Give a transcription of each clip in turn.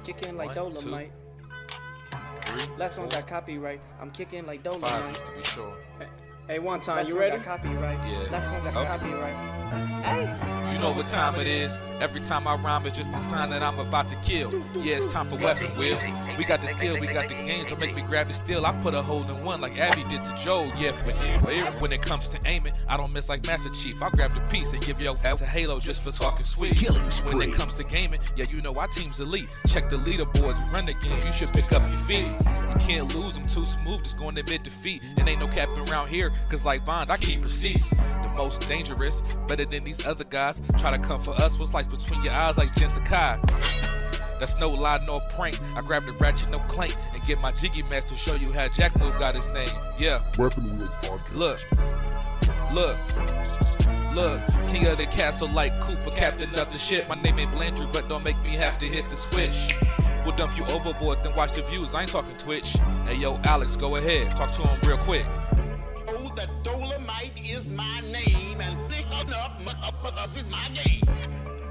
Kicking like Dolomite. 3, Last one got copyright. I'm kicking like Dolomite. 5 just to be sure. Hey, one time, you ready? Copyright. Yeah. Last one got copyright. You know what time it is. Every time I rhyme it's just a sign that I'm about to kill. Yeah, it's time for weapon wheel. We got the skill, we got the games. Don't make me grab it still. I put a hole in one like Abby did to Joe. Yeah, when it comes to aiming, I don't miss like Master Chief. I'll grab the piece and give your ass a halo just for talking sweet. When it comes to gaming, yeah, you know our team's elite. Check the leaderboards, we run the game. You should pick up your feet. You can't lose them too smooth, just going to admit defeat. And ain't no capping around here, cause like Bond, I keep receipts. The most dangerous, better than these other guys. Try to come for us, what's like between your eyes like Jen Sakai. That's no lie, no prank. I grab the ratchet, no clank, and get my jiggy mask to show you how Jack Move got his name. Yeah. Weapon wheel podcast. Look, king of the castle like Cooper, captain of the ship. My name ain't Blandry, but don't make me have to hit the switch. We'll dump you overboard, then watch the views. I ain't talking Twitch. Hey yo, Alex, go ahead, talk to him real quick. Oh, the Dolomite is my name, and thick enough motherfuckers is my game.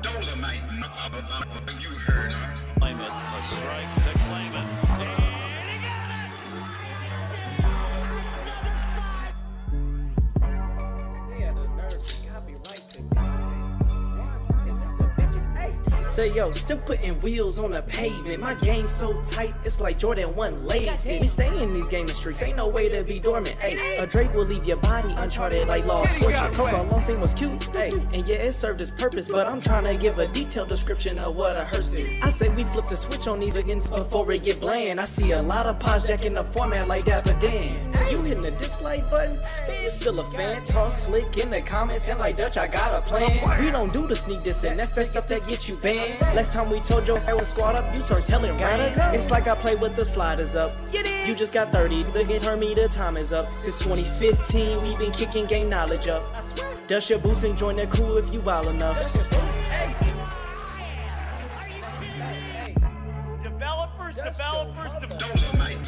Dolomite, you heard her. Claim it, a strike to claim it. Say yo, still putting wheels on the pavement. My game so tight, it's like Jordan 1 lazy. We stay in these gaming streets, ain't no way to be dormant. Ay, a Drake will leave your body uncharted like Lost Fortune. Coco long scene was cute, ay, and yeah, it served its purpose. But I'm trying to give a detailed description of what a hearse is. I say we flip the switch on these again before it get bland. I see a lot of pods jacking the format like Dapper Dan. You hitting the dislike button? You still a fan? Talk slick in the comments and like Dutch, I got a plan. We don't do the sneak diss and that's the stuff that get you banned. Last time we told you if I was squad up, you turn telling right. It's like I play with the sliders up. You just got 30, again turn me, the time is up. Since 2015, we been kicking game knowledge up. Dust your boots and join the crew if you wild enough. Developers. Dolomite,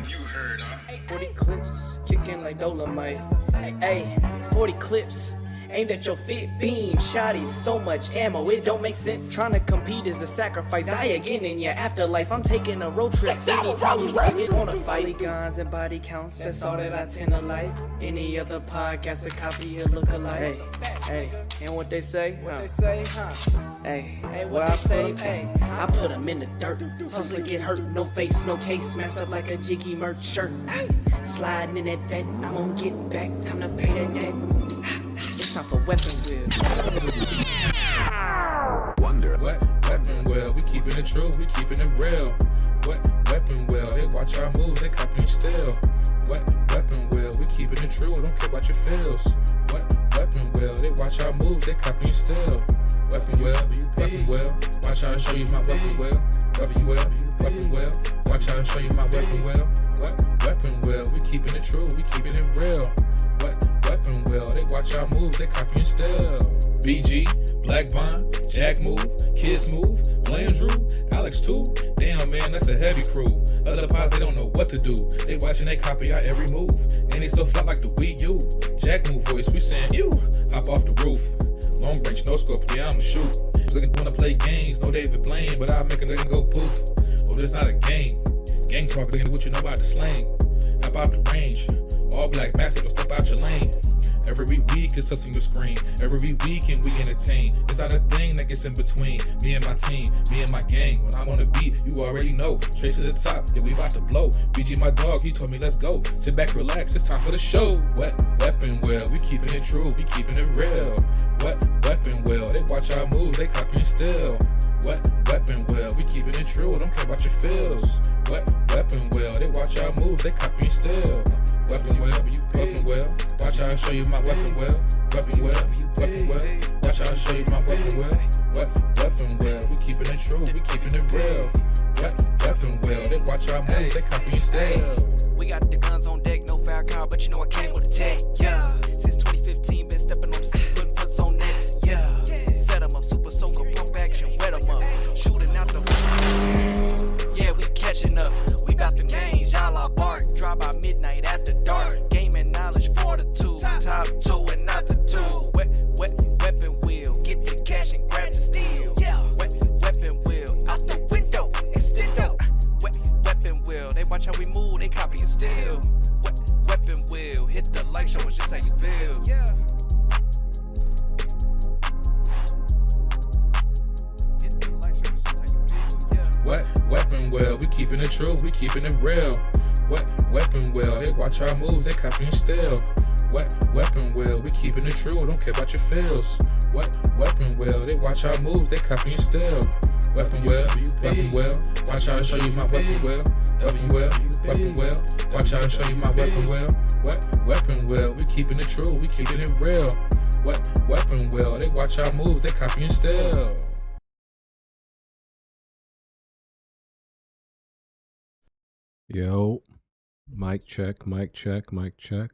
you heard her. 40 clips, kicking like Dolomite. Hey, 40 clips. Aimed at your fit beam, shotties, so much ammo, it don't make sense. Trying to compete is a sacrifice, die again in your afterlife. I'm taking a road trip, anytime you wanna fight. Guns and body counts, that's all that I tend to like. Any other podcast, a copy or look alike. Hey, and what they say? Hey, what I say? Hey, I put them in the dirt, till get hurt, no face, no case, smashed up like a jiggy merch shirt. Sliding in that vet, I'm on getting back, time to pay that debt. It's time for weapon wheel. Wonder. What weapon wheel? We keeping it true, we keeping it real. What weapon wheel? They watch our moves, they copying still. What weapon wheel? We keeping it true, don't care about your feels. What weapon wheel? They watch our moves, they copying still. Weapon wheel, weapon wheel. Watch how I show you my weapon wheel. Weapon wheel, weapon wheel. Watch how I show you my weapon wheel. What weapon wheel? We keeping it true, we keeping it real. What weapon wheel? They watch our moves, they copying still. BG, Black Bond, Jack Move, Kids Move, Blandrew, Alex too. Damn man, that's a heavy crew. Other pods, they don't know what to do. They watching, they copy our every move. And they still fly like the Wii U. Jack Move voice, we saying, ew, hop off the roof. Long range, no scope, yeah, I'ma shoot. Looking wanna play games, no David Blaine, but I'll make a nigga go poof. Oh, this not a game. Gang talk, looking at what you know about the slang. How about the range? All black master, don't step out your lane. Every week it's us on your screen. Every weekend we entertain. It's not a thing that gets in between me and my team, me and my gang. When I'm on the beat, you already know. Straight to the top, yeah, we about to blow. BG my dog, he told me let's go. Sit back, relax, it's time for the show. What weapon wheel? We keeping it true, we keeping it real. What weapon wheel? They watch our moves, they copying still. What weapon wheel? We keeping it true, don't care about your feels. What weapon wheel? They watch our moves, they copying still. Weapon wheel, weapon wheel. Watch how I show you my weapon wheel. Weapon wheel, weapon wheel. Watch how I show you my weapon wheel. What weapon wheel? We keeping it true, we keeping it real. What weapon wheel? They watch our moves, they copying still. We got the guns on deck, no fire car, but you know I came with a tech. Yeah, since 2015, been stepping on the scene, putting foots on nets. Yeah, set them up, super soaker, pump action, wet them up, shooting out the. Yeah, we catching up. We got the names, y'all are bark. Drop by midnight after dark. Gaming knowledge, fortitude. Top two and not the two. Weapon wheel. Get the cash and grab the steel. Yeah. Weapon wheel. Out the window. weapon well, we keeping it true, we keeping it real. Weapon well, they watch our moves, they copying still. Weapon well, we keeping it true, don't care about your feels. Weapon well, they watch our moves, they copying still. Weapon well, watch how I show you my weapon well. Weapon well, watch how I show you my weapon well. Weapon well, we keeping it true, we keeping it real. Weapon well, they watch our moves, they copying still. Yo, mic check, mic check, mic check.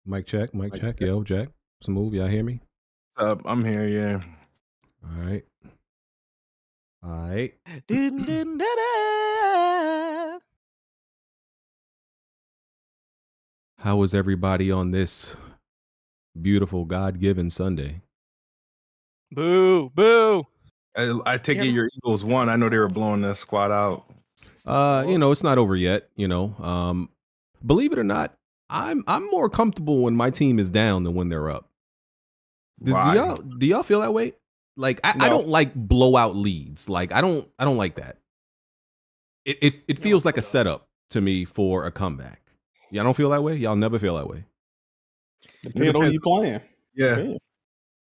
Mic check, mic check. Yo, Jack, smooth, y'all hear me? I'm here, yeah. All right. All right. How was everybody on this beautiful God-given Sunday? Boo, boo. I take it your Eagles won. I know they were blowing the squad out. You know, it's not over yet, you know. Believe it or not, I'm more comfortable when my team is down than when they're up. Do y'all feel that way? Like I don't like blowout leads. Like I don't like that. It feels like a setup to me for a comeback. Y'all don't feel that way? Y'all never feel that way? Depends on who you playing. Yeah.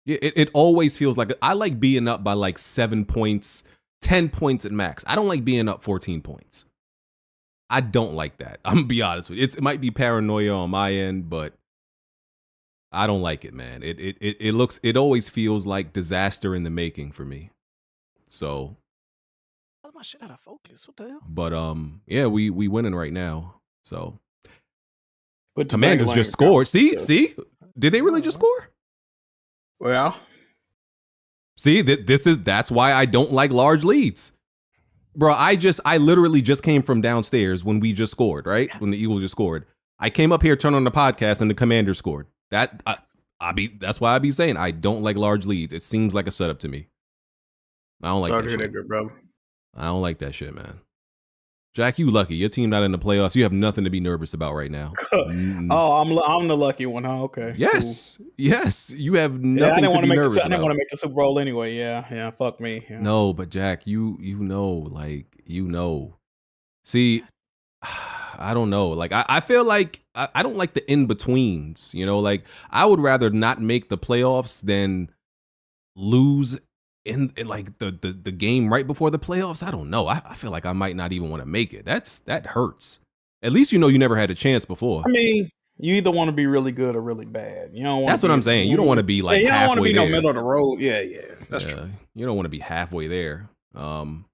It always feels like I like being up by like 7 points, 10 points at max. I don't like being up 14 points. I don't like that. I'm gonna be honest with you. It might be paranoia on my end, but I don't like it, man. It always feels like disaster in the making for me. So my shit out of focus. What the hell? But yeah, we winning right now. So But Commanders just scored. See? Did they really just score? Well, see, that's why I don't like large leads. Bro, I literally just came from downstairs when we just scored, right? When the Eagles just scored. I came up here, turned on the podcast, and the Commanders scored. That's why I be saying I don't like large leads. It seems like a setup to me. I don't like that shit. Good, bro. I don't like that shit, man. Jack, you lucky. Your team not in the playoffs. You have nothing to be nervous about right now. Oh, I'm the lucky one, huh? Okay. Yes. Cool. Yes. You have nothing to be nervous about. I didn't want to make the Super Bowl anyway. Yeah. Fuck me. Yeah. No, but Jack, you know. See, I don't know. Like, I feel like I don't like the in-betweens, you know? Like, I would rather not make the playoffs than lose in like the game right before the playoffs. I don't know. I feel like I might not even want to make it. That hurts. At least you know you never had a chance before. I mean, you either want to be really good or really bad. You don't want. That's what I'm saying. You don't want to be like halfway there. You don't want to be no middle of the road. Yeah. That's true. You don't want to be halfway there. All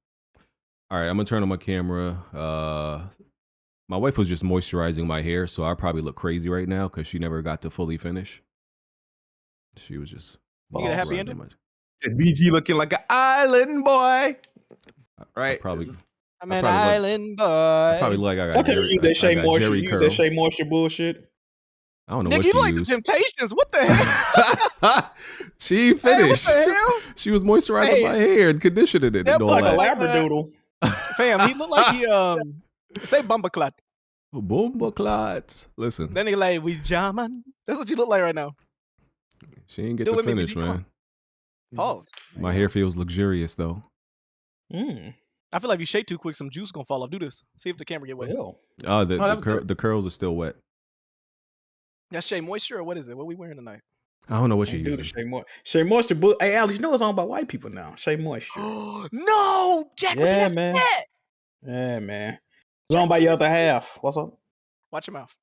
right, I'm gonna turn on my camera. My wife was just moisturizing my hair, so I probably look crazy right now because she never got to fully finish. She was just. You get a happy ending? BG looking like an island boy. Right? I'm an island boy. I probably look like I got Jerry, that Shea Moisture. Use that Shea Moisture bullshit. I don't know Nigga, what you she like used. the Temptations. What the hell? She finished. Hey, what the hell? She was moisturizing my hair and conditioning it. That look like a labradoodle. Fam, he looked like he say Bumbleclot. Bumbleclot. Listen. Then he like, we jamming. That's what you look like right now. She didn't get to finish, man. Oh, my hair feels luxurious though. I feel like if you shake too quick, some juice gonna fall off. Do this. See if the camera get wet. The curls are still wet. That's Shea Moisture or what is it? What we wearing tonight? I don't know what she uses. Shea Moisture. Hey, Alex, you know it's on by white people now. Shea Moisture. No, Jack. Yeah, man. Yeah, man. It's on by your other half. What's up? Watch your mouth.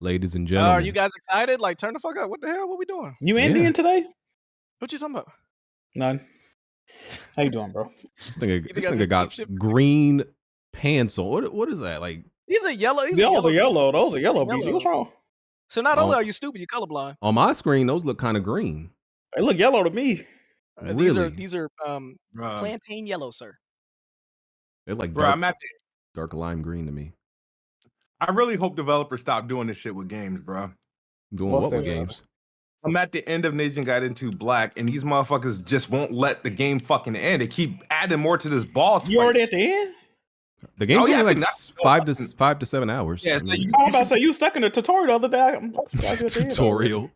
Ladies and gentlemen. Are you guys excited? Like, turn the fuck up. What the hell? What we doing? You Indian today? What you talking about? None. How you doing, bro? This nigga got green pants on. What is that? Like, these are yellow. Those are yellow. Those are yellow. BG. What's wrong? So not only are you stupid, you're colorblind. On my screen, those look kind of green. They look yellow to me. Really? These are plantain yellow, sir. They're like dark lime green to me. I really hope developers stop doing this shit with games, bro. Doing what with games? I'm at the end of Nation Gaiden 2 Black, and these motherfuckers just won't let the game fucking end. They keep adding more to this boss. You already at the end? The game's only like 5 to 7 hours. Yeah, I'm about to say you stuck in a tutorial the other day. Tutorial.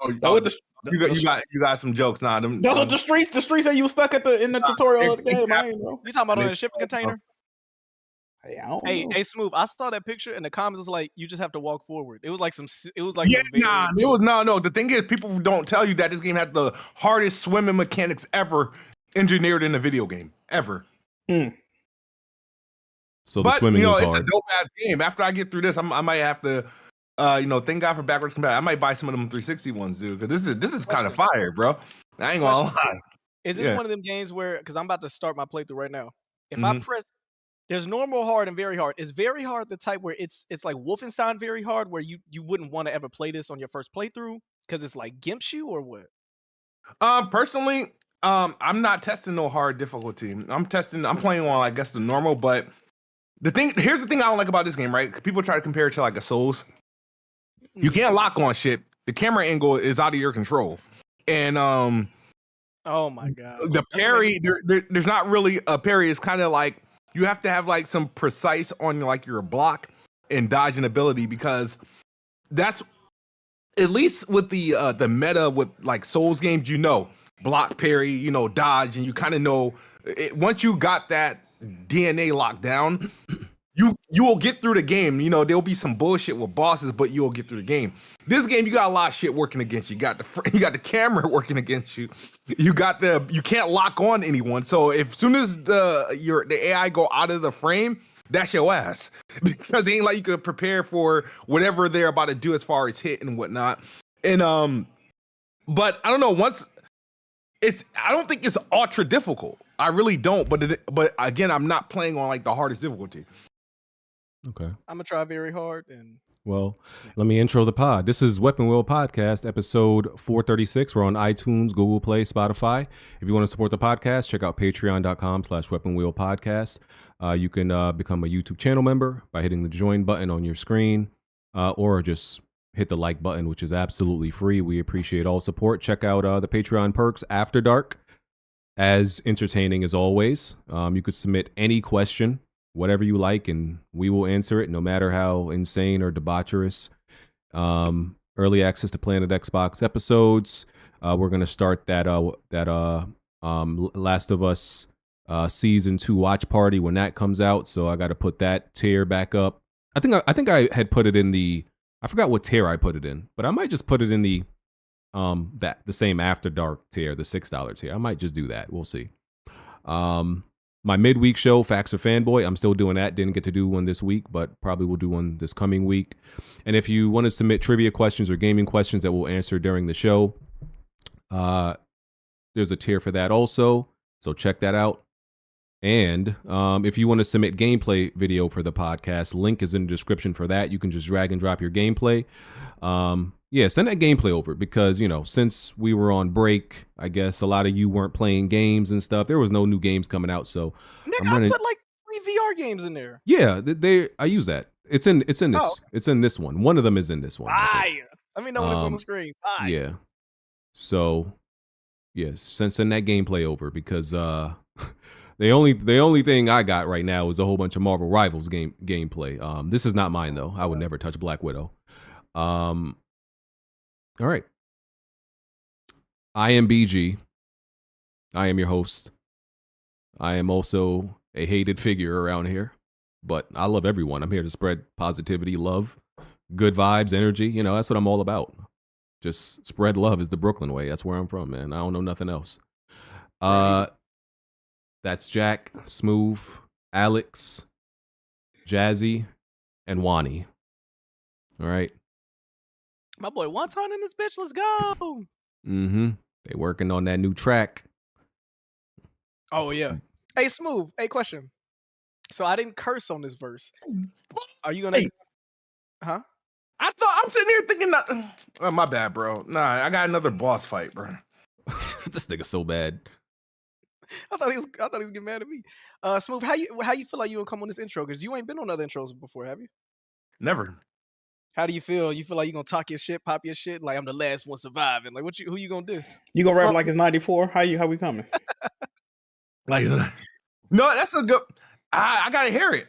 You got some jokes now. That's what the streets say. You were stuck in the tutorial of the game. I ain't know. You talking about on a shipping container? Hey, I don't know. Hey, Smooth. I saw that picture and the comments was like, you just have to walk forward. It was like some. It was no. The thing is, people don't tell you that this game had the hardest swimming mechanics ever engineered in a video game ever. So the swimming is hard. It's a dope ass game. After I get through this, I might have to, thank God for backwards compatibility. I might buy some of them 360 ones, dude, because this is kind of fire, bro. I ain't gonna lie. Is this one of them games where? Because I'm about to start my playthrough right now. If I press. There's normal, hard, and very hard. Is very hard the type where it's like Wolfenstein very hard, where you wouldn't want to ever play this on your first playthrough because it's like gimps you, or what? Personally, I'm not testing no hard difficulty. I'm playing on, I guess, the normal. But here's the thing I don't like about this game, right? People try to compare it to like a Souls. You can't lock on shit. The camera angle is out of your control, and oh my god, the parry there's not really a parry. It's kind of like. You have to have like some precise on like your block and dodging ability, because that's at least with the meta with like Souls games, block, parry, dodge, and you kind of know it, once you got that DNA locked down, you will get through the game. There'll be some bullshit with bosses, but you'll get through the game. This game, you got a lot of shit working against you. You got the camera working against you. You can't lock on anyone. So if soon as the AI go out of the frame, that's your ass, because it ain't like you could prepare for whatever they're about to do as far as hit and whatnot. And but I don't know. I don't think it's ultra difficult. I really don't. But again, I'm not playing on like the hardest difficulty. Okay. I'm gonna try very hard and. Well, let me intro the pod. This is Weapon Wheel Podcast, episode 436. We're on iTunes, Google Play, Spotify. If you want to support the podcast, check out patreon.com/Weapon Wheel Podcast. You can become a YouTube channel member by hitting the join button on your screen, or just hit the like button, which is absolutely free. We appreciate all support. Check out the Patreon perks After Dark, as entertaining as always. You could submit any question, whatever you like, and we will answer it, no matter how insane or debaucherous. Early access to Planet Xbox episodes. We're gonna start that Last of Us season 2 watch party when that comes out. So I got to put that tier back up. I think I had put it in the. I forgot what tier I put it in, but I might just put it in the the same After Dark tier, the $6 tier. I might just do that. We'll see. My midweek show, Facts of Fanboy, I'm still doing that. Didn't get to do one this week, but probably will do one this coming week. And if you want to submit trivia questions or gaming questions that we'll answer during the show, there's a tier for that also. So check that out. And if you want to submit gameplay video for the podcast, link is in the description for that. You can just drag and drop your gameplay. Send that gameplay over, because, since we were on break, I guess a lot of you weren't playing games and stuff. There was no new games coming out, so Nick, I put like 3 VR games in there. Yeah, I use that. It's in this. Oh. It's in this one. One of them is in this one. Fire. Let me know when it's on the screen. Fire. Yeah. So, yes, send that gameplay over, because the only thing I got right now is a whole bunch of Marvel Rivals gameplay. This is not mine though. I would never touch Black Widow. All right. I am BG. I am your host. I am also a hated figure around here, but I love everyone. I'm here to spread positivity, love, good vibes, energy. That's what I'm all about. Just spread love is the Brooklyn way. That's where I'm from, man. I don't know nothing else. That's Jack, Smooth, Alex, Jazzy, and Wani. All right. My boy Wonton in this bitch. Let's go. Mm-hmm. They working on that new track. Oh yeah. Hey, Smooth. Hey, question. So I didn't curse on this verse. Are you gonna? Huh? I'm sitting here thinking that. Oh, my bad, bro. Nah, I got another boss fight, bro. This nigga's so bad. I thought he was getting mad at me. Smooth. How you feel like you gonna come on this intro? Because you ain't been on other intros before, have you? Never. How do you feel? You feel like you gonna talk your shit, pop your shit? Like I'm the last one surviving. Like who you gonna diss? You gonna rap like it's 94? How we coming? Like, no, that's a good. I gotta hear it.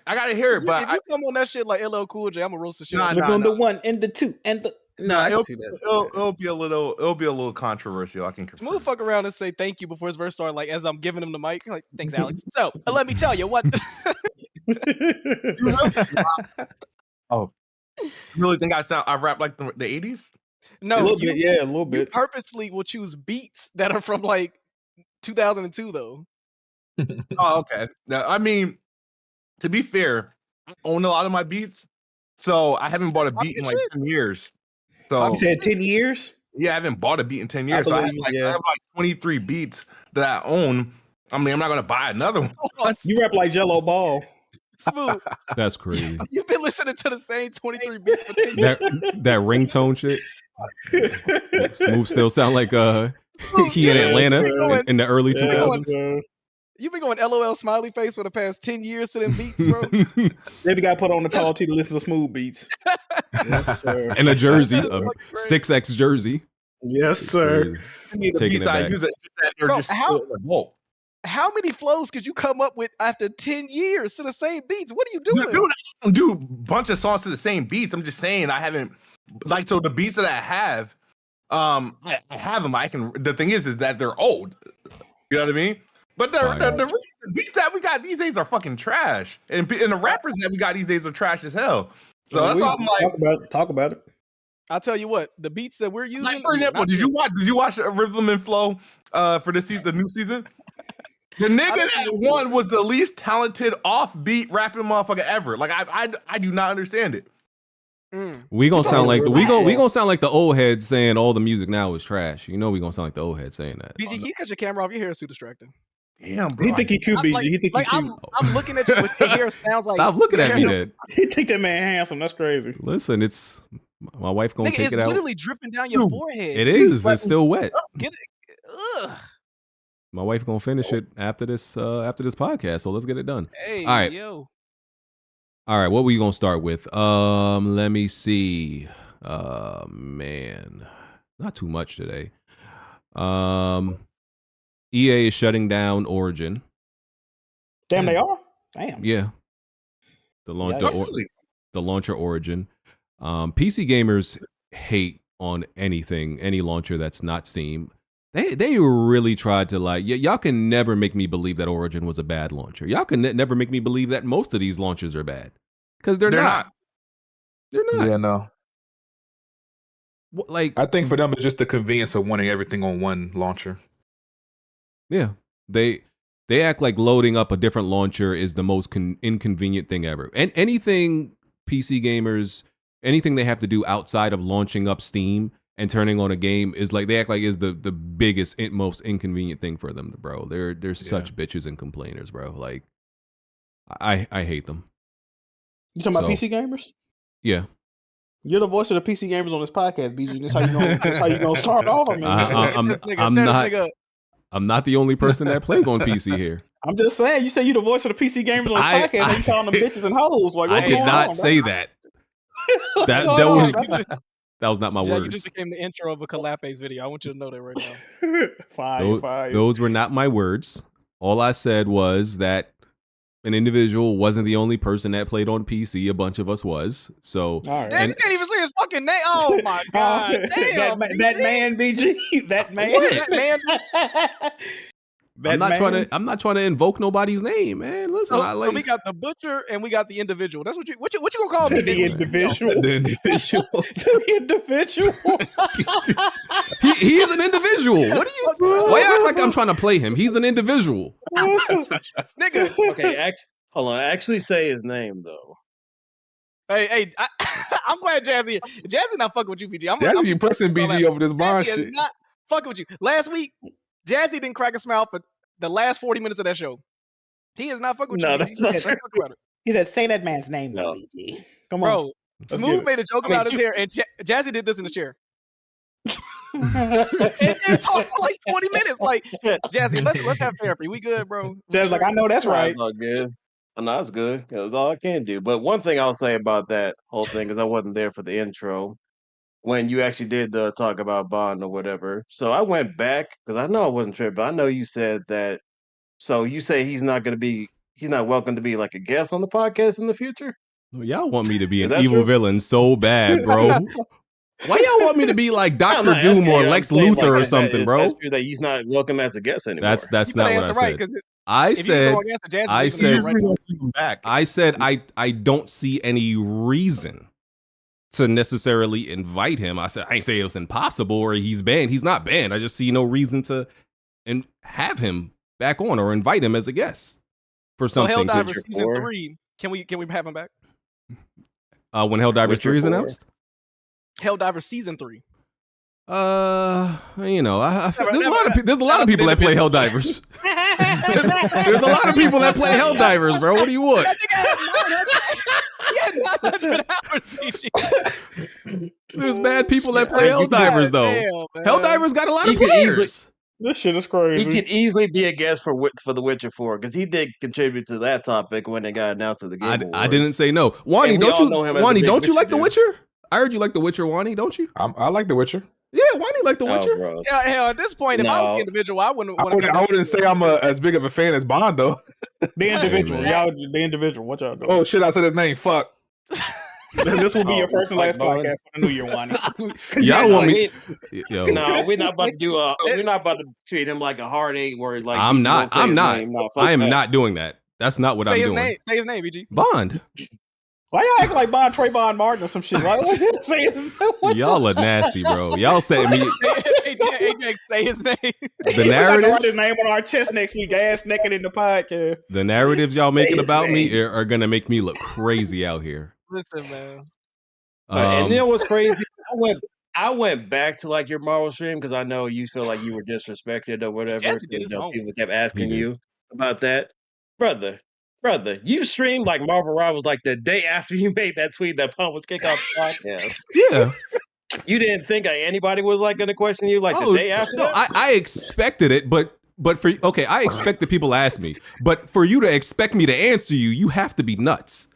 But if you come on that shit like LL Cool J, I'm gonna roast the shit. We're going to 1 and the 2 and the. No, I can see that. It'll be a little controversial. I can confirm. Smooth fuck around and say thank you before his verse started. Like as I'm giving him the mic, like thanks, Alex. So let me tell you what. Oh, you really think I rap like the 80s? No, a little bit, yeah, a little You bit. purposely will choose beats that are from like 2002, though. Oh, okay. Now, I mean, to be fair, I own a lot of my beats, so I haven't bought a beat in like 10 years. So You said 10 years? yeah, I haven't bought a beat in 10 years. So I have believe you, I have like 23 beats that I own. I mean, I'm not gonna buy another one. You rap like Jello Ball. Smooth. That's crazy. You've been listening to the same 23 beats for 10 years. That ringtone shit. Smooth still sound like he in Atlanta in the early 2000s. You've been going LOL smiley face for the past 10 years to them beats, bro. Maybe got put on the call to listen to Smooth beats. Yes, sir. In a jersey, a 6X jersey. Yes, sir. Taking it back. Bro, how many flows could you come up with after 10 years to the same beats? What are you doing? Dude, I don't do a bunch of songs to the same beats. I'm just saying I haven't like so the beats that I have, I have them. I can. The thing is that they're old. You know what I mean? But the beats that we got these days are fucking trash, and the rappers that we got these days are trash as hell. So that's why I'm like, talk about it. I'll tell you what, the beats that we're using. Like for example, did you watch Rhythm and Flow for this season, the new season? The nigga that won was the least talented offbeat rapping motherfucker ever. Like I do not understand it. We gonna sound like we gonna sound like the old heads saying all the music now is trash. You know we gonna sound like the old heads saying that. BG, can you cut your camera off? Your hair is too distracting. Damn, bro. He think he cute, BG. He think he cute. I'm looking at you with your hair sounds like. Stop looking at me, then. He think that man handsome. That's crazy. Listen, it's my wife gonna Nigga, take it's it out. literally dripping down your forehead. It is. It's still wet. Get it. Ugh. My wife gonna finish it after this podcast. So let's get it done. Hey, all right. yo. All right. What we gonna start with? Let me see. Man, not too much today. EA is shutting down Origin. Damn, they are? Damn. Yeah. The launcher Origin. PC gamers hate on any launcher that's not Steam. They really tried to y'all can never make me believe that Origin was a bad launcher. Y'all can never make me believe that most of these launchers are bad. Because they're not. They're not. Yeah, no. Like I think for them it's just the convenience of wanting everything on one launcher. Yeah, they act like loading up a different launcher is the most inconvenient thing ever. And anything PC gamers, anything they have to do outside of launching up Steam and turning on a game is like they act like is the biggest, most inconvenient thing for them, bro. They're such bitches and complainers, bro. Like I hate them. You talking about PC gamers? Yeah. You're the voice of the PC gamers on this podcast, BG. That's how you gonna start off. I'm not the only person that plays on PC here. I'm just saying. You say you're the voice of the PC gamers on this podcast, and you calling them bitches and hoes. Like, I did not say that. That was not my words. You just became the intro of a Calape's video. I want you to know that right now. Fire. Those were not my words. All I said was that an individual wasn't the only person that played on PC. A bunch of us was. So right. Damn, you can't even say his fucking name. Oh my god! Damn, that man, BG. That man. That man. I'm not trying to invoke nobody's name, man. Listen, so we got the butcher and we got the individual. That's what you gonna call me? The individual. The individual. The individual. He is an individual. What are you? Why you act like I'm trying to play him? He's an individual. Nigga. Okay, hold on. Actually, say his name though. Hey, I'm glad Jazzy not fucking with you, BG. I'm you pressing BG over this bond shit. Not fucking with you. Last week, Jazzy didn't crack a smile for the last 40 minutes of that show. He is not fucking with you. No, that's not true. He said, "Say that man's name, though, BG." Come on, bro. Smooth made a joke about his hair, and Jazzy did this in the chair. and talked for like 20 minutes. Like, Jazzy, let's have therapy. We good, bro? Jazzy, like, I know that's right. That's all good. I know that's good. That's all I can do. But one thing I'll say about that whole thing is I wasn't there for the intro when you actually did the talk about Bond or whatever. So I went back because I know I wasn't tripping. I know you said that. So you say he's not welcome to be like a guest on the podcast in the future? Y'all want me to be Is an that evil true? villain so bad, bro. Why y'all want me to be like I'm Doctor not Doom asking or you, I'm Lex saying, Luthor or like, something, that's bro? true that he's not welcome as a guest anymore. That's You not better what I answer right, said. 'cause I if he's the said wrong answer, Jazz is I leaving the show said right now. back. I said I don't see any reason to necessarily invite him. I said I ain't say it was impossible or he's banned. He's not banned. I just see no reason to and have him back on or invite him as a guest for So something. Helldivers Witcher season 4. 3. Can we have him back? When Helldivers Witcher 3 is 4. announced? Helldivers season 3. You know, Never- there's a never- lot of there's a lot never of people that been play Helldivers. There's a lot of people that play Helldivers, bro. What do you want? He had 900 hours. GG. There's bad people that play Helldivers though. Damn, man. Helldivers got a lot of You could easily- players. This shit is He crazy. could easily be a guest for The Witcher 4 because he did contribute to that topic when it got announced at the Game Awards. I didn't say no. Wani, And we don't all know him as a Wani, big don't you Witcher like The dude. Witcher? I heard you like The Witcher, Wani, don't you? I like The Witcher. Yeah, Wani like The Witcher. bro. Yeah, hell, at this point, if I was No. the individual, I wouldn't I want to. wouldn't say I'm as big of a fan as Bond though. The individual, man. y'all. The individual. What y'all doing? Oh shit! I said his name. Fuck. This will be your first and last Bond. podcast for the New Year, Wani. Y'all want me? Yo, No, we're not about to do. We're not about to treat him like a hard eight. Where like I'm you not. won't say I'm his not. name. No, fuck I am that. not doing that. That's not what Say I'm his doing. name. Say his name, BG. Bond. Why y'all acting like Bond, Trayvon Martin or some shit? Why say his name? Y'all are nasty, bro. Y'all say me AJ, say his name. the Write his narratives. name on our chest next week, ass naked in the podcast. The narratives y'all making his about me name. are gonna make me look crazy out here. Listen, man. And you know what's crazy? I went back to like your Marvel stream because I know you feel like you were disrespected or whatever. Jesse did his You know, homework. people kept asking He did. you about that, brother. You streamed like Marvel Rivals like the day after you made that tweet that Pump was kicked off the podcast. Yeah. You didn't think anybody was like going to question you like the day after no, that? I expected it, but for okay, I expected people to ask me, but for you to expect me to answer you, you have to be nuts.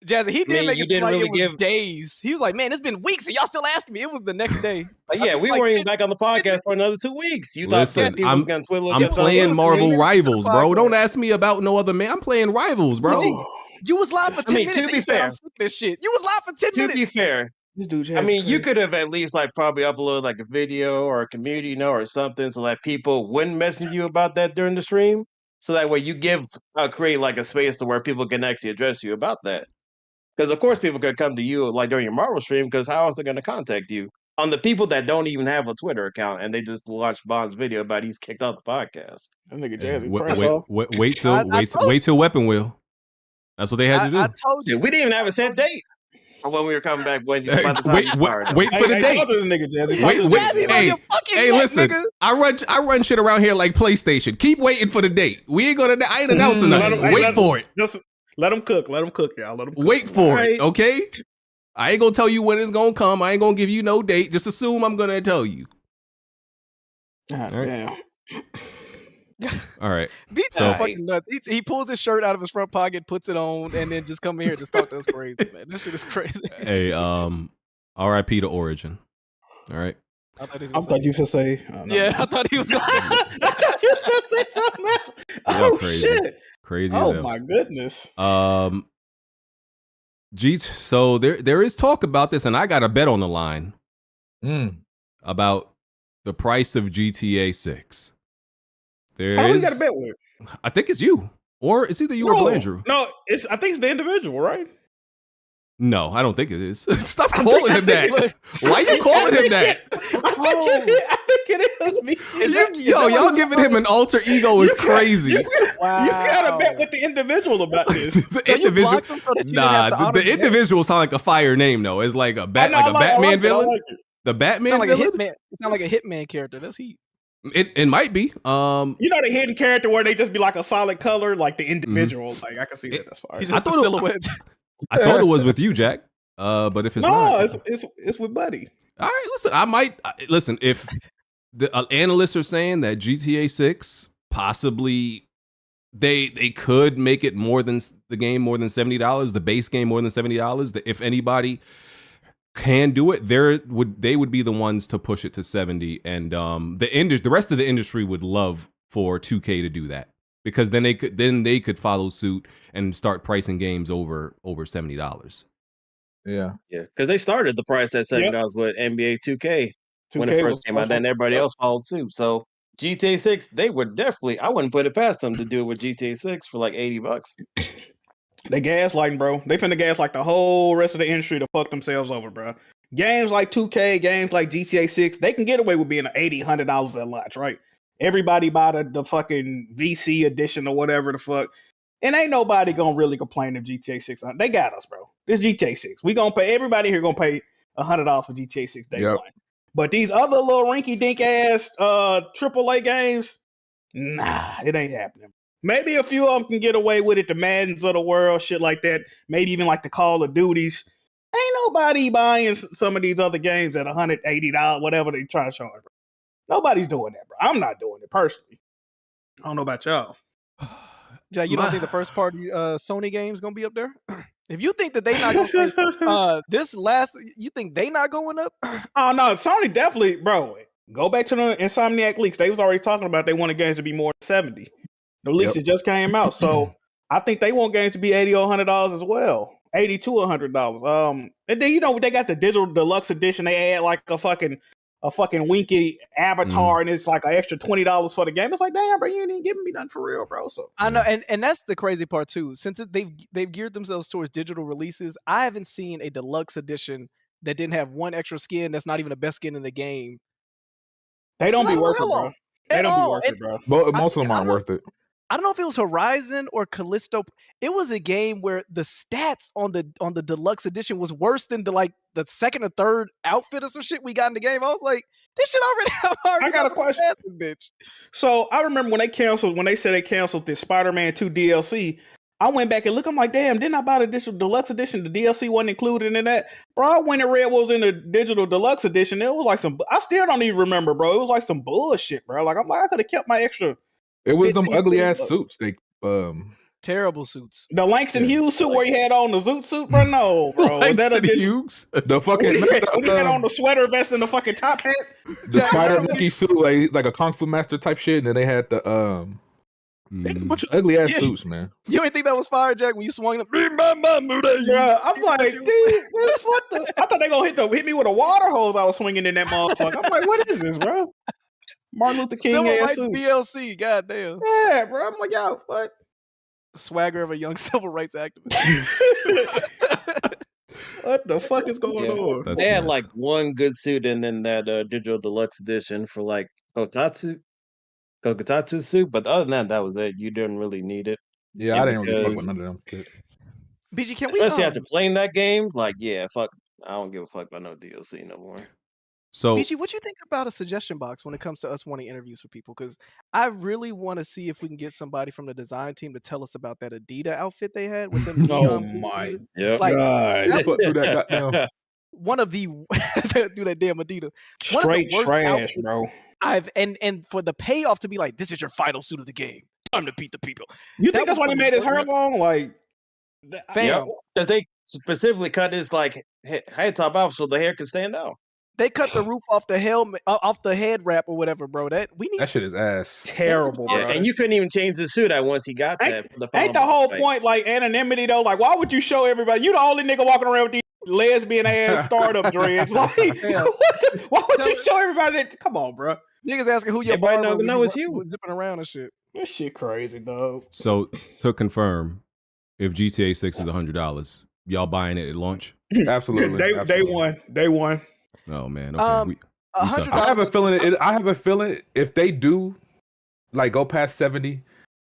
Jazzy, he did mean, make you it didn't like really it was give- days. He was like, "Man, it's been weeks and y'all still asking me." It was the next day. Like, yeah, we like, weren't even back on the podcast for another 2 weeks. You Listen, thought people was going to twiddle I'm their thumbs. playing Marvel the Rivals, bro. podcast. Don't ask me about no other man. I'm playing Rivals, bro. BG, you was live for 10 mean, minutes. to and be you said, fair- I'm sick of this shit. You was live for 10 To minutes. be fair, This dude. I mean, you could have at least like probably uploaded like a video or a community note or something so that people wouldn't message you about that during the stream. So that way you create like a space to where people can actually address you about that. Because of course people could come to you like during your Marvel stream because how else are they going to contact you? On the people that don't even have a Twitter account and they just watch Bond's video about he's kicked out the podcast. That nigga Jazzy. Wait till Weapon Wheel. That's what they had to do. I told you. Dude, we didn't even have a set date when we were coming back. When Hey, by the time wait you started. for the date. Talk to this nigga, Jazzy. Wait, Talk to Jazzy, this like hey, your fucking hey, neck, listen. nigga. I run shit around here like PlayStation. Keep waiting for the date. I ain't announcing Let nothing. him- Wait for it. Just let him cook. Let him cook, y'all. Let him cook. Wait for Right. it, okay? I ain't gonna tell you when it's gonna come. I ain't gonna give you no date. Just assume I'm gonna tell you. God All right. damn. All right. BG is So- fucking nuts. He pulls his shirt out of his front pocket, puts it on, and then just come here and just talk to us crazy, man. This shit is crazy. Hey, R.I.P. to Origin. All right. I thought he was I gonna thought say- you could say. Oh, no. Yeah, I thought he was gonna say. I thought you could say something else. Y'all Oh crazy. shit. Crazy as Oh hell. my goodness. So there is talk about this, and I got a bet on the line about the price of GTA 6. There How we is, got a bet with? I think it's you, or it's either you or Blandrew. No, I think it's the individual, right? No, I don't think it is. Stop calling him that. Why you calling him that? I think it is. Y'all giving him an alter ego is crazy. You gotta bet with the individual about this. The So you individual, blocked him so that you didn't have to nah, honor the the individual sound like a fire name though. It's like a I Batman like it, villain. I like it. The Batman Sound like a villain. hitman. It sound like a hitman character. That's he. It might be. You know the hidden character where they just be like a solid color, like the individual. Like I can see that. That's fine. He's I just a thought it- silhouette. I thought it was with you, Jack. But if it's No, not, it's with Buddy. all right. Listen, I might listen if the analysts are saying that GTA 6 possibly they could make it more than the game more than $70, the base game more than $70. If anybody can do it, they would be the ones to push it to 70, and the rest of the industry would love for 2K to do that because then they could follow suit and start pricing games over $70. Yeah. Yeah, because they started the price at $7 with NBA 2K when it 2K first was came out. Then everybody else followed suit. So GTA 6, they were definitely. I wouldn't put it past them to do it with GTA 6 for like $80. They gaslighting, bro. They finna gaslight the whole rest of the industry to fuck themselves over, bro. Games like 2K, games like GTA 6, they can get away with being $80, $100 at launch, right? Everybody buy the fucking VC edition or whatever the fuck. And ain't nobody gonna really complain if GTA 6. They got us, bro. This GTA 6. We gonna pay, everybody here gonna pay $100 for GTA 6 day one. But these other little rinky dink ass AAA games, nah, it ain't happening. Maybe a few of them can get away with it, the Maddens of the world, shit like that. Maybe even like the Call of Duties. Ain't nobody buying some of these other games at $180, whatever they try to charge, bro. Nobody's doing that, bro. I'm not doing it personally. I don't know about y'all. Jay, you don't think the first party Sony games gonna be up there? If you think that they not gonna you think they not going up? Oh no, Sony definitely, bro. Go back to the Insomniac leaks. They was already talking about they wanted games to be more than 70. The leaks that just came out, so I think they want games to be $80 or $100 as well. $80 to $100. And then they got the digital deluxe edition. They add like a fucking winky avatar, and it's like an extra $20 for the game. It's like, damn, bro, you ain't even giving me nothing for real, bro. So I know, and that's the crazy part too. Since they've geared themselves towards digital releases, I haven't seen a deluxe edition that didn't have one extra skin. That's not even the best skin in the game. They don't be worth it, bro. They don't be worth it, bro. But most of them aren't worth it. I don't know if it was Horizon or Callisto. It was a game where the stats on the deluxe edition was worse than the second or third outfit or some shit we got in the game. I was like, this shit already. I got a question, bitch. So I remember when they said they canceled the Spider-Man 2 DLC. I went back and looked. I'm like, damn, didn't I buy the digital deluxe edition? The DLC wasn't included in that, bro. I went and read what was in the digital deluxe edition. It was like some. I still don't even remember, bro. It was like some bullshit, bro. Like I could have kept my extra. It was them ugly ass suits. They terrible suits. The Langston Hughes suit where he had on the zoot suit, bro. No, bro. Langston Hughes. The fucking he had on the sweater vest and the fucking top hat. The spider monkey suit, like a kung fu master type shit. And then they had the they had a bunch of ugly ass suits, man. You ain't think that was fire, Jack, when you swung them? Yeah, I'm like, this what the? I thought they gonna hit me with a water hose. I was swinging in that motherfucker. I'm like, what is this, bro? Martin Luther King Civil ass rights suit. DLC, goddamn. Yeah, bro. I'm like, yo, what? The swagger of a young civil rights activist. What the fuck is going on? They had like one good suit and then that digital deluxe edition for like Kotatsu suit, but other than that was it. You didn't really need it. Yeah, I didn't really fuck with none of them shit. BG, can we especially after playing that game? Like, yeah, fuck. I don't give a fuck about no DLC no more. So, BG, what you think about a suggestion box when it comes to us wanting interviews for people? Because I really want to see if we can get somebody from the design team to tell us about that Adidas outfit they had with them. Oh my God! One of the do that damn Adidas. Straight trash, bro. And for the payoff to be like, this is your final suit of the game. Time to beat the people. You think that's why they made his hair long? Like, fam, because they specifically cut his like head top off so the hair can stand out. They cut the roof off the helmet, off the head wrap or whatever, bro. That shit is ass. Terrible, bro. And you couldn't even change the suit out once he got that. Ain't the whole point like anonymity though? Like, why would you show everybody? You the only nigga walking around with these lesbian ass startup dreads. Like, why would you show everybody that? Come on, bro. Niggas asking who your barber barber know it's you. zipping around and shit. This shit crazy, dog. So to confirm, if GTA 6 is $100, y'all buying it at launch? Absolutely. Day one. Oh man. Okay. I have a feeling if they do like go past 70,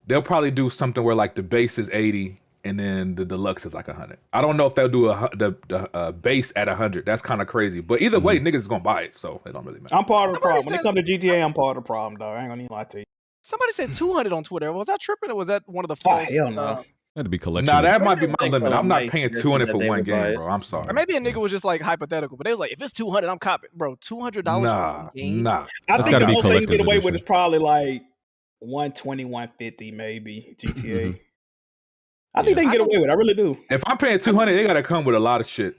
they'll probably do something where like the base is 80 and then the deluxe is like 100. I don't know if they'll do the base at 100. That's kind of crazy. But either way, niggas is gonna buy it, so it don't really matter. I'm part of the problem. When it comes to GTA, I'm part of the problem, dog. I ain't gonna even lie to you. Somebody said 200 on Twitter. Was that tripping or was that one of the false? Hell no. That'd be collection. Nah, that might be my limit. I'm not paying 200 for one game, bro. I'm sorry. Or maybe a nigga was just like hypothetical, but they was like, if it's 200, I'm copping, bro. $200 for one game. Nah. I think the whole thing get away with is probably like 120, 150, maybe GTA. I think they can get away with it. I really do. If I'm paying 200, they gotta come with a lot of shit.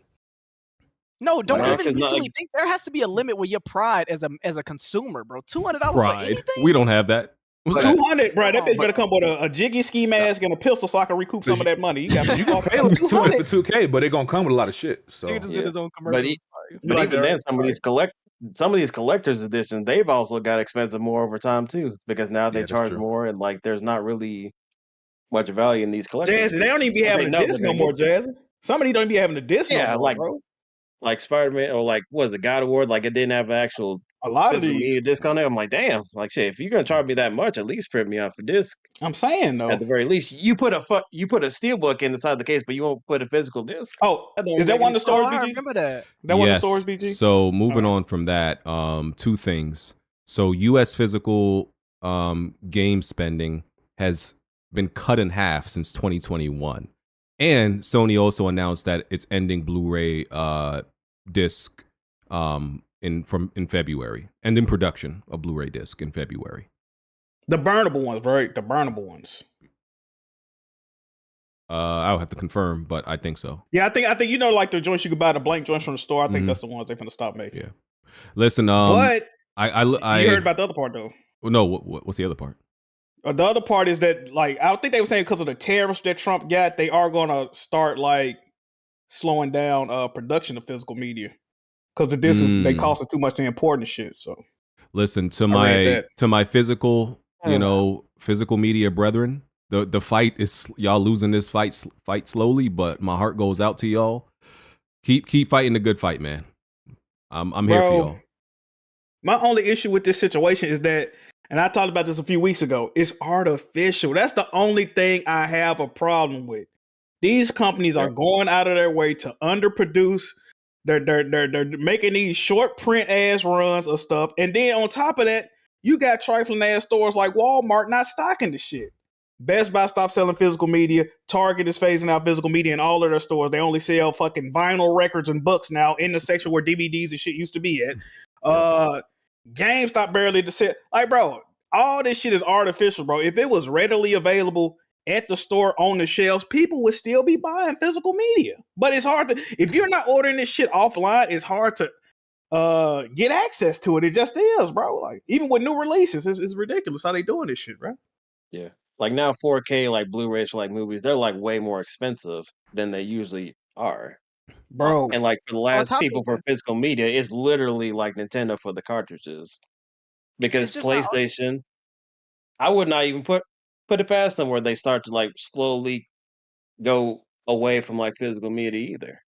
No, don't even mentally think there has to be a limit with your pride as a consumer, bro. $200 for anything? We don't have that. What's $200, that? bro. That bitch better come with a jiggy ski mask and a pistol so I can recoup some of that money. You got me. You can pay like 200 for 2K, but they're gonna come with a lot of shit. So Nigga just did his own But, commercial. but even then, some of these collector's editions, they've also got expensive more over time too, because now they that's charge true. more, and like there's not really much value in these collectors. Jazzy, they don't even be having a disc no more, Jazzy. Some of these don't even be having a disc no more, bro. Like Spider-Man or like what was it, God of War? Like it didn't have an actual a lot of physical these media disc on there. I'm like, damn, like shit. If you're gonna charge me that much, at least print me off a disc. I'm saying though, at the very least, you put a steelbook inside the case, but you won't put a physical disc. Oh, is that one of the stores? I remember that. That one of the Yes. stores, BG. So moving on from that, two things. So U.S. physical game spending has been cut in half since 2021, and Sony also announced that it's ending Blu-ray disc in February, and in production of Blu-ray disc in February. The burnable ones, right? The burnable ones. I'll have to confirm, but I think so. Yeah, I think like the joints you could buy the blank joints from the store. I think that's the ones they're gonna stop making. Yeah. Listen, but I you heard about the other part though. No, what's the other part? The other part is that like I think they were saying because of the tariffs that Trump got, they are gonna start like slowing down production of physical media because of this they cost too much to import and shit. So listen to my physical, physical media brethren. The fight is y'all losing this fight slowly, but my heart goes out to y'all. Keep fighting the good fight, man. I'm here for y'all. My only issue with this situation is that, and I talked about this a few weeks ago, it's artificial. That's the only thing I have a problem with. These companies are going out of their way to underproduce. They're making these short print ass runs of stuff, and then on top of that, you got trifling ass stores like Walmart not stocking the shit. Best Buy stopped selling physical media. Target is phasing out physical media in all of their stores. They only sell fucking vinyl records and books now in the section where DVDs and shit used to be at. GameStop barely to sell. Like, bro, all this shit is artificial, bro. If it was readily available at the store on the shelves, people would still be buying physical media. But it's hard to, if you're not ordering this shit offline, it's hard to get access to it. It just is, bro. Like, even with new releases, it's ridiculous how they doing this shit, bro. Yeah. Like now 4K, like Blu-rays, like movies, they're like way more expensive than they usually are. Bro. And like for the last people for physical media, it's literally like Nintendo for the cartridges. Because PlayStation, I would not even put it past them where they start to like slowly go away from like physical media either.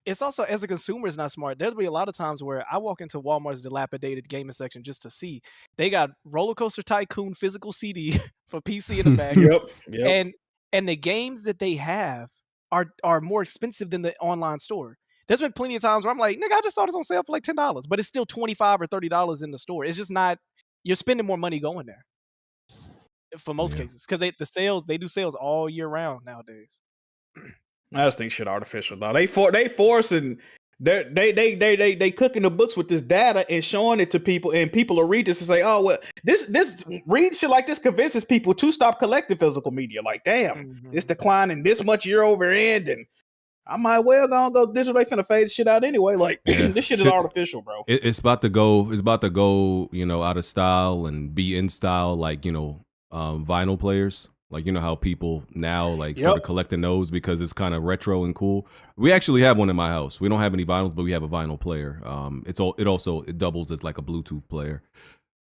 It's also, as a consumer, it's not smart. There'll be a lot of times where I walk into Walmart's dilapidated gaming section just to see. They got Roller Coaster Tycoon physical CD for PC in the back. Yep. And the games that they have are more expensive than the online store. There's been plenty of times where I'm like, nigga, I just saw this on sale for like $10, but it's still $25 or $30 in the store. It's just not, you're spending more money going there for most cases because they do sales all year round nowadays. I just think shit artificial, though. They forcing they cooking the books with this data and showing it to people, and people will read this and say, oh well, this read shit like this convinces people to stop collecting physical media. Like, damn, it's declining this much year over end, and I might well go digital. They finna phase shit out anyway. Like this shit is artificial, bro. It's about to go. It's about to go. Out of style and be in style, like vinyl players. Like, how people now like started collecting those because it's kind of retro and cool. We actually have one in my house. We don't have any vinyls, but we have a vinyl player. It doubles as like a Bluetooth player.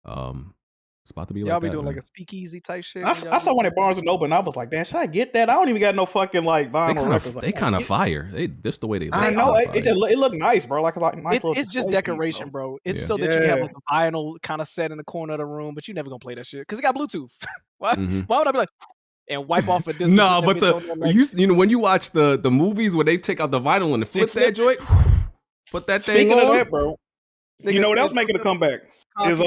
It's about to be y'all like be that, doing man. like a speakeasy type shit. I saw one at Barnes and Noble, and I was like, damn, should I get that? I don't even got no fucking like vinyl records. They kind of fire. Just the way they look. I know it looked nice, bro. Like nice. It's just decoration, bro. It's so that you have like a vinyl kind of set in the corner of the room, but you never gonna play that shit because it got Bluetooth. Why would I be like and wipe off a disc? No, but when you watch the movies where they take out the vinyl and flip that joint, put that thing on. Speaking of that, bro, you know what else making a comeback is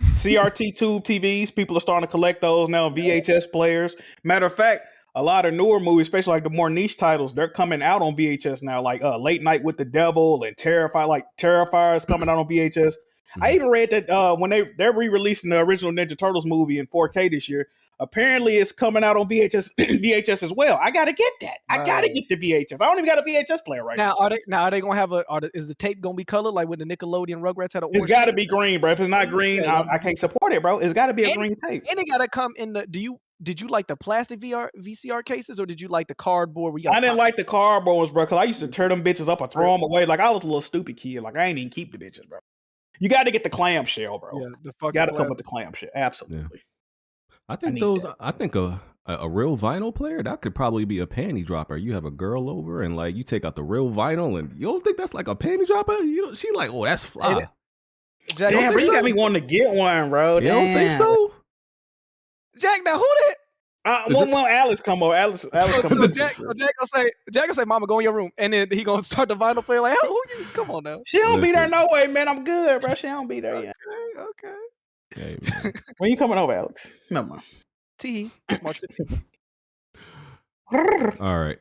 CRT tube TVs. People are starting to collect those now. VHS players. Matter of fact, a lot of newer movies, especially like the more niche titles, they're coming out on VHS now. Like Late Night with the Devil and Terrifier is coming out on VHS. I even read that when they're re-releasing the original Ninja Turtles movie in 4K this year. Apparently, it's coming out on VHS VHS as well. I gotta get that. I gotta get the VHS. I don't even got a VHS player right now. Are they gonna have is the tape gonna be colored like when the Nickelodeon Rugrats had an orange? It's got to tape? be green, bro. If it's not green, I can't support it, bro. It's got to be a green tape. And it gotta come in the. Did you like the plastic VCR cases or did you like the cardboard? Where you I didn't like the cardboard ones, bro, because I used to tear them bitches up or throw them away. Like I was a little stupid kid. Like I ain't even keep the bitches, bro. You got to get the clamshell, bro. Yeah, you got to come with the clamshell. Absolutely. I think I think a real vinyl player, that could probably be a panty dropper. You have a girl over and like you take out the real vinyl and you don't think that's like a panty dropper? She like, oh, that's fly. Jack, damn, bro, you got me wanting to get one, bro. You don't think so? Jack, now who that? When Alex come over, Alex come over. Jack gonna say, "Mama, go in your room," and then he gonna start the vinyl player. Like, who you? Come on now. She don't be there no way, man. I'm good, bro. She don't be there yet. Okay. Hey, man. When you coming over, Alex? No more. T March 15th. All right.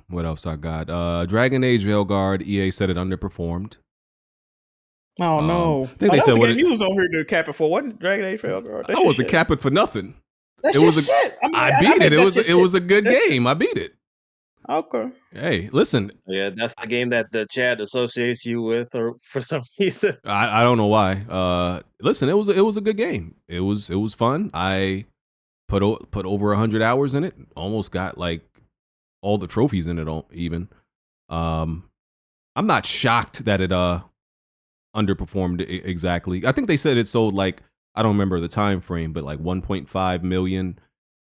What else I got? Dragon Age Veilguard. EA said it underperformed. Oh no! I think they said what you was on here to cap it for. Wasn't Dragon Age Veilguard? I wasn't capping for nothing. That's it was shit. I beat it. It was a good game. I beat it. Okay. Hey, listen. Yeah, that's the game that the chat associates you with, or for some reason. I don't know why. Listen, it was a good game. It was fun. I put over 100 hours in it. Almost got like all the trophies in it. Even. I'm not shocked that it underperformed exactly. I think they said it sold like, I don't remember the time frame, but like 1.5 million.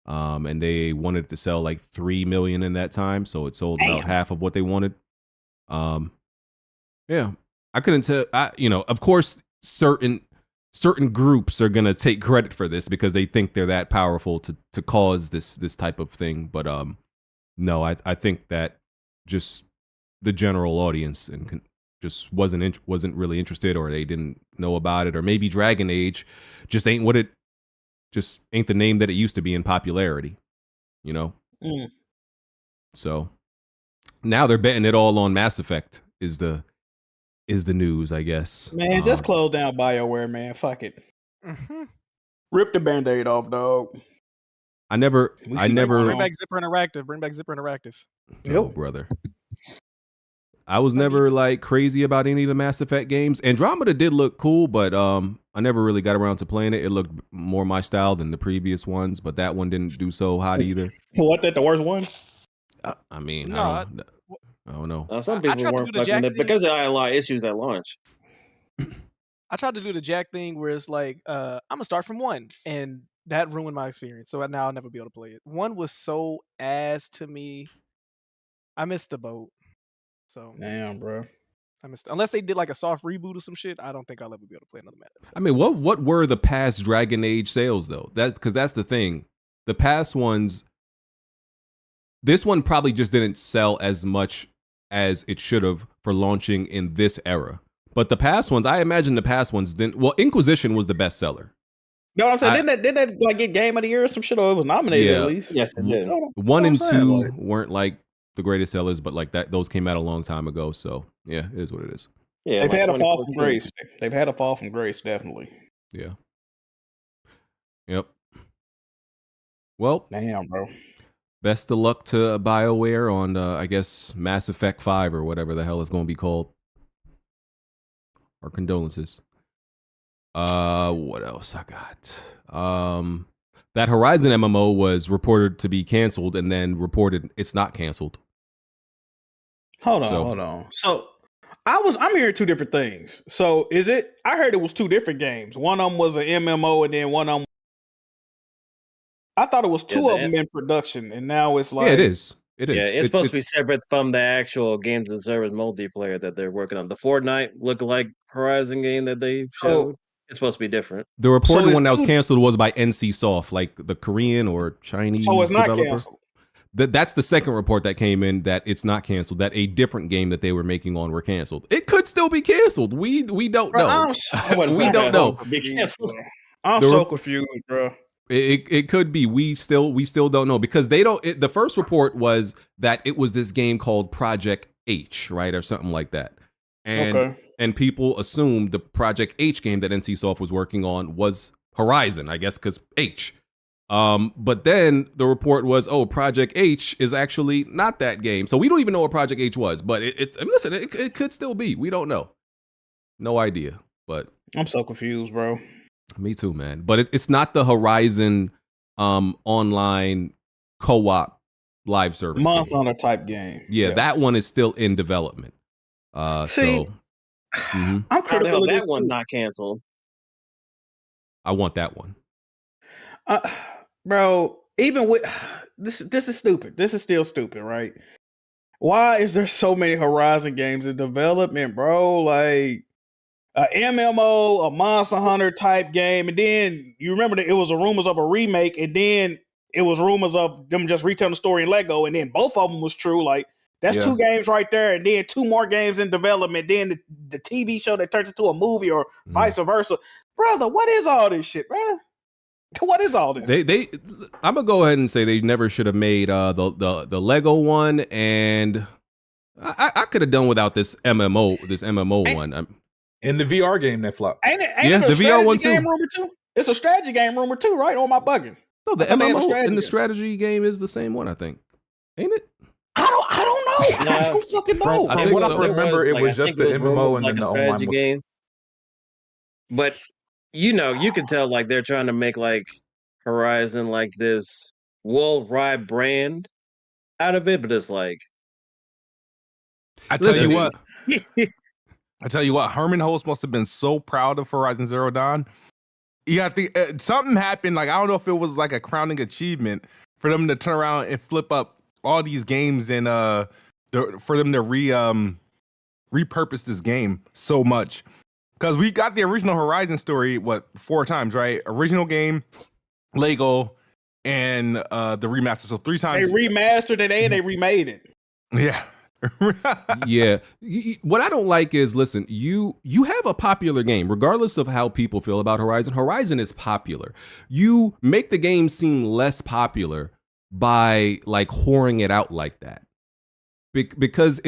And they wanted it to sell like 3 million in that time, so it sold about half of what they wanted. Yeah, I couldn't tell. Of course, certain groups are gonna take credit for this because they think they're that powerful to cause this type of thing. But no, I think that just the general audience and just wasn't really interested, or they didn't know about it, or maybe Dragon Age just ain't the name that it used to be in popularity, So now they're betting it all on Mass Effect is the news, I guess. Man, just close down BioWare, man. Fuck it. Mm-hmm. Rip the Band-Aid off, dog. I never Bring back Zipper Interactive. Oh, brother. I was never like crazy about any of the Mass Effect games. Andromeda did look cool, but I never really got around to playing it. It looked more my style than the previous ones, but that one didn't do so hot either. What, that the worst one? I mean, No, I don't know. Some people weren't fucking it because they had a lot of issues at launch. I tried to do the Jack thing where it's like, I'm gonna start from 1, and that ruined my experience. So now I'll never be able to play it. 1 was so ass to me. I missed the boat. So damn, bro. Unless they did like a soft reboot or some shit, I don't think I'll ever be able to play another Mass Effect. I mean, what were the past Dragon Age sales though? That's the thing. The past ones, this one probably just didn't sell as much as it should have for launching in this era. But the past ones, I imagine the past ones didn't. Well, Inquisition was the best seller. You know what I'm saying? Didn't that like get Game of the Year or some shit? Or it was nominated at least. Yes, it did. 1 and 2 weren't like the greatest sellers, but like those came out a long time ago. So yeah, it is what it is. Yeah, they've had a fall from grace. They've had a fall from grace, definitely. Yeah. Yep. Well, damn, bro. Best of luck to BioWare on, I guess, Mass Effect 5 or whatever the hell it's going to be called. Our condolences. What else I got? That Horizon MMO was reported to be canceled and then reported it's not canceled. Hold on. So I'm hearing two different things. So is it? I heard it was two different games. One of them was an MMO, and then one of them. I thought it was two of them in production, and now it's like it is. It is. Yeah, it's supposed to be separate from the actual games and service multiplayer that they're working on. The Fortnite lookalike Horizon game that they showed, it's supposed to be different. The reported one that was canceled was by NC Soft, like the Korean or Chinese developer. Canceled. That's the second report that came in, that it's not canceled, that a different game that they were making on were canceled. It could still be canceled. We don't know. We don't know. I'm so confused, bro. It could be. We still don't know, because they don't. The first report was that it was this game called Project H, right, or something like that, and people assumed the Project H game that NC Soft was working on was Horizon, I guess, because H. But then the report was, oh, Project H is actually not that game. So we don't even know what Project H was, but listen, it could still be. We don't know. No idea, but I'm so confused, bro. Me too, man. But it's not the Horizon online co-op live service Monster Hunter type game. Yeah, that one is still in development. See, I'm critical of that this one too. not canceled. I want that one. Bro, even with this is stupid. This is still stupid, right? Why is there so many Horizon games in development, bro? Like a MMO, a Monster Hunter type game, and then you remember that it was rumors of a remake, and then it was rumors of them just retelling the story in Lego, and then both of them was true. Like that's 2 games right there, and then 2 more games in development. Then the TV show that turns into a movie, or vice versa. Brother, what is all this shit, bro? What is all this? I'm gonna go ahead and say they never should have made the Lego one, and I could have done without this MMO one. And the VR game that flopped. Ain't it the VR one too. Rumor too. It's a strategy game rumor too, right? On my bugging. No, the MMO and the strategy game is the same one, I think. Ain't it? I don't know. I don't fucking know. From what I remember, it was just the MMO and then the online game. But you can tell like they're trying to make like Horizon like this worldwide brand out of it, but it's like I tell you what, Herman Holtz must have been so proud of Horizon Zero Dawn. Yeah, something happened. Like I don't know if it was like a crowning achievement for them to turn around and flip up all these games and for them to repurpose this game so much. Because we got the original Horizon story 4 times, right? Original game, Lego, and the remaster. So 3 times. They remastered it and they remade it. Yeah. Yeah. What I don't like is, listen, you have a popular game, regardless of how people feel about Horizon. Horizon is popular. You make the game seem less popular by like whoring it out like that, because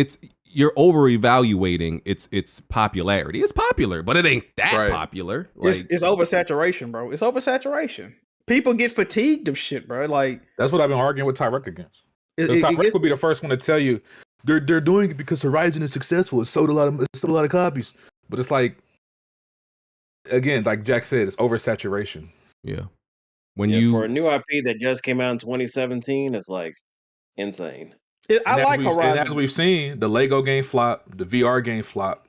you're over evaluating its popularity. It's popular, but it ain't that popular. Like, it's oversaturation, bro. It's oversaturation. People get fatigued of shit, bro. Like that's what I've been arguing with Tyrek against. Tyrek will be the first one to tell you they're doing it because Horizon is successful. It sold a lot of copies. But it's like, again, like Jack said, it's oversaturation. Yeah. For a new IP that just came out in 2017, it's like insane. I like Horizon. And as we've seen, the Lego game flop, the VR game flop.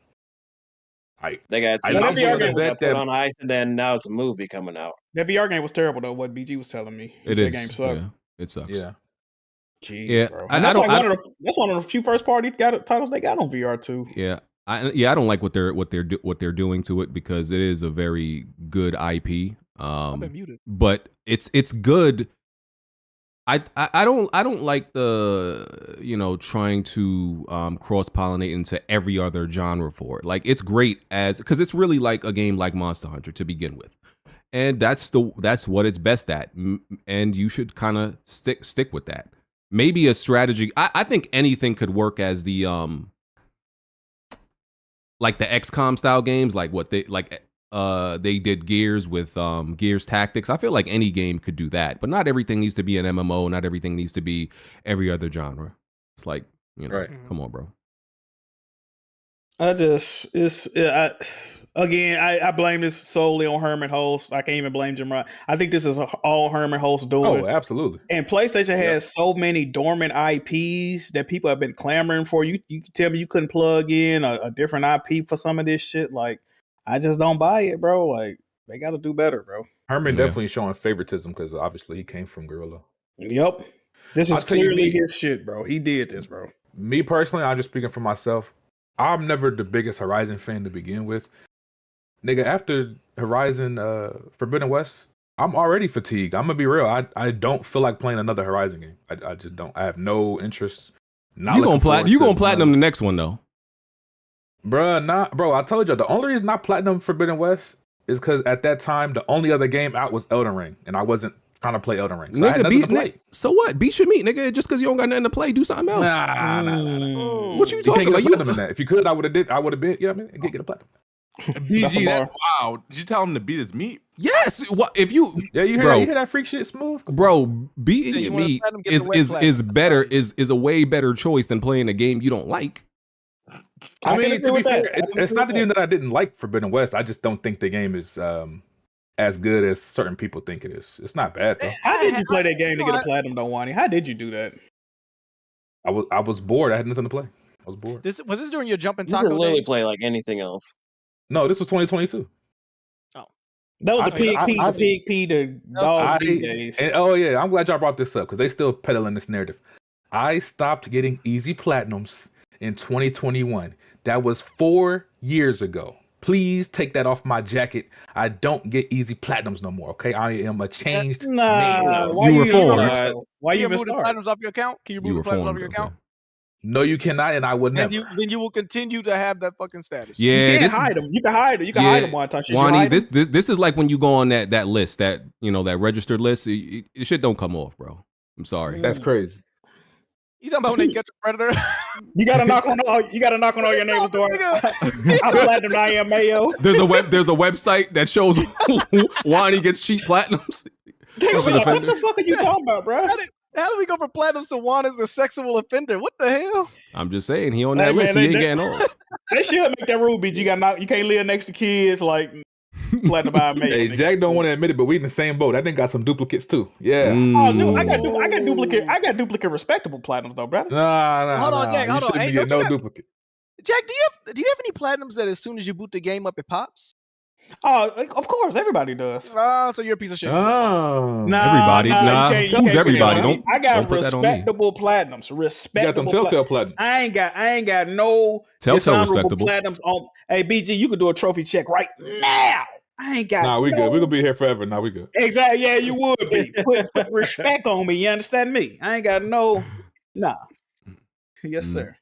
They got two VR games that put on ice, and then now it's a movie coming out. That VR game was terrible, though. What BG was telling me, that game sucked. Yeah, it sucks. Yeah. Jeez, bro. That's one of the few first party titles they got on VR too. Yeah. I don't like what they're doing to it, because it is a very good IP. I've been muted. But it's good. I don't like the trying to cross pollinate into every other genre for it. Like it's great because it's really like a game like Monster Hunter to begin with, and that's what it's best at, and you should kind of stick with that. Maybe a strategy. I think anything could work as the like the XCOM style games, like what they did Gears with Gears Tactics. I feel like any game could do that, but not everything needs to be an MMO. Not everything needs to be every other genre. It's like, come on, bro. I blame this solely on Herman Holtz. I can't even blame Jim Ryan. I think this is all Herman Holtz doing. Oh, absolutely. And PlayStation has so many dormant IPs that people have been clamoring for. You tell me you couldn't plug in a different IP for some of this shit? Like, I just don't buy it, bro. Like, they got to do better, bro. Herman definitely showing favoritism because obviously he came from Guerrilla. Yep. This is clearly his shit, bro. He did this, bro. Me personally, I'm just speaking for myself. I'm never the biggest Horizon fan to begin with. Nigga, after Horizon Forbidden West, I'm already fatigued. I'm gonna be real. I don't feel like playing another Horizon game. I just don't. I have no interest. You gonna platinum the next one though, bro. I told you the only reason I platinum Forbidden West is because at that time the only other game out was Elden Ring, and I wasn't trying to play Elden Ring. So I had nothing to play. So what? Beat your meat, nigga. Just because you don't got nothing to play, do something else. Nah. What you talking about? If you could, I would have been. Yeah, I mean, get a platinum. BG, that's wild. Did you tell him to beat his meat? Yes. What if you? Yeah, you hear that freak shit, Smooth? Bro, beating Yeah, you your wanna meat platinum, get the red is platinum. That's better fine. is a way better choice than playing a game you don't like. I mean, to be fair, I can it's agree not with the game that I didn't like Forbidden West. I just don't think the game is as good as certain people think it is. It's not bad though. How did you play that game to get a platinum, though, Wani? How did you do that? I was bored. I had nothing to play. I was bored. Was this during your jumping You can taco literally day? play like anything else. No, this was 2022. That was the Pig P, the dog days. Oh yeah, I'm glad y'all brought this up because they still peddling this narrative. I stopped getting easy platinums in 2021. That was 4 years ago. Please take that off my jacket. I don't get easy platinums no more. Okay, I am a changed man. Why You you reformed. start? Why you even remove the start? platinums off your account? Can you remove the platinums off your account? No, you cannot, and I would never. Then you will continue to have that fucking status. Yeah, You can't hide them. You can hide them. You can hide them one time. Wani, this is like when you go on that list, that that registered list. It shit don't come off, bro. I'm sorry. That's crazy. You talking about when they catch a predator? You gotta knock on all your neighbors' door. I'm platinum. I am Mayo. There's a website that shows Wani gets cheap platinums. What the fuck are you talking about, bro? How do we go from platinums to Juan as a sexual offender? What the hell? I'm just saying, he on that list. He ain't getting off. They should make that rule, bitch. You can't live next to kids like platinum by Mayo. Hey, Jack don't want to admit it, but we in the same boat. I think got some duplicates too. Yeah. Oh, dude, I got duplicate respectable platinums though, brother. Nah. Hold on, Jack. Hold on. You Hey, get don't you no have- duplicate. Jack, do you have any platinums that as soon as you boot the game up, it pops? Oh, of course, everybody does. So you're a piece of shit. Oh, everybody. you can't Who's everybody? Don't, I got don't put that on me. respectable platinums. Respectable. You got them telltale platinums. I ain't got no Telltale dishonorable respectable. platinums on. Hey, BG, you can do a trophy check right now. I ain't got. Nah, we good. We're gonna be here forever. Nah, we good. Exactly. Yeah, you would be. Put respect on me. You understand me? I ain't got no. Nah. Yes, sir.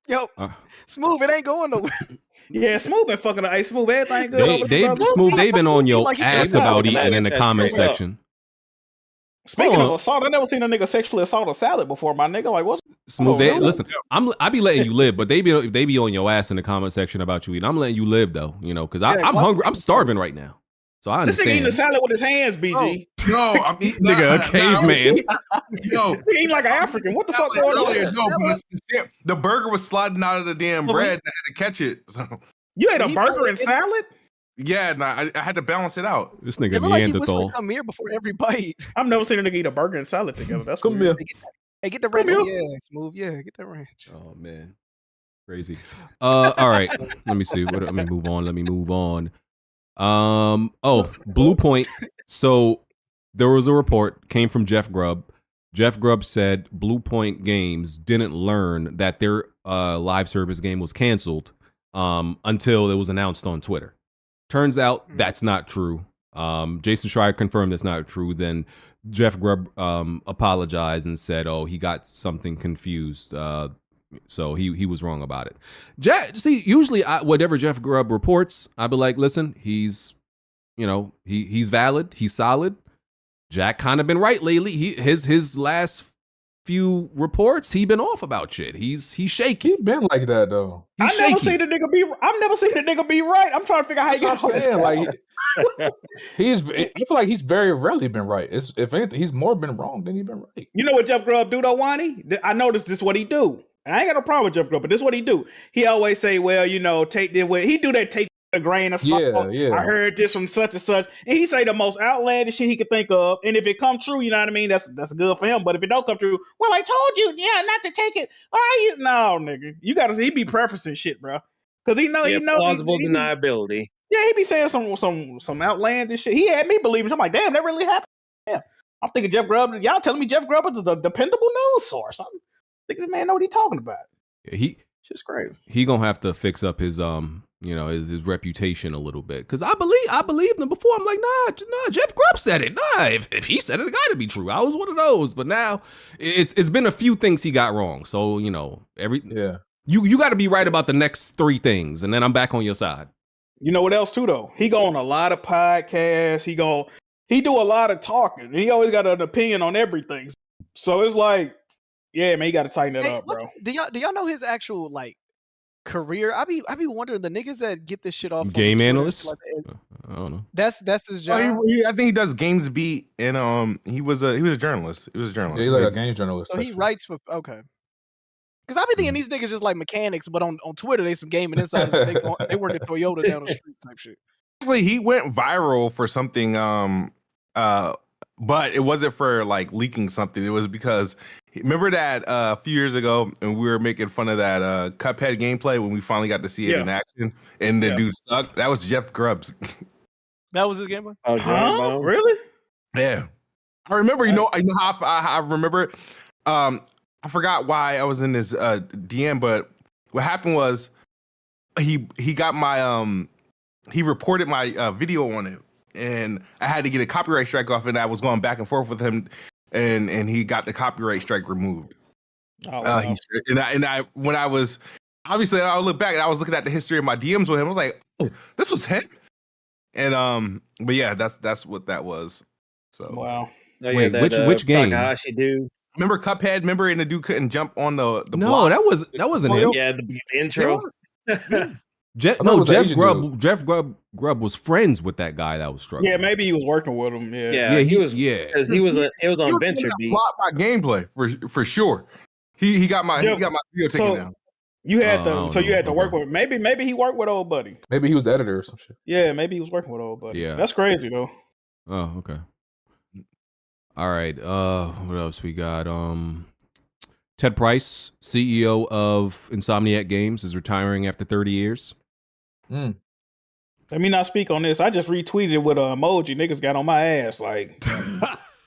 Yo, Smooth, it ain't going nowhere. Yeah, Smooth been fucking. Hey, Smooth, everything good. They been on your like he ass said, about no, eating in the that's comment straight up. section. Speaking of assault, I never seen a nigga sexually assault a salad before. My nigga, like what's Smooth. Listen, I be letting you live, but they be on your ass in the comment section about you eating. I'm letting you live though, because I'm hungry. I'm starving right now, so I this nigga eating understand. the salad with his hands, BG. No, I'm eating Nigga, a caveman. Yo, He eating like an African. What the fuck going on? earlier, no, but the burger was sliding out of the damn bread, and I had to catch it. So You ate a burger and salad? yeah, nah, I had to balance it out. This nigga It look like he whispered, Neanderthal. come here before every bite. I've never seen a nigga eat a burger and salad together. That's Come weird. here. Hey, get the ranch. Yeah, Smooth. Yeah, get that ranch. Oh man, crazy. All right. Let me see. Let me move on. Bluepoint. So there was a report came from Jeff Grubb. Jeff Grubb said Bluepoint Games didn't learn that their live service game was canceled until it was announced on Twitter. Turns out that's not true. Jason Schreier confirmed that's not true. Then Jeff Grubb apologized and said, "Oh, he got something confused. So he was wrong about it." Usually whatever Jeff Grubb reports, I'd be like, "Listen, he's valid. He's solid." Jack kind of been right lately. His last few reports, he been off about shit. He's shaky. He been like that though. I've never seen the nigga be right. I'm trying to figure out how you got this. Like I feel like he's very rarely been right. If anything, he's more been wrong than he's been right. You know what Jeff Grubb do though, Wani? I noticed this is what he do. And I ain't got no problem with Jeff Grubb, but this is what he do. He always say, well, take this way. He do that take a grain of salt. Yeah. I heard this from such and such. And he say the most outlandish shit he could think of. And if it come true, you know what I mean? That's good for him. But if it don't come true, well, I told you, not to take it. All right, no, nigga. You gotta see he be preferencing shit, bro. Cause he know plausible deniability. Yeah, he be saying some outlandish shit. He had me believing. I'm like, damn, that really happened. Yeah. I'm thinking Jeff Grubb. Y'all telling me Jeff Grubb is a dependable news source. I think this man know what he talking about. Yeah, shit's crazy. He gonna have to fix up his his reputation a little bit, because I believed him before. I'm like, nah, Jeff Grubb said it. Nah, if he said it, it gotta be true. I was one of those, but now it's been a few things he got wrong. So you got to be right about the next 3 things, and then I'm back on your side. You know what else too though? He go on a lot of podcasts. He do a lot of talking. He always got an opinion on everything. So it's like, yeah, man, you got to tighten that up, bro. Do y'all know his actual career. I be wondering the niggas that get this shit off Game on Twitter, analyst? like, I don't know. that's his Oh, job. I think he does games beat, and he was a journalist. He was a journalist. Yeah, he's like a game journalist. So he writes for Because I be thinking these niggas just like mechanics, but on Twitter they some gaming insiders. But they work at Toyota down the street type shit. Actually, he went viral for something, but it wasn't for like leaking something. It was because remember that a few years ago, and we were making fun of that Cuphead gameplay when we finally got to see it in action, and the dude sucked. That was Jeff Grubbs. That was his gameplay. Huh? Really? Yeah, I remember. I know how I remember. I forgot why I was in this DM, but what happened was he got my he reported my video on it, and I had to get a copyright strike off, and I was going back and forth with him, and he got the copyright strike removed. Oh, wow. When I was obviously I look back and I was looking at the history of my DMs with him, I was like, oh, this was him. And but yeah, that's what that was. So wow. Oh, yeah, Wait, that, which game? Takahashi dude. Remember Cuphead? Remember, and the dude couldn't jump on the No, block? that wasn't him. Yeah, the intro. Jeff Grubb was friends with that guy that was struggling. Yeah, maybe he was working with him. Yeah, he was. Because he was on Venture Beat. Blocked my gameplay for sure. He got my video taken down. You had you had to work with maybe he worked with old buddy. Maybe he was the editor or some shit. Yeah, maybe he was working with old buddy. Yeah. That's crazy though. Oh, okay. All right. What else we got? Ted Price, CEO of Insomniac Games, is retiring after 30 years. Let me not speak on this. I just retweeted it with an emoji. Niggas got on my ass like,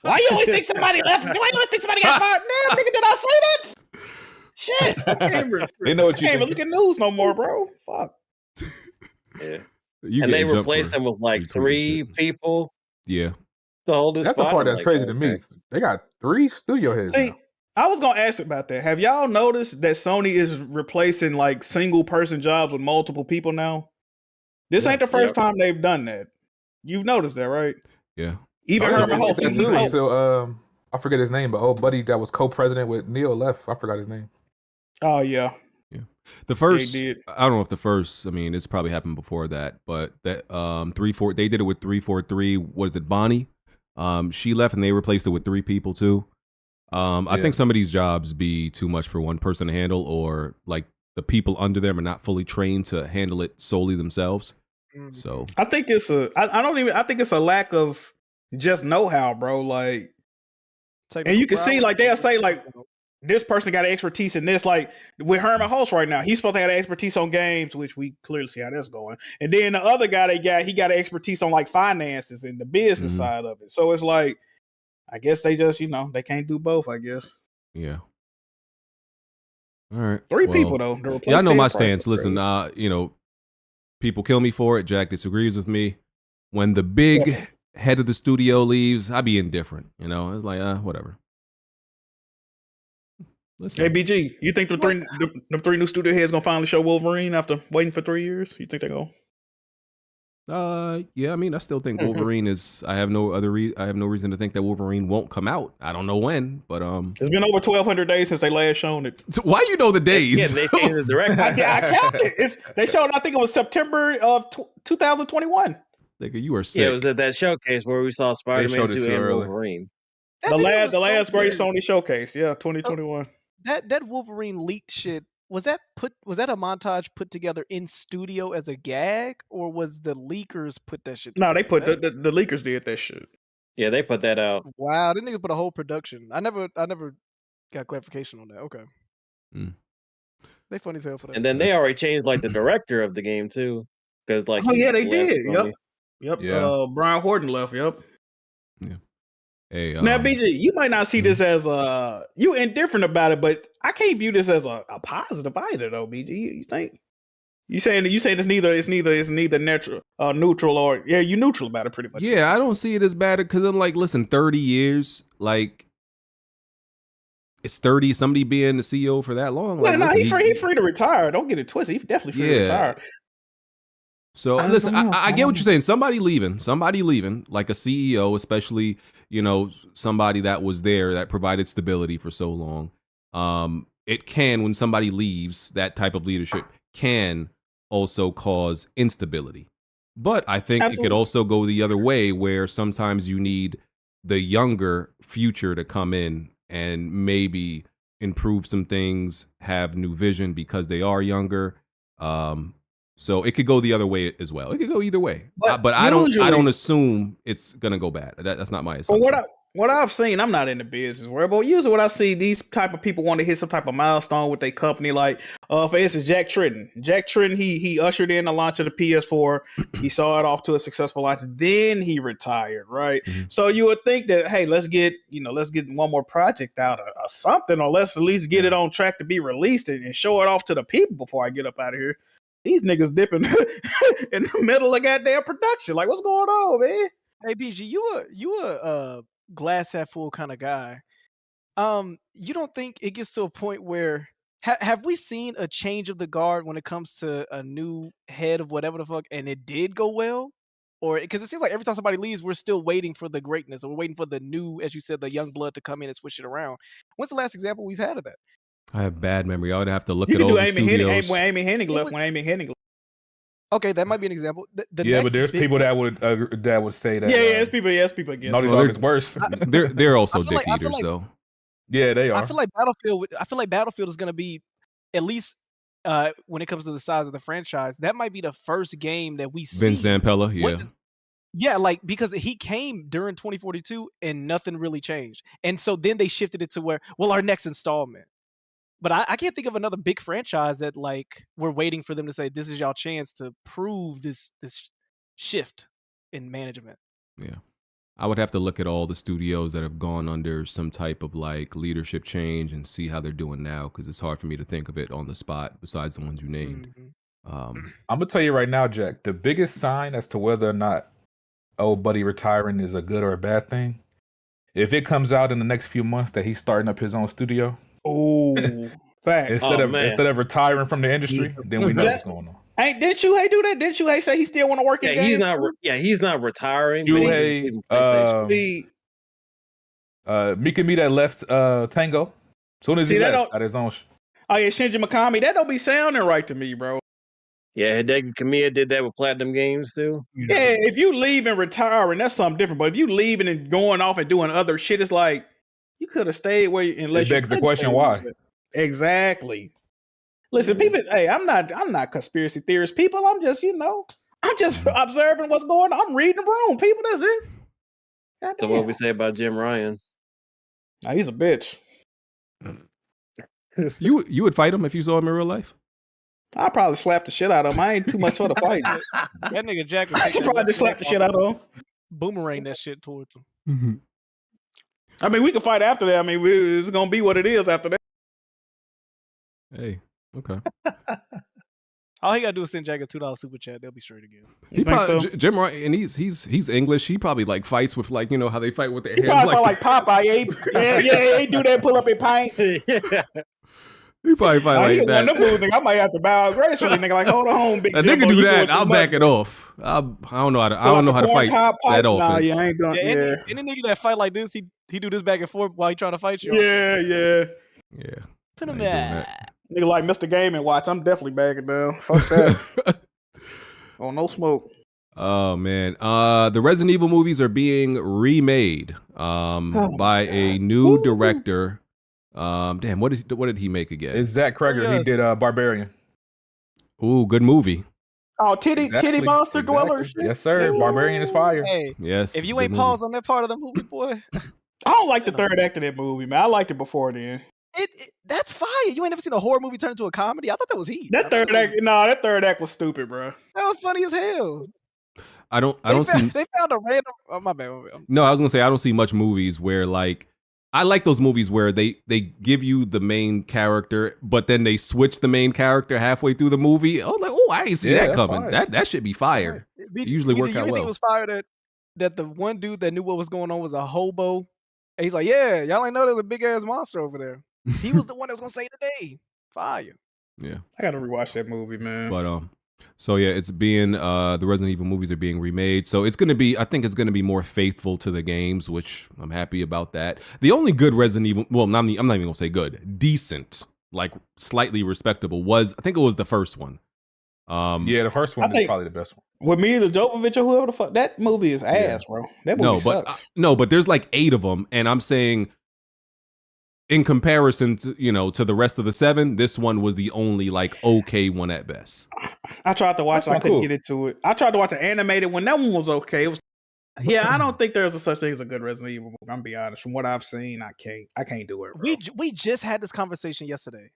why you always think somebody left? Why you always think somebody got fired? Damn, nigga, did I say that? Shit. I can't even look at news no more, bro. Fuck. Yeah. And they replaced him with like 3 people. Yeah. To hold this That's the part that's like, crazy to me. They got 3 studio heads. See, I was gonna ask about that. Have y'all noticed that Sony is replacing like single person jobs with multiple people now? This ain't the first time they've done that. You've noticed that, right? Yeah. Even Herman Hulse. So I forget his name, but old buddy that was co-president with Neo left. I forgot his name. Oh yeah. The first, I don't know if the first. I mean, it's probably happened before that, but that 3-4. They did it with 343. What is it, Bonnie? She left and they replaced it with 3 people too. I think some of these jobs be too much for one person to handle, or like the people under them are not fully trained to handle it solely themselves. So I think it's I think it's a lack of just know-how, bro. Like, and you can see like they'll say like this person got expertise in this. Like with Herman Hulse right now, he's supposed to have expertise on games, which we clearly see how that's going. And then the other guy he got expertise on like finances and the business side of it. So it's like, I guess they just, they can't do both, I guess. Yeah. All right. 3 people though. Yeah, I know my stance. Listen, people kill me for it. Jack disagrees with me. When the big head of the studio leaves, I be indifferent. It's like, whatever. Listen. Hey BG, you think the 3 new studio heads gonna finally show Wolverine after waiting for 3 years? You think they go? Yeah, I mean, I still think Wolverine is. I have no reason to think that Wolverine won't come out. I don't know when, but it's been over 1,200 days since they last shown it. So why you know the days? Yeah, they changed the director. I counted. They showed. I think it was September of 2021. Nigga, you are sick. Yeah, it was at that showcase where we saw Spider-Man 2 and Wolverine. The last great Sony showcase. Yeah, 2021. That Wolverine leaked shit. Was that a montage put together in studio as a gag, or was the leakers put that shit together? No, they put the leakers did that shit. Yeah, they put that out. Wow, they niggas put a whole production. I never got clarification on that. Okay. They funny as hell for that. And then they already changed like the director of the game too. Because like they did. Yep. Yeah. Brian Horton left. Yep. Yeah. Hey, now, BG, you might not see this as you indifferent about it, but I can't view this as a positive either, though. BG, you think? You saying it's neither neutral or you neutral about it pretty much. Yeah, I don't see it as bad because I'm like, listen, 30 years, like it's 30. Somebody being the CEO for that long. Like, no, he's free to retire. Don't get it twisted. He's definitely free to retire. So listen, I get what you're saying. Somebody leaving, like a CEO, especially, somebody that was there that provided stability for so long. It can, when somebody leaves, that type of leadership can also cause instability. But I think it could Absolutely. also go the other way, where sometimes you need the younger future to come in and maybe improve some things, have new vision because they are younger. So it could go the other way as well. It could go either way. But I don't assume it's gonna go bad. That's not my assumption. But what I've seen, I'm not in the business world, but usually what I see, these type of people want to hit some type of milestone with their company. Like, for instance, Jack Tritton. Jack Tritton, he ushered in the launch of the PS4. He saw it off to a successful launch. Then he retired, right? Mm-hmm. So you would think that, hey, let's get one more project out or something, or let's at least get it on track to be released and show it off to the people before I get up out of here. These niggas dipping in the middle of goddamn production. Like, what's going on, man? Hey, BG, you a glass half full kind of guy. You don't think it gets to a point where have we seen a change of the guard when it comes to a new head of whatever the fuck, and it did go well? Or because it seems like every time somebody leaves, we're still waiting for the greatness, or we're waiting for the new, as you said, the young blood to come in and switch it around. When's the last example we've had of that? I have bad memory. I would have to look You at can all do the studios. when Amy Hennig left. Okay, that might be an example. Yeah, but there's people that would say that. Yeah, it's people against. Naughty Dog is worse. They're also I feel dick eaters, though. Yeah, they are. I feel like Battlefield is going to be, at least when it comes to the size of the franchise, that might be the first game that we see. Vince Zampella, yeah. Yeah, like, because he came during 2042 and nothing really changed. And so then they shifted it to where, well, our next installment. But I can't think of another big franchise that, like, we're waiting for them to say, this is y'all chance to prove this shift in management. Yeah. I would have to look at all the studios that have gone under some type of, like, leadership change and see how they're doing now, because it's hard for me to think of it on the spot besides the ones you named. Mm-hmm. I'm going to tell you right now, Jack, the biggest sign as to whether or not old buddy retiring is a good or a bad thing, if it comes out in the next few months that he's starting up his own studio. Oh, fact. Instead of retiring from the industry, then we know what's going on. Hey, didn't you do that? Didn't you say he still want to work in games? He's not retiring. Mika that left Tango. As soon as he left, got his own. Oh yeah, Shinji Mikami. That don't be sounding right to me, bro. Yeah, Hideki Kamiya did that with Platinum Games too. Yeah, if you leave and retiring, that's something different. But if you leaving and going off and doing other shit, it's like you could have stayed where. Unless it begs the question why. Exactly. Listen, people. Hey, I'm not conspiracy theorist. People, I'm just observing what's going on. I'm reading the room. People, that's it. So what we say about Jim Ryan? Nah, he's a bitch. You would fight him if you saw him in real life? I'd probably slap the shit out of him. I ain't too much for the fight. That nigga Jack would I should probably just slap the shit out of him. Boomerang that shit towards him. Mm-hmm. I mean, we can fight after that. I mean, it's gonna be what it is after that. Hey, okay. All he gotta do is send Jack a $2 super chat. They'll be straight again. He probably, Jim Ryan, and he's English. He probably like fights with, like, you know how they fight with their he hands. Probably like Popeye. Yeah, he do that. Pull up in pints. He probably fight like that. I might have to bow out gracefully, nigga. Like, hold on, big. A nigga do that, I'll back it off. I don't know how to fight that offense. Nah, yeah, I ain't doing, any nigga that fight like this, he do this back and forth while he trying to fight you. Yeah. Put him at. Nigga like Mr. Game and Watch. I'm definitely backing down. Fuck that. Oh, no smoke. Oh man, the Resident Evil movies are being remade by a new director. Damn, what did he make again? It's Zach Cregger. He did Barbarian. Ooh, good movie. Oh, titty monster dweller. Yes, sir. Ooh. Barbarian is fire. Hey, yes. If you ain't paused on that part of the movie, boy. I don't like the third act of that movie, man. I liked it before then. That's fire. You ain't never seen a horror movie turn into a comedy? I thought that was heat. That third act was stupid, bro. That was funny as hell. I don't see. They found a random. Oh, my bad. No, I was gonna say I don't see much movies where, like, I like those movies where they give you the main character, but then they switch the main character halfway through the movie. Oh, like, I ain't see that coming. Fire. That should be fire. It usually work out well. You think it was fire that the one dude that knew what was going on was a hobo? And he's like, yeah, y'all ain't know there's a big ass monster over there. He was the one that was gonna say today. Fire. Yeah. I gotta rewatch that movie, man. But so yeah, it's being the Resident Evil movies are being remade. So I think it's gonna be more faithful to the games, which I'm happy about that. The only good Resident Evil, well, I'm not even gonna say good, decent, like slightly respectable I think it was the first one, Yeah, the first one is probably the best one. With me, the Jovovich or whoever the fuck, that movie is ass, bro. That movie sucks. But there's like 8 of them, and I'm saying, in comparison to to the rest of the 7, this one was the only like okay one at best. I tried to watch it, I couldn't get into it. I tried to watch an animated one. That one was okay. It was. Yeah, I don't think there's a such thing as a good Resident Evil movie. I'm gonna be honest. From what I've seen, I can't do it. Bro. We just had this conversation yesterday,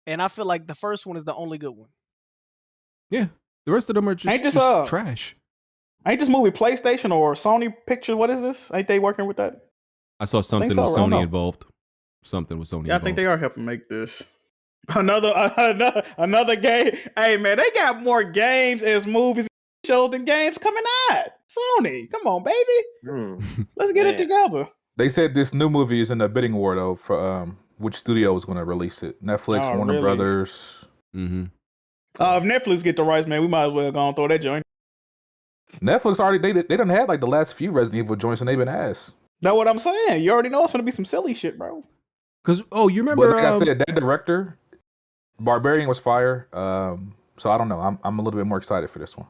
and I feel like the first one is the only good one. Yeah, the rest of them are just trash. Ain't this movie PlayStation or Sony Pictures? What is this? Ain't they working with that? I saw something with Sony involved. Something with Sony. Yeah, I think they are helping make this. Another game. Hey man, they got more games as movies shows than games coming out. Sony, come on, baby. Let's get it together. They said this new movie is in the bidding war though for which studio is going to release it. Netflix, Warner Brothers. Mm-hmm. If Netflix get the rights, man, we might as well go and throw that joint. Netflix already they done had like the last few Resident Evil joints and they've been ass. That's what I'm saying. You already know it's gonna be some silly shit, bro. Because you remember? But like I said, that director, Barbarian was fire. So I don't know. I'm a little bit more excited for this one.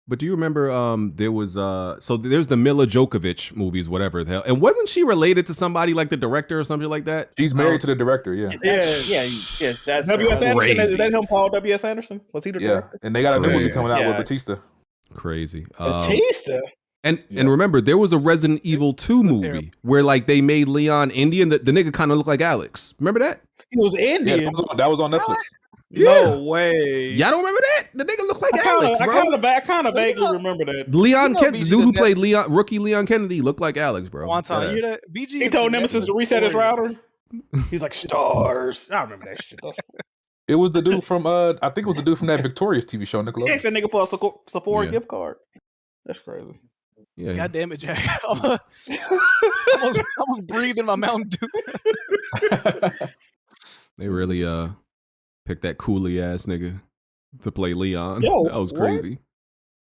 But do you remember? There was so there's the Mila Djokovic movies, whatever the hell, and wasn't she related to somebody like the director or something like that? She's married to the director. Yeah. That's W.S. Anderson. Is that him, Paul W.S. Anderson? Was he the director? And they got a new movie coming out with Batista. Crazy. Batista. And remember, there was a Resident Evil 2 movie where like they made Leon Indian. The nigga kind of looked like Alex. Remember that? He was Indian. Yeah, that was on Netflix. No way. Y'all don't remember that? The nigga looked like Alex, bro. I kind of vaguely remember that. Leon Kennedy, the dude who played rookie Leon Kennedy, looked like Alex, bro. Wonton, you that? BG. He told Nemesis to reset his router. He's like stars. I remember that shit. It was the dude from I think it was the dude from that Victorious TV show, Nickelodeon. He asked that nigga for a Sephora gift card. That's crazy. Yeah. God damn it, Jack. I almost breathed in my Mountain Dew. They really picked that Coolie ass nigga to play Leon. Yo, that was crazy.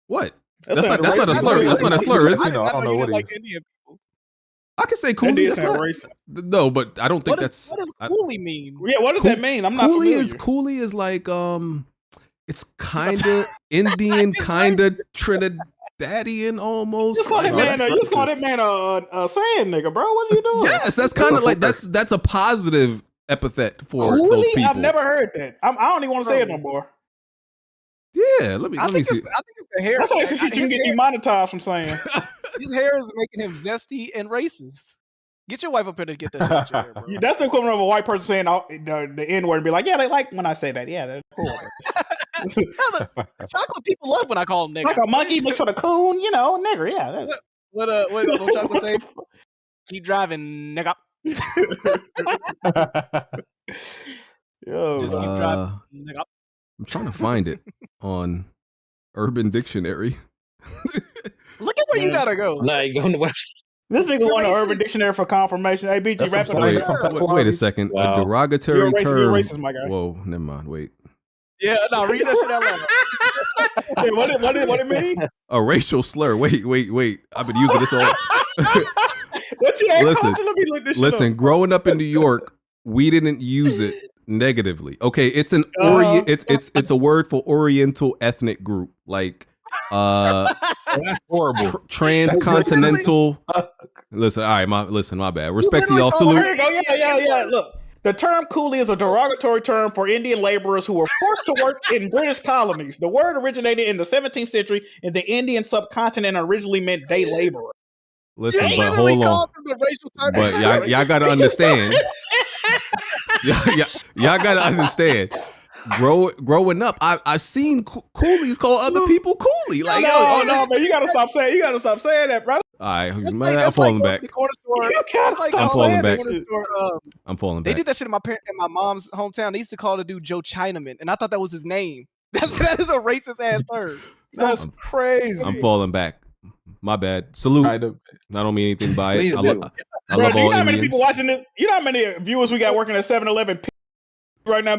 What? That's not a slur. That's not a slur, is it? I don't know what it is. Indian people. I can say Coolie. That's not racist. No, but I don't think that's. What does Coolie mean? Yeah, what does that mean? I'm not familiar. Coolie is like it's kind of Indian, kind of Trinidadian almost. You just call that man a sand nigga, bro. What you doing? Yes, that's kind of like that's a positive epithet for Coolie? those people. I've never heard that. I don't even want to say it no more. Yeah, let me see. I think it's the hair. That's like some shit you can get demonetized from saying. His hair is making him zesty and racist. Get your wife up here to get that shit in your hair, bro. That's the equivalent of a white person saying the N-word and be like, yeah, they like when I say that. Yeah, they're cool. Chocolate people love when I call them nigga. Like a monkey looks for the coon, nigger. Yeah. That's... What Chocolate say? Keep driving, nigga. Yo, just keep driving, nigga. I'm trying to find it on Urban Dictionary. Look at where you gotta go. Now you go on the website. This nigga won the Urban Dictionary for confirmation. Hey, BG, wrap it up. Wait a second. Wow. A derogatory You're racist, term. you're racist, my guy. Whoa, never mind. Wait. Yeah, no, read that shit out loud. Hey, what it mean? A racial slur. Wait. I've been using this all. What you Listen, Let me look this shit listen. up. Growing up in New York, we didn't use it negatively. Okay, it's an it's a word for Oriental ethnic group, like That's horrible. transcontinental. Listen, all right, my bad. Respect to y'all. Salute. Here you go. Yeah. Look, the term coolie is a derogatory term for Indian laborers who were forced to work in British colonies. The word originated in the 17th century in the Indian subcontinent and originally meant day laborer. Listen, but hold on. But y'all gotta understand. y'all gotta understand. Growing up, I've seen coolies call other people coolie. Like, no, man, you gotta stop saying that, brother. All right, man, I'm falling back. I'm falling back. I'm falling back. They did that shit in my mom's hometown. They used to call the dude Joe Chinaman, and I thought that was his name. That is a racist ass term. That's crazy. I'm falling back. My bad. Salute. I don't mean anything by it. I love you know all how many Indians. people watching it? You know how many viewers we got working at 7-Eleven right now?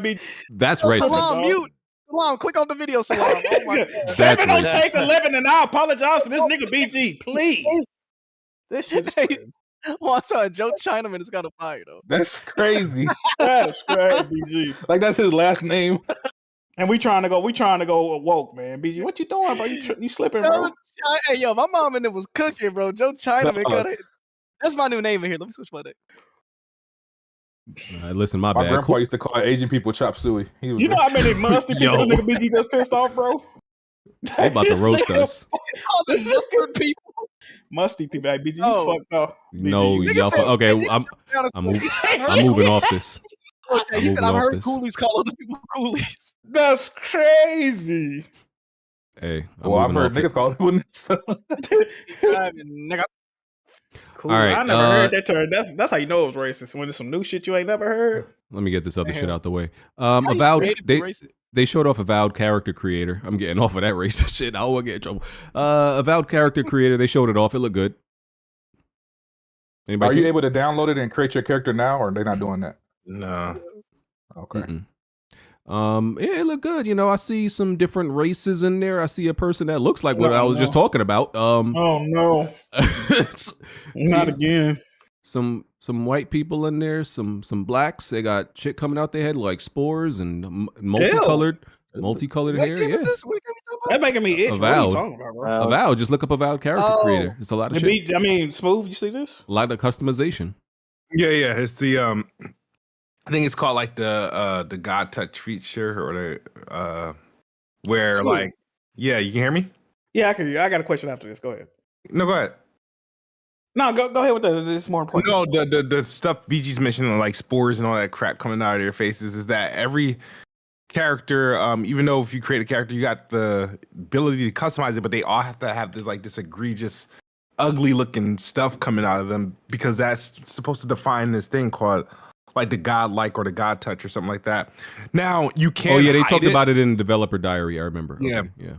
That's racist. Salam, mute. Salam, click on the video, Salam. Oh my God. 7 don't take 11, and I apologize for this nigga BG. Please. This shit. Joe Chinaman has got a fire though. That's crazy. That's crazy, BG. Like that's his last name. And we trying to go woke, man. BG, what you doing, bro? You slipping, bro? Hey, yo, my mom and it was cooking, bro. Joe Chinaman got it. That's my new name in here. Let me switch my name. Listen, my My bad. grandpa used to call Asian people chop suey. He was You know how many musty people this nigga BG just pissed off, bro? They about to roast us. All the mustard people. Musty people. Hey, BG, you fucked up. No, y'all. Okay, I'm moving off this. Okay, he said I've heard coolies call other people coolies. That's crazy. Hey, well, I've heard niggas call it. So. Nigga. Cool. All right, I never heard that term. That's how you know it was racist. When there's some new shit you ain't never heard. Let me get this other shit out the way. Avowed. They showed off Avowed character creator. I'm getting off of that racist shit. I don't want to get in trouble. Avowed character creator. They showed it off. It looked good. Anybody? Are you able to download it and create your character now, or are they not doing that? No. Okay. Yeah, it looked good. You know, I see some different races in there. I see a person that looks like what I was just talking about. Oh no. Not again. Some white people in there, some blacks. They got shit coming out their head like spores and multicolored hair. Yeah. That making me itch. Avowed. What are you talking about, bro? Avowed. Just look up Avowed character creator. It's a lot of shit. I mean, Smooth, you see this? A lot of customization. Yeah. It's the I think it's called like the God Touch feature or the where Smooth. Like you can hear me? Yeah, I can hear you. I got a question after this. Go ahead. No, go ahead. No, go ahead with that. It's more important. No, the stuff BG's mentioning, like spores and all that crap coming out of their faces, is that every character, even though if you create a character, you got the ability to customize it, but they all have to have this egregious, ugly looking stuff coming out of them because that's supposed to define this thing called like the godlike or the God touch or something like that. Now you can't. Oh yeah, they talked about it in the developer diary. I remember. Yeah, okay, yeah.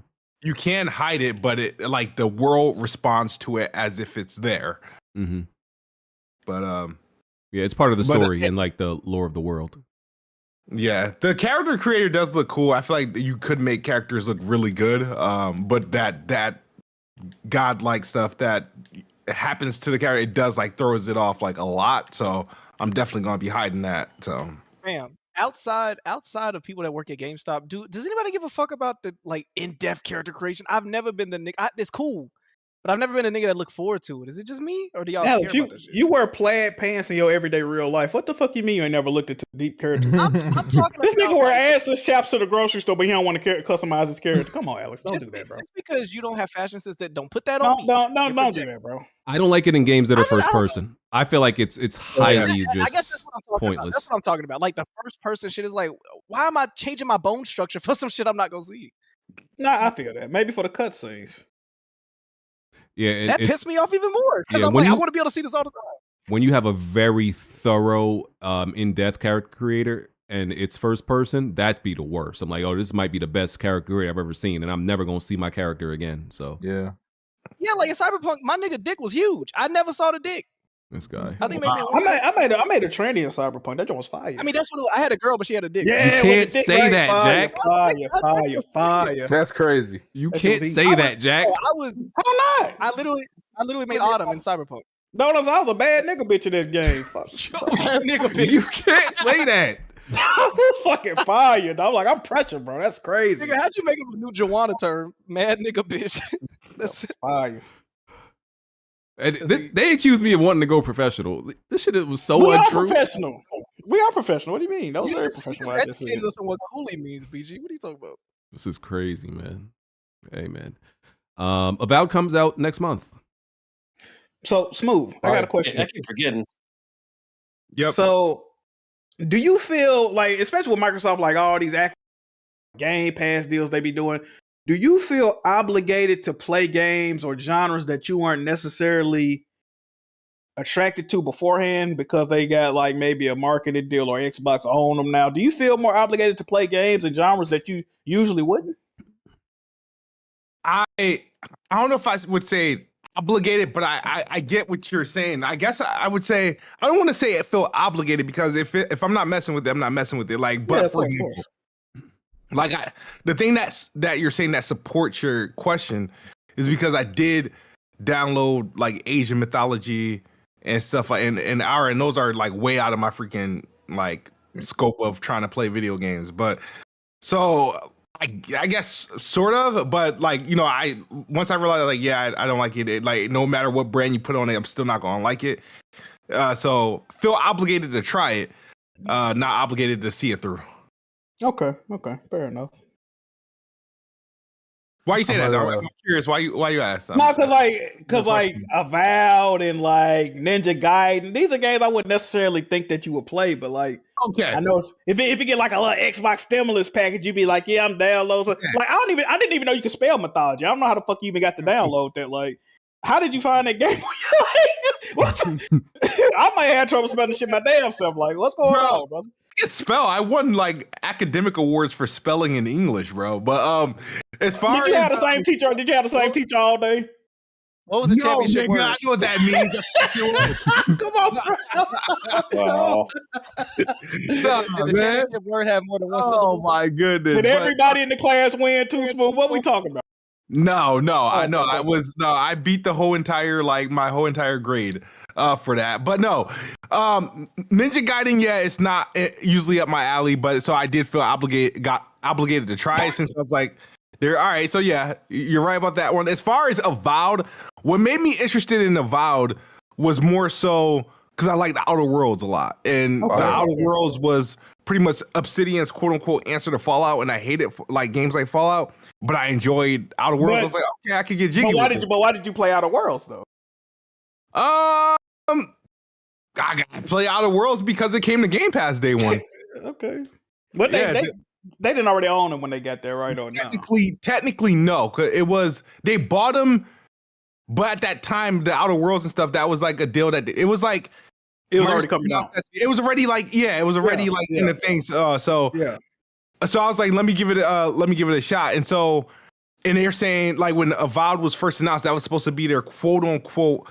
You can hide it, but it like the world responds to it as if it's there. Mm-hmm. But yeah, it's part of the story and like the lore of the world. Yeah, the character creator does look cool. I feel like you could make characters look really good. But that godlike stuff that happens to the character, it does like throws it off like a lot. So I'm definitely gonna be hiding that. So damn. Outside of people that work at GameStop, does anybody give a fuck about the like in-depth character creation? I've never been the nigga. It's cool, but I've never been a nigga that look forward to it. Is it just me, or do y'all care about that shit? You wear plaid pants in your everyday real life. What the fuck you mean you ain't never looked into deep character? I'm talking this about nigga wear assless chaps to the grocery store, but he don't want to customize his character. Come on, Alex, don't do that, bro. Just because you don't have fashion sense, that don't put that on me. Don't do that, bro. I don't like it in games that are first person. I feel like it's highly I guess just that's what I'm talking pointless. about. That's what I'm talking about. Like the first person shit is like, why am I changing my bone structure for some shit I'm not gonna see? Nah, I feel that. Maybe for the cutscenes. Yeah, that pissed me off even more because I'm like, I want to be able to see this all the time. When you have a very thorough, in-depth character creator and it's first person, that'd be the worst. I'm like, oh, this might be the best character creator I've ever seen, and I'm never gonna see my character again. So yeah. Yeah, like in Cyberpunk, my nigga dick was huge. I never saw the dick. This guy. I think maybe I made a tranny in Cyberpunk. That joint was fire. I mean, that's what I had a girl, but she had a dick. Yeah, you can't say that, Jack. Fire. That's crazy. You can't say that, Jack. How not? I literally made Autumn in Cyberpunk. No, I was a bad nigga bitch in this game. Fuck. Nigga bitch. You can't say that. I was fucking fire, dog. Like I'm pressured, bro. That's crazy. Nigga, how'd you make up a new Joanna term? Mad nigga bitch. That's fire. They accused me of wanting to go professional. This shit was so we untrue. Are professional. We are professional. What do you mean? That was very professional. Educated us on what Coolie means, BG. What are you talking about? This is crazy, man. Hey, man. Avowed comes out next month. So Smooth, I got a question. I keep forgetting. Yep. So, do you feel like, especially with Microsoft, like all these Game Pass deals they be doing, do you feel obligated to play games or genres that you weren't necessarily attracted to beforehand because they got like maybe a marketed deal or Xbox own them now? Do you feel more obligated to play games and genres that you usually wouldn't? I don't know if I would say obligated, but I get what you're saying. I guess I would say, I don't want to say I feel obligated because if I'm not messing with it, I'm not messing with it. Like, but for example, like the thing that you're saying that supports your question is because I did download like Asian mythology and stuff like and those are like way out of my freaking like scope of trying to play video games. But So I guess sort of, but like, you know, once I realized like, yeah, I don't like it. Like no matter what brand you put on it, I'm still not gonna like it. So feel obligated to try it, not obligated to see it through. Okay, fair enough. Why you say that? Though? I'm curious. Why you ask? No, because like Avowed and like Ninja Gaiden, these are games I wouldn't necessarily think that you would play, but like, okay, I know if you get like a little Xbox stimulus package, you'd be like, yeah, I'm downloading. Yeah. Like I didn't even know you could spell mythology. I don't know how the fuck you even got to download that. Like, how did you find that game? I might have trouble spelling shit my damn self. Like, what's going on, brother? Spell. I won like academic awards for spelling in English, bro. But as far did you have the same teacher? Did you have the same teacher all day? What was the championship word? I know what that means. Come on, bro. Wow. Did the championship word have more than one syllable? Oh my goodness! Did everybody in the class win too, Smooth? What we talking about? No. I know. I beat the whole entire my whole entire grade for that. But no, Ninja Gaiden, yeah, it's not usually up my alley, but so I did feel obligated to try it since I was like, they're all right. So yeah, you're right about that one. As far as Avowed, what made me interested in Avowed was more so because I like the Outer Worlds a lot, and the Outer Worlds was pretty much Obsidian's quote unquote answer to Fallout, and I hated like games like Fallout, but I enjoyed Outer Worlds. I was like, okay, I could get jiggy. But why did you play Outer Worlds though? I got to play Outer Worlds because it came to Game Pass day one. Okay, but they didn't already own them when they got there, right? Or technically no, cause they bought them, but at that time the Outer Worlds and stuff, that was like a deal that it was like it was already coming out. It was already in the things. So I was like, let me give it a shot. And they're saying like when Avowed was first announced, that was supposed to be their quote unquote,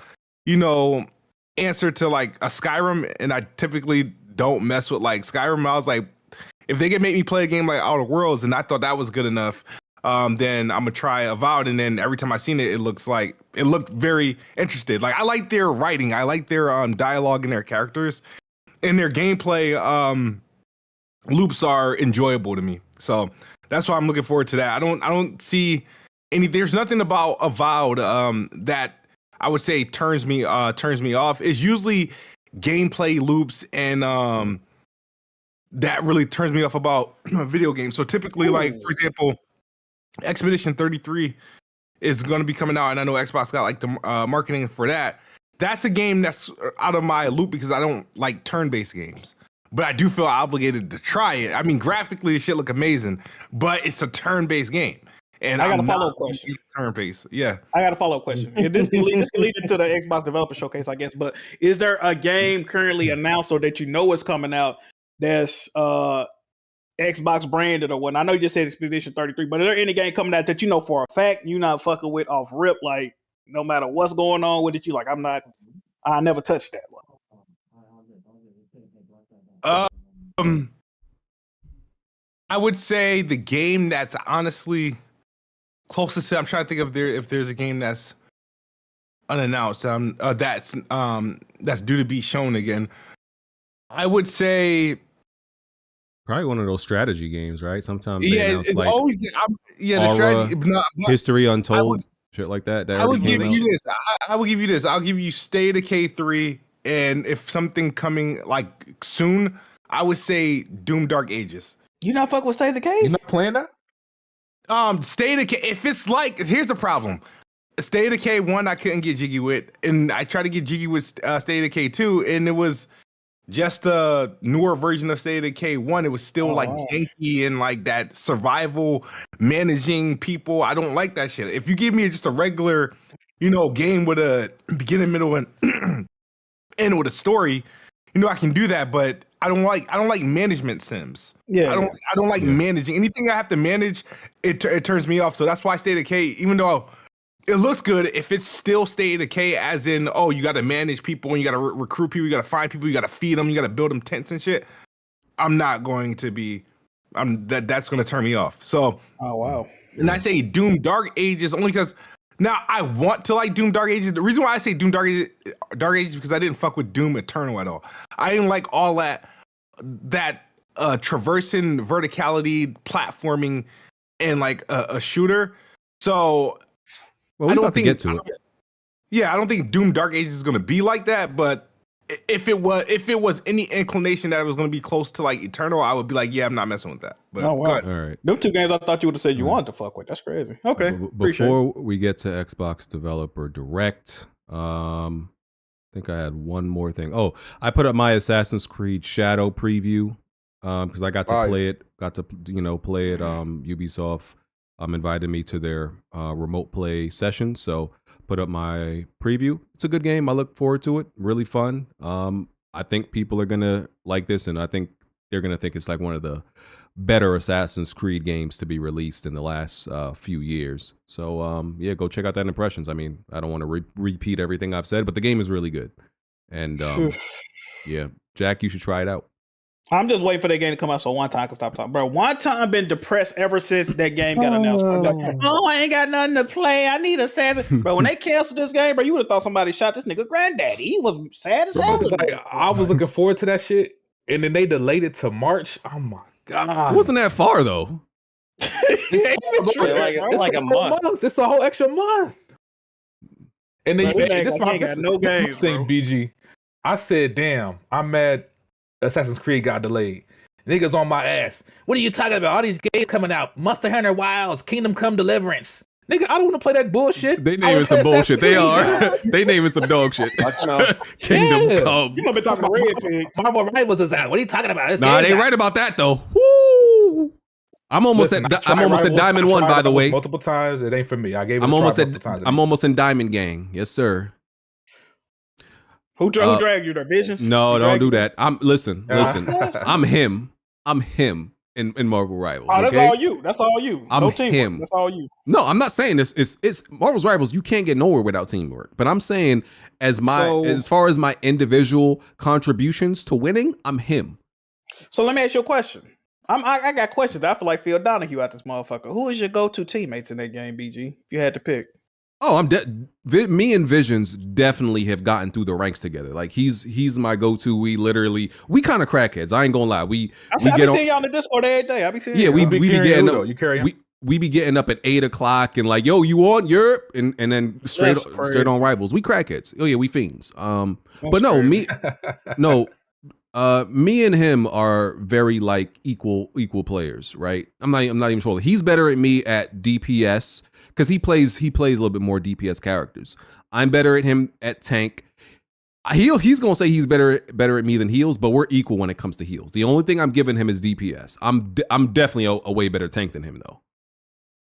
answer to like a Skyrim, and I typically don't mess with like Skyrim. I was like, if they can make me play a game like Outer Worlds, and I thought that was good enough, then I'm gonna try Avowed. And then every time I seen it, it looked very interested. Like I like their writing, I like their dialogue and their characters, and their gameplay loops are enjoyable to me. So that's why I'm looking forward to that. I don't see any. There's nothing about Avowed that I would say turns me off. It's usually gameplay loops and that really turns me off about video games. So typically, like for example, Expedition 33 is going to be coming out, and I know Xbox got like the marketing for that. That's a game that's out of my loop because I don't like turn-based games, but I do feel obligated to try it. I mean, graphically, the shit look amazing, but it's a turn-based game. And I got a follow-up question. Turn-based, yeah. I got a follow-up question. This can lead into the Xbox Developer Showcase, I guess. But is there a game currently announced or that you know is coming out that's Xbox branded or what? I know you just said Expedition 33, but is there any game coming out that you know for a fact you're not fucking with off rip? Like no matter what's going on with it, you like I never touched that one. I would say the game that's honestly closest to, I'm trying to think of if there's a game that's unannounced that's due to be shown again. I would say probably one of those strategy games, right? Sometimes it's like always the strategy, History Untold, shit like that. I will give you this. I will give you this. I'll give you State of K3, and if something coming like soon, I would say Doom Dark Ages. You not fuck with State of K? You not playing that? State of K. If it's like, here's the problem. State of K1, I couldn't get jiggy with, and I tried to get jiggy with State of K2, and it was just a newer version of State of K1. It was still janky and like that survival, managing people. I don't like that shit. If you give me just a regular, game with a beginning, middle, and end with a story, I can do that. But I don't like management sims. Yeah, I don't like managing anything. I have to manage. It turns me off. So that's why State of K, even though it looks good, if it's still State of K, as in, you got to manage people and you got to recruit people, you got to find people, you got to feed them, you got to build them tents and shit. I'm not going to be. That's going to turn me off. So, oh wow. And I say Doom Dark Ages only because now I want to like Doom Dark Ages. The reason why I say Doom Dark Ages is because I didn't fuck with Doom Eternal at all. I didn't like all that traversing verticality, platforming, and like a shooter. So well, we about to get to it. Yeah, I don't think Doom Dark Ages is going to be like that, but if it was any inclination that it was going to be close to like Eternal, I would be like, yeah, I'm not messing with that. But oh, wow. all right. Them 2 games I thought you would have said you wanted to fuck with. That's crazy. Okay. Before we get to Xbox Developer Direct, I think I had one more thing. Oh, I put up my Assassin's Creed Shadow preview because I got to play it. Got to play it. Ubisoft invited me to their remote play session, so put up my preview. It's a good game. I look forward to it. Really fun. I think people are gonna like this, and I think they're gonna think it's like one of the better Assassin's Creed games to be released in the last few years. So yeah, go check out that Impressions. I mean, I don't want to repeat everything I've said, but the game is really good. And yeah, Jack, you should try it out. I'm just waiting for that game to come out so Wonton can stop talking. Bro, Wonton been depressed ever since that game got announced. Like, oh, I ain't got nothing to play. I need Assassin. Bro, when they canceled this game, bro, you would have thought somebody shot this nigga granddaddy. He was sad as hell. I was looking forward to that shit, and then they delayed it to March. Oh my god. It wasn't that far though. It's like a month. It's a whole extra month. And they this no games, thing, BG. I said, damn, I'm mad Assassin's Creed got delayed. Niggas on my ass. What are you talking about? All these games coming out. Monster Hunter Wilds, Kingdom Come Deliverance. Nigga, I don't want to play that bullshit. They naming some bullshit. They are. They naming some dog shit. Kingdom Come. You might be talking about Red Pig. Marvel Rivals is out. What are you talking about? Nah, they right about that though. Woo! I'm almost at Diamond 1, by the way. Multiple times. It ain't for me. I gave it I'm almost in Diamond Gang. Yes, sir. Who dragged you there? Visions? No, don't do that. Listen. I'm him in Marvel Rivals. Oh, that's okay? all you. That's all you. I'm no teamwork. him. That's all you. No, I'm not saying this. It's Marvel's Rivals. You can't get nowhere without teamwork. But I'm saying as far as my individual contributions to winning, I'm him. So let me ask you a question. I got questions. I feel like Phil Donahue out this motherfucker. Who is your go-to teammates in that game, BG? If you had to pick. Oh, me and Visions definitely have gotten through the ranks together. Like he's my go-to. We kind of crackheads. I ain't gonna lie. I be seeing y'all on the Discord every day. I be seeing. Yeah, we be getting up. You carry him? We be getting up at 8 o'clock and like, yo, you on Europe, and then straight on Rivals. We crackheads. Oh yeah, we fiends. But no, me and him are very like equal players, right? I'm not even sure. He's better at me at DPS. Because he plays a little bit more DPS characters. I'm better at him at tank. He's gonna say he's better at me than heals, but we're equal when it comes to heals. The only thing I'm giving him is DPS. I'm definitely a way better tank than him though.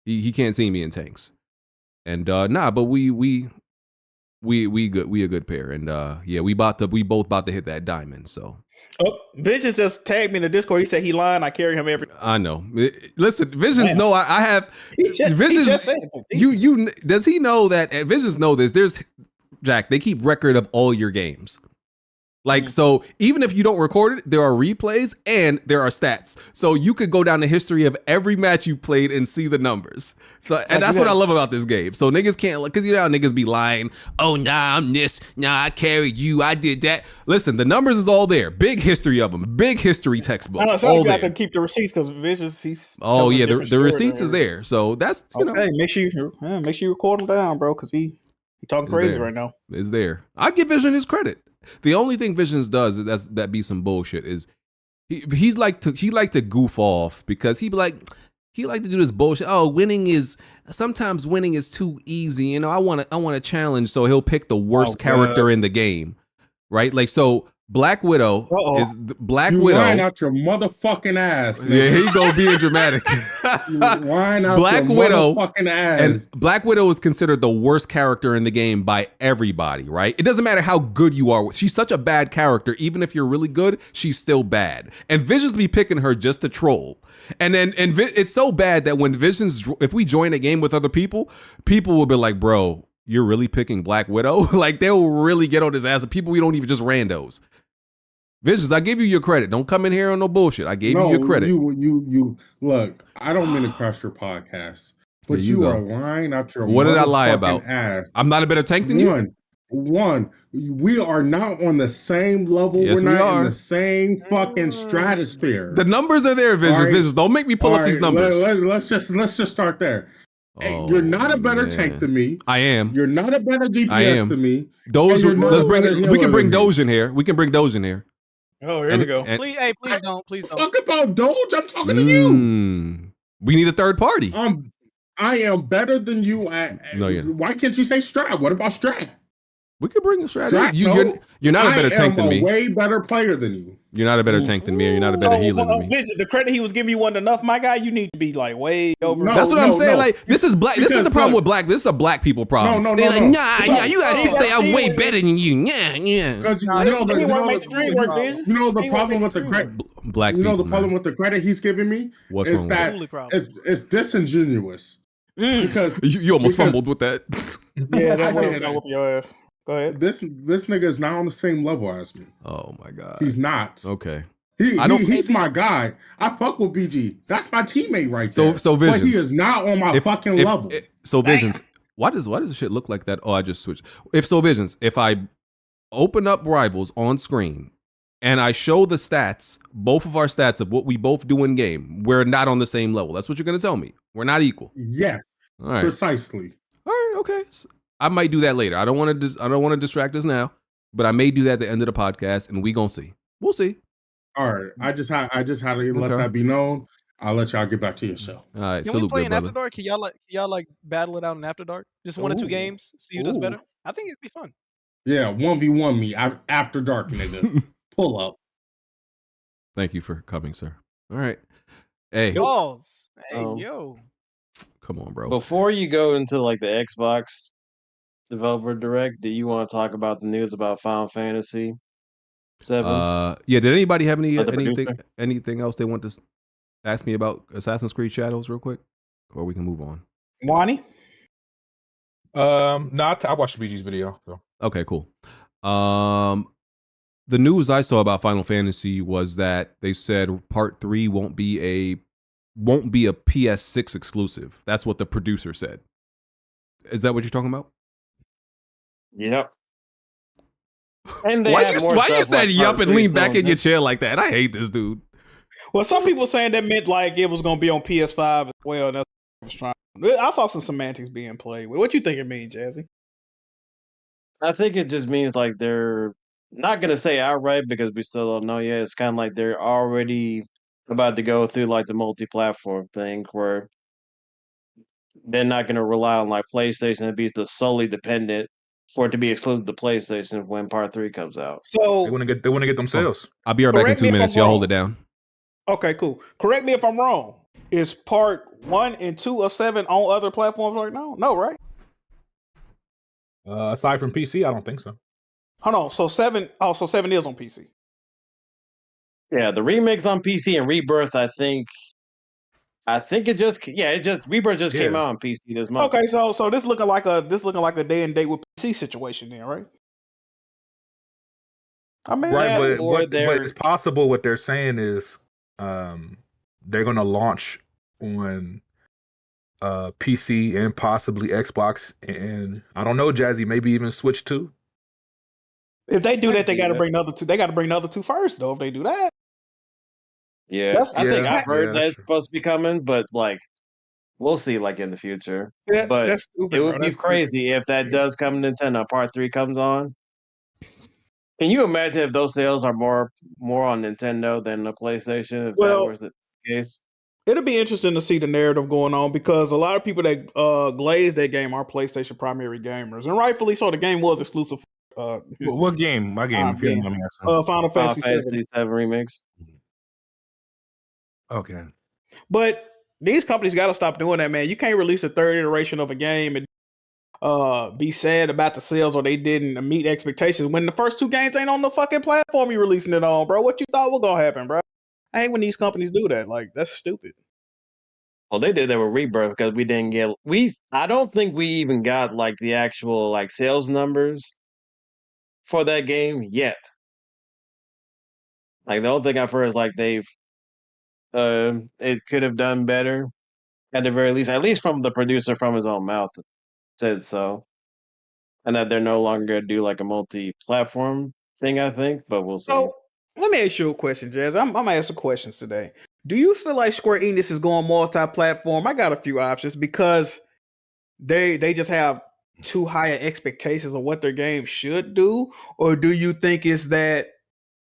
He can't see me in tanks. And but we good. We a good pair. And yeah, we both about to hit that diamond. So. Oh, Visions just tagged me in the Discord. He said he lying. I carry him every. I know. Listen, Visions know I have. Visions. You does he know that? Visions know this. There's Jack. They keep record of all your games. Like, so even if you don't record it, there are replays and there are stats. So you could go down the history of every match you played and see the numbers. So, and that's what I love about this game. So niggas can't, because you know how niggas be lying. Oh, nah, I'm this. Nah, I carried you. I did that. Listen, the numbers is all there. Big history of them. Big history textbook. So all you there. got to keep the receipts because Visions, he's. Oh, yeah. The receipts is there. So that's, you know. Make sure you record him down, bro, because he talking crazy right now. It's there. I give Vision his credit. The only thing Visions does is that be some bullshit is he like to goof off because he like to do this bullshit. Oh, sometimes winning is too easy. You know, I want a challenge, so he'll pick the worst character in the game, right? Like so. Black Widow is Black Widow. Whine out your motherfucking ass. Nigga. Yeah, here you go being dramatic. Whine out Black your Widow motherfucking ass. And Black Widow is considered the worst character in the game by everybody, right? It doesn't matter how good you are. She's such a bad character. Even if you're really good, she's still bad. And Visions be picking her just to troll. And it's so bad that when if we join a game with other people will be like, bro, you're really picking Black Widow? Like they will really get on his ass. And people we don't even just randos. Visions, I give you your credit. Don't come in here on no bullshit. I gave you your credit. You look. I don't mean to crush your podcast, but you are lying out your. What did I lie about? Ass. I'm not a better tank than you. One, we are not on the same level. Yes, We're we not in are. the same fucking stratosphere. The numbers are there, Visions. All right. Visions. Don't make me pull All up these right, numbers. Let's just start there. Hey, you're not a better tank than me. I am. You're not a better I DPS am. than me. Doge, and you're not let's a bring better it. We healer can bring than me. Doge in here. We can bring Doge in here. Oh, here And- we go. and- Please, hey, please don't, please don't. Fuck about Doge. I'm talking to you. We need a third party. I am better than you. No, yeah. Why can't you say Strat? What about Strat? We could bring a strategy. Strat, You're not a better tank than I me. am a way better player than you. You're not a better tank than me, or you're not a better healer than me. Vision, the credit he was giving you wasn't enough, my guy. You need to be like way over. That's what I'm saying. Like, this is black. This is the problem with black. This is a black people problem. No, They're like, no. nah. You guys can say I'm way better than you. Yeah. Because the problem with the credit. Black you know people, the problem man. with the credit he's giving me What's is wrong with that it? it's disingenuous. Because You almost fumbled with that. Yeah, that I was did. with your ass. Go ahead. This nigga is not on the same level as me. Oh my god, he's not. Okay. He's my guy. I fuck with BG. That's my teammate right there. So but Visions. he is not on my fucking level. So Visions. Why does the shit look like that? Oh, I just switched. Visions. If I open up Rivals on screen and I show the stats, both of our stats of what we both do in game, we're not on the same level. That's what you're gonna tell me. We're not equal. Yes. All right. Precisely. All right. Okay. I might do that later. I don't want to distract us now, but I may do that at the end of the podcast, and we gonna see. We'll see. All right. I just had to let that be known. I'll let y'all get back to your show. All right. Can we play in After Dark? Can y'all like battle it out in After Dark? Just one or two games. See who does better. I think it'd be fun. Yeah, 1v1 me after dark, nigga. Pull up. Thank you for coming, sir. All right. Hey. Balls. Hey, yo. Come on, bro. Before you go into like the Xbox Developer Direct, do you want to talk about the news about Final Fantasy 7? Yeah. Did anybody have Or the producer? anything else they want to ask me about Assassin's Creed Shadows real quick, or we can move on? Wani? No, I watched BG's video. So. Okay, cool. The news I saw about Final Fantasy was that they said Part 3 won't be a PS6 exclusive. That's what the producer said. Is that what you're talking about? Yep. And they Why have you more said stuff like yup Part and 3 lean back still in your chair like that? I hate this dude. Well, some people saying that meant like it was going to be on PS5 as well. And that's what I was trying. I saw some semantics being played with. What you think it means, Jazzy? I think it just means like they're not going to say outright because we still don't know yet. It's kind of like they're already about to go through like the multi-platform thing where they're not going to rely on like PlayStation to be the solely dependent for it to be exclusive to PlayStation when Part 3 comes out. So They want to get them sales. I'll be right back in Correct me 2 if minutes. I'm Y'all wrong. hold it down. Okay, cool. Correct me if I'm wrong. Is Part 1 and 2 of 7 on other platforms right now? No, right? Aside from PC, I don't think so. Hold on. So 7. Oh, so 7 is on PC. Yeah, the remakes on PC and Rebirth, I think Rebirth just came out on PC this month. Okay, so this looking like a day and date with PC situation then, right? I mean, Right, or but they're- it's possible what they're saying is they're going to launch on PC and possibly Xbox, and I don't know, Jazzy, maybe even Switch too. if they do I that, can they see got to that. bring the other two. They got to bring the other two first, though. If they do that, Yeah, That's- I think yeah, I've heard yeah, that's supposed to be coming, but like we'll see like in the future. Yeah, but that's stupid, it would bro. be That's crazy if that does come to Nintendo. Part 3 comes on. Can you imagine if those sales are more on Nintendo than the PlayStation? If that Well- was the case, it'll be interesting to see the narrative going on because a lot of people that glaze that game are PlayStation primary gamers, and rightfully so. The game was exclusive. What game? My game. If you don't mind me asking. Final Final Fantasy Fantasy 7 remakes. Okay. But these companies got to stop doing that, man. You can't release a third iteration of a game and be sad about the sales or they didn't meet expectations when the first two games ain't on the fucking platform you're releasing it on, bro. What you thought was gonna happen, bro? I hate when these companies do that. Like, that's stupid. Well, they did that with Rebirth because we didn't get I don't think we even got like the actual like sales numbers for that game yet. Like the only thing I've heard is like they've it could have done better at the very least, at least from the producer from his own mouth said so. and that they're no longer going to do like a multi-platform thing. I think, but we'll see. So let me ask you a question, Jazz. I'm gonna ask some questions today. Do you feel like Square Enix is going multi-platform? I got a few options because they just have too high expectations of what their game should do, or do you think it's that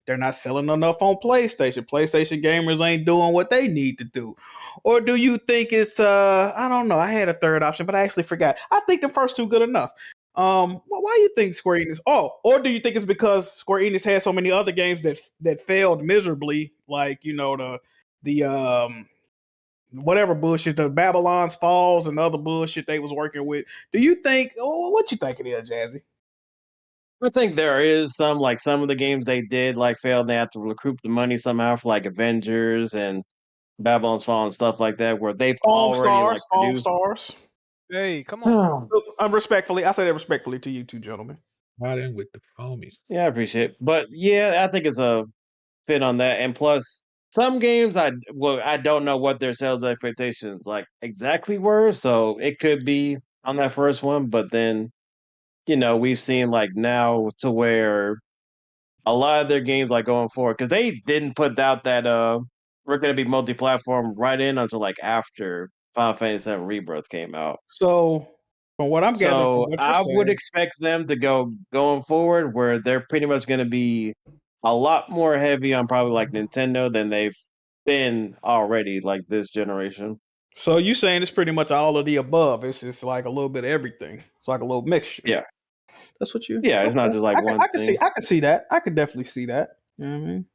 they're not selling enough on PlayStation? PlayStation gamers ain't doing what they need to do, or do you think it's I don't know. I had a third option, but I actually forgot. I think the first two good enough. Why do you think Square Enix? Oh, or do you think it's because Square Enix has so many other games that failed miserably, like the whatever bullshit, the Babylon's Falls and other bullshit they was working with. Do you think? What you think it is, Jazzy? I think there is some of the games they did like fail. They have to recoup the money somehow for like Avengers and Babylon's Fall and stuff like that, where they've already like produced. Stars. Hey, come on. Respectfully, I say that respectfully to you two gentlemen. Not in with the foamies. Yeah, I appreciate it. But yeah, I think it's a fit on that. And plus, some games I don't know what their sales expectations like exactly were, so it could be on that first one. But then, we've seen like now to where a lot of their games like going forward, because they didn't put out that we're going to be multi-platform right in until like after Final Fantasy VII Rebirth came out. So from what I'm gathering, So I would expect them to going forward where they're pretty much going to be a lot more heavy on probably like Nintendo than they've been already like this generation. So you saying it's pretty much all of the above? It's like a little bit of everything. It's like a little mixture. Yeah, that's what you. Yeah, it's not just like one thing. I can see that. I could definitely see that. You know what I mean?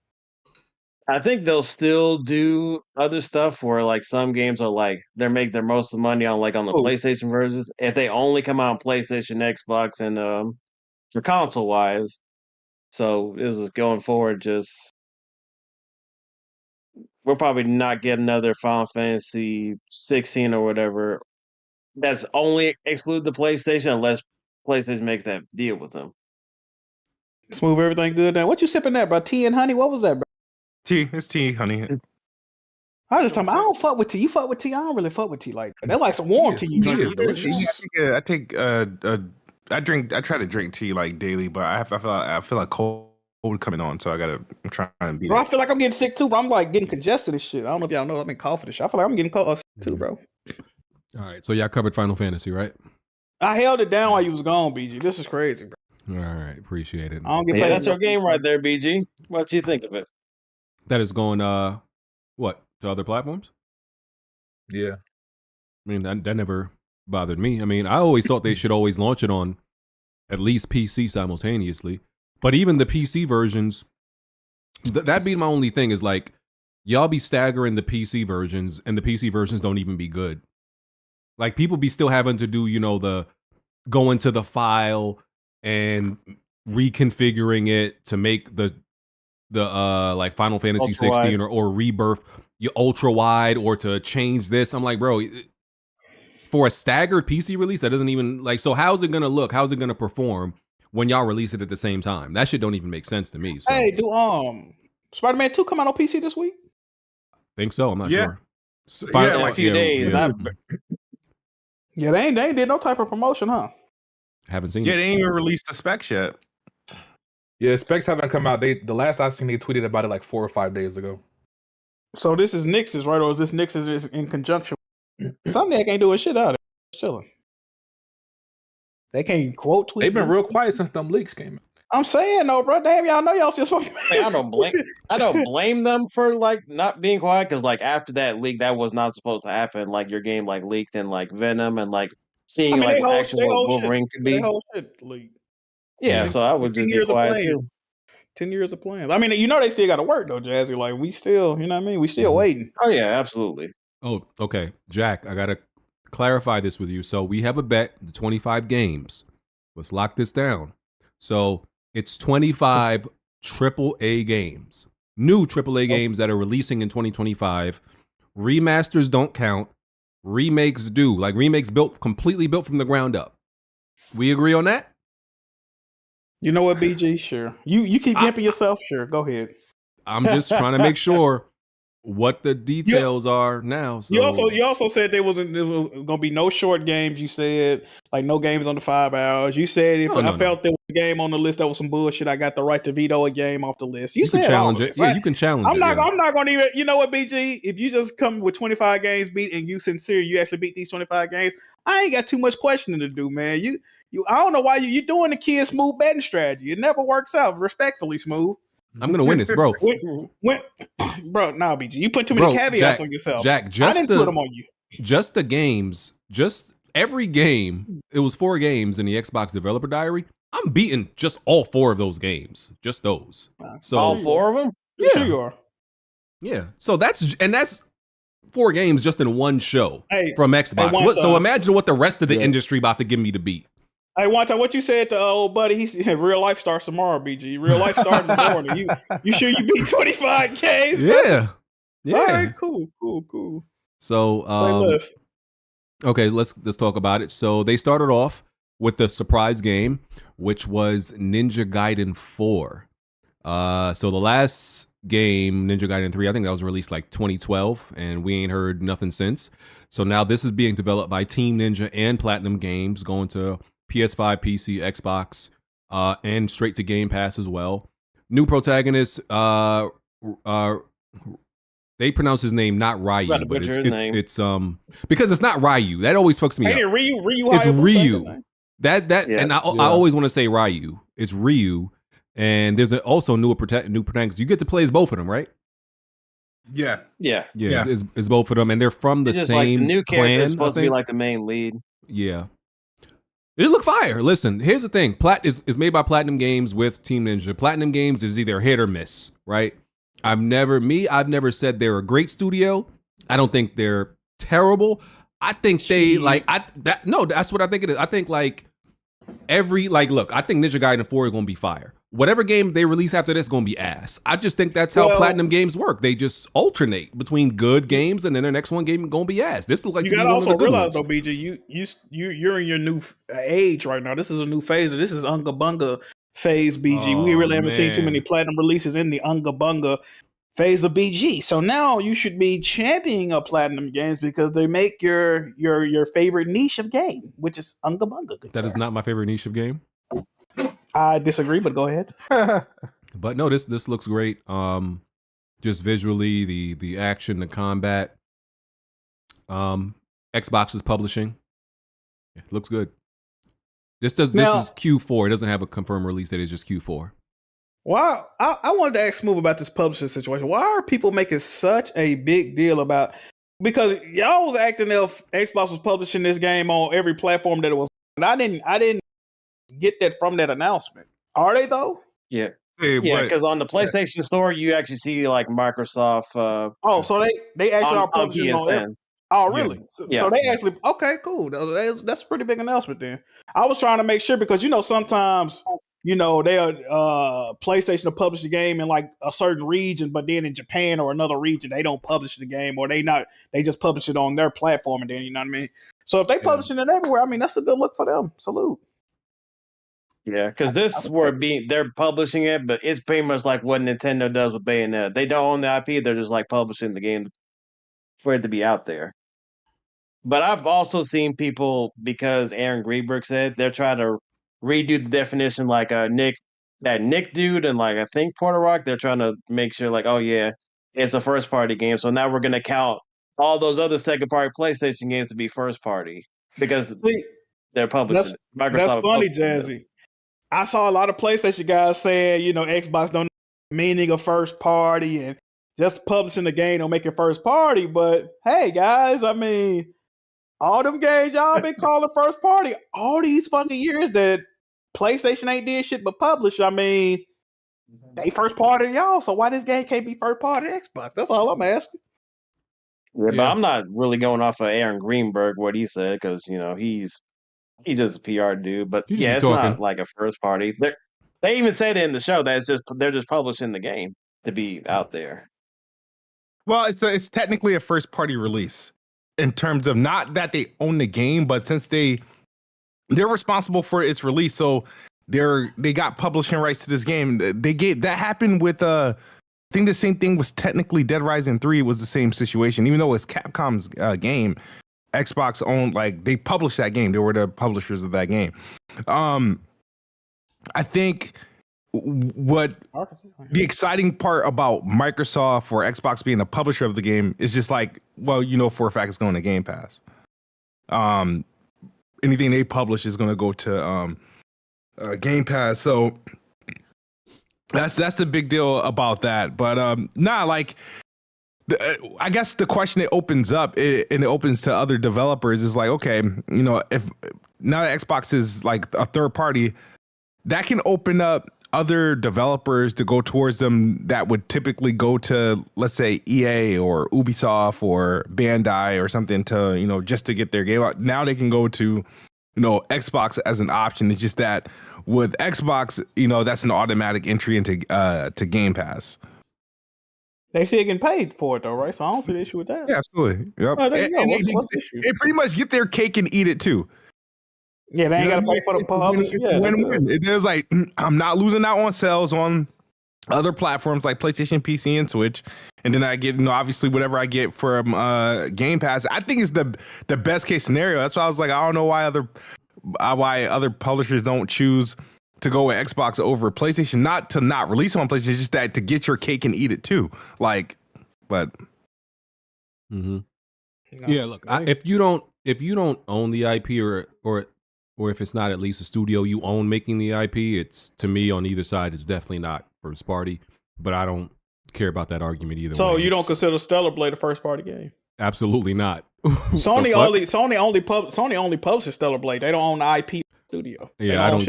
I think they'll still do other stuff where like some games are like they're making their most of the money on like on the PlayStation versions. If they only come out on PlayStation, Xbox, and for console wise. So this is going forward. We'll probably not get another Final Fantasy 16 or whatever. That's only exclude the PlayStation unless PlayStation makes that deal with them. Smooth, everything good now. What you sipping that, bro? Tea and honey? What was that, bro? Tea. It's tea, honey. I was just talking. I don't fuck with tea. You fuck with tea? I don't really fuck with tea like that. That's like some warm tea. You drink. I try to drink tea like daily, but I feel like cold coming on, so I'm trying to be. Bro, I feel like I'm getting sick too, bro. I'm like getting congested and shit. I don't know if y'all know. I've been coughing and shit. I feel like I'm getting cold too, bro. All right, so y'all covered Final Fantasy, right? I held it down while you was gone, BG. This is crazy, bro. All right, appreciate it. I don't get paid. That's your game right there, BG. What do you think of it? That is going what, to other platforms? Yeah. I mean, that never bothered me. I mean, I always thought they should always launch it on at least PC simultaneously. But even the PC versions, that'd be my only thing is like, y'all be staggering the PC versions and the PC versions don't even be good. Like people be still having to do, the go into the file and reconfiguring it to make the like Final Fantasy 16 or Rebirth ultra wide, or to change this. I'm like, bro, for a staggered PC release, that doesn't even like, so how's it gonna look? How's it gonna perform when y'all release it at the same time? That shit don't even make sense to me. So. Hey, do Spider-Man 2 come out on PC this week? Think so. I'm not sure. Like a few days. Yeah, they ain't did no type of promotion, huh? Haven't seen it. Yeah, they ain't even released the specs yet. Yeah, specs haven't come out. The last I seen, they tweeted about it like 4 or 5 days ago. So this is Nix's, right? Or is this Nix's in conjunction? Insomniac ain't doing shit out. They're chilling. They can't quote tweet. They've been real quiet since them leaks came out. I'm saying though, bro. Damn, y'all know y'all just fucking. I don't blame them for like not being quiet, because like after that leak, that was not supposed to happen. Like your game like leaked in like Venom and like seeing like actually what Wolverine could be. Whole shit leaked. Yeah, so I would just be quiet too. 10 years of plans. I mean, they still got to work though, Jazzy. Like we still, you know what I mean? We still waiting. Oh yeah, absolutely. Oh, okay, Jack. I gotta clarify this with you. So we have a bet, the 25 games. Let's lock this down. So it's 25 AAA games, new AAA games that are releasing in 2025. Remasters don't count. Remakes do. Like remakes completely built from the ground up. We agree on that? You know what, BG? Sure. You keep gimping yourself. Sure, go ahead. I'm just trying to make sure what the details are now. So You also said there was gonna be no short games. You said like no games under 5 hours. You said if I felt there was a game on the list that was some bullshit, I got the right to veto a game off the list. You said can challenge all it. this. Yeah, you can challenge I'm it. not. Yeah. I'm not gonna even. You know what, BG? If you just come with 25 games beat and you sincere, you actually beat these 25 games. I ain't got too much questioning to do, man. You. I don't know why you doing the kid smooth betting strategy. It never works out. Respectfully, smooth. I'm gonna win this, bro. Bro, nah, BG, you put too many caveats on yourself. Jack, I didn't put them on you. Just the games, just every game. It was 4 games in the Xbox Developer Diary. I'm beating just all 4 of those games. Just those. So all 4 of them? Yeah, sure you are. Yeah. So that's 4 games just in one show from Xbox. So imagine what the rest of the industry about to give me to beat. Hey, one time, what you said to old buddy? He said, "Real life starts tomorrow, BG. Real life starts in the morning. You sure you beat 25 games? Yeah, yeah. All right, cool. So, okay, let's talk about it. So they started off with the surprise game, which was Ninja Gaiden 4. So the last game, Ninja Gaiden 3, I think that was released like 2012, and we ain't heard nothing since. So now this is being developed by Team Ninja and Platinum Games, going to PS5, PC, Xbox, and straight to Game Pass as well. New protagonist, they pronounce his name not Ryu, but it's because it's not Ryu. That always fucks me up. Ryu. It's Ryu. And I always want to say Ryu. It's Ryu, and there's also new protagonist. You get to play as both of them, right? Yeah. It's both of them, and they're from the same like the new character clan. is supposed to be like the main lead. Yeah. It look fire. Listen, here's the thing. Is made by Platinum Games with Team Ninja. Platinum Games is either hit or miss, right? I've never said they're a great studio. I don't think they're terrible. I think that's what I think it is. I think look, I think Ninja Gaiden 4 is gonna be fire. Whatever game they release after this is gonna be ass. I just think that's how Platinum Games work. They just alternate between good games, and then their next one game gonna be ass. This looks like you gotta also realize though, BG, you're in your new age right now. This is a new phase. This is Unga Bunga phase, BG. We really haven't seen too many Platinum releases in the Unga Bunga phase of BG. So now you should be championing up Platinum Games because they make your favorite niche of game, which is Unga Bunga. That is not my favorite niche of game. I disagree, but go ahead. But no, this looks great. Just visually, the action, the combat. Xbox is publishing. It looks good. This is Q4. It doesn't have a confirmed release date. It's just Q4. Wow, I wanted to ask Smooth about this publishing situation. Why are people making such a big deal about? Because y'all was acting if Xbox was publishing this game on every platform that it was. And I didn't get that from that announcement. Are they though? Yeah. Because on the PlayStation Store, you actually see like Microsoft. So they actually are publishing on PSN. Oh, really? Yeah. So they actually okay, cool. That's a pretty big announcement then. I was trying to make sure because sometimes they PlayStation will publish the game in like a certain region, but then in Japan or another region they don't publish the game, or they just publish it on their platform, and then you know what I mean. So if they publishing it everywhere, I mean that's a good look for them. Salute. Yeah, because they're publishing it, but it's pretty much like what Nintendo does with Bayonetta. They don't own the IP; they're just like publishing the game for it to be out there. But I've also seen people, because Aaron Greenberg said they're trying to redo the definition, like Nick dude, and like I think Porter Rock. They're trying to make sure, like, oh yeah, it's a first party game. So now we're gonna count all those other second party PlayStation games to be first party because they're publishing. That's funny, Jazzy. I saw a lot of PlayStation guys saying, Xbox don't know the meaning of first party and just publishing the game don't make it first party. But hey, guys, I mean, all them games y'all been calling first party all these fucking years that PlayStation ain't did shit but publish. I mean, they first party y'all, so why this game can't be first party Xbox? That's all I'm asking. Yeah, but I'm not really going off of Aaron Greenberg what he said because he's just a PR dude. But it's not like a first party. They even say that in the show that they're just publishing the game to be out there. Well, it's technically a first party release in terms of not that they own the game, but since they're responsible for its release, so they got publishing rights to this game. That happened with think the same thing was technically Dead Rising 3 was the same situation, even though it's Capcom's game. Xbox owned, like, they published that game. They were the publishers of that game. I think what the exciting part about Microsoft or Xbox being a publisher of the game is just like, well, you know, for a fact it's going to Game Pass. Anything they publish is going to go to Game Pass. So that's the big deal about that. But like, I guess the question it opens up and it opens to other developers is like, okay, you know, if now that Xbox is like a third party, that can open up other developers to go towards them that would typically go to, let's say, EA or Ubisoft or Bandai or something to, you know, just to get their game out. Now they can go to, you know, Xbox as an option. It's just that with Xbox, you know, that's an automatic entry into to Game Pass. They still getting paid for it though, right? So I don't see the issue with that. Yeah, absolutely. Yep. Oh, there you go. What's the issue? They pretty much get their cake and eat it too. Yeah, they ain't got to pay for the publisher. Yeah, win-win. It's like, I'm not losing out on sales on other platforms like PlayStation, PC, and Switch, and then I get, you know, obviously whatever I get from Game Pass. I think it's the best case scenario. That's why I was like, I don't know why other publishers don't choose to go with Xbox over PlayStation. Not to not release on PlayStation, just that to get your cake and eat it too. Like, but yeah, look, if you don't own the IP or if it's not at least a studio you own making the IP, it's, to me, on either side, it's definitely not first party. But I don't care about that argument either way. So you don't consider Stellar Blade a first party game? Absolutely not. Sony only publishes Stellar Blade. They don't own the IP studio. Yeah, I don't.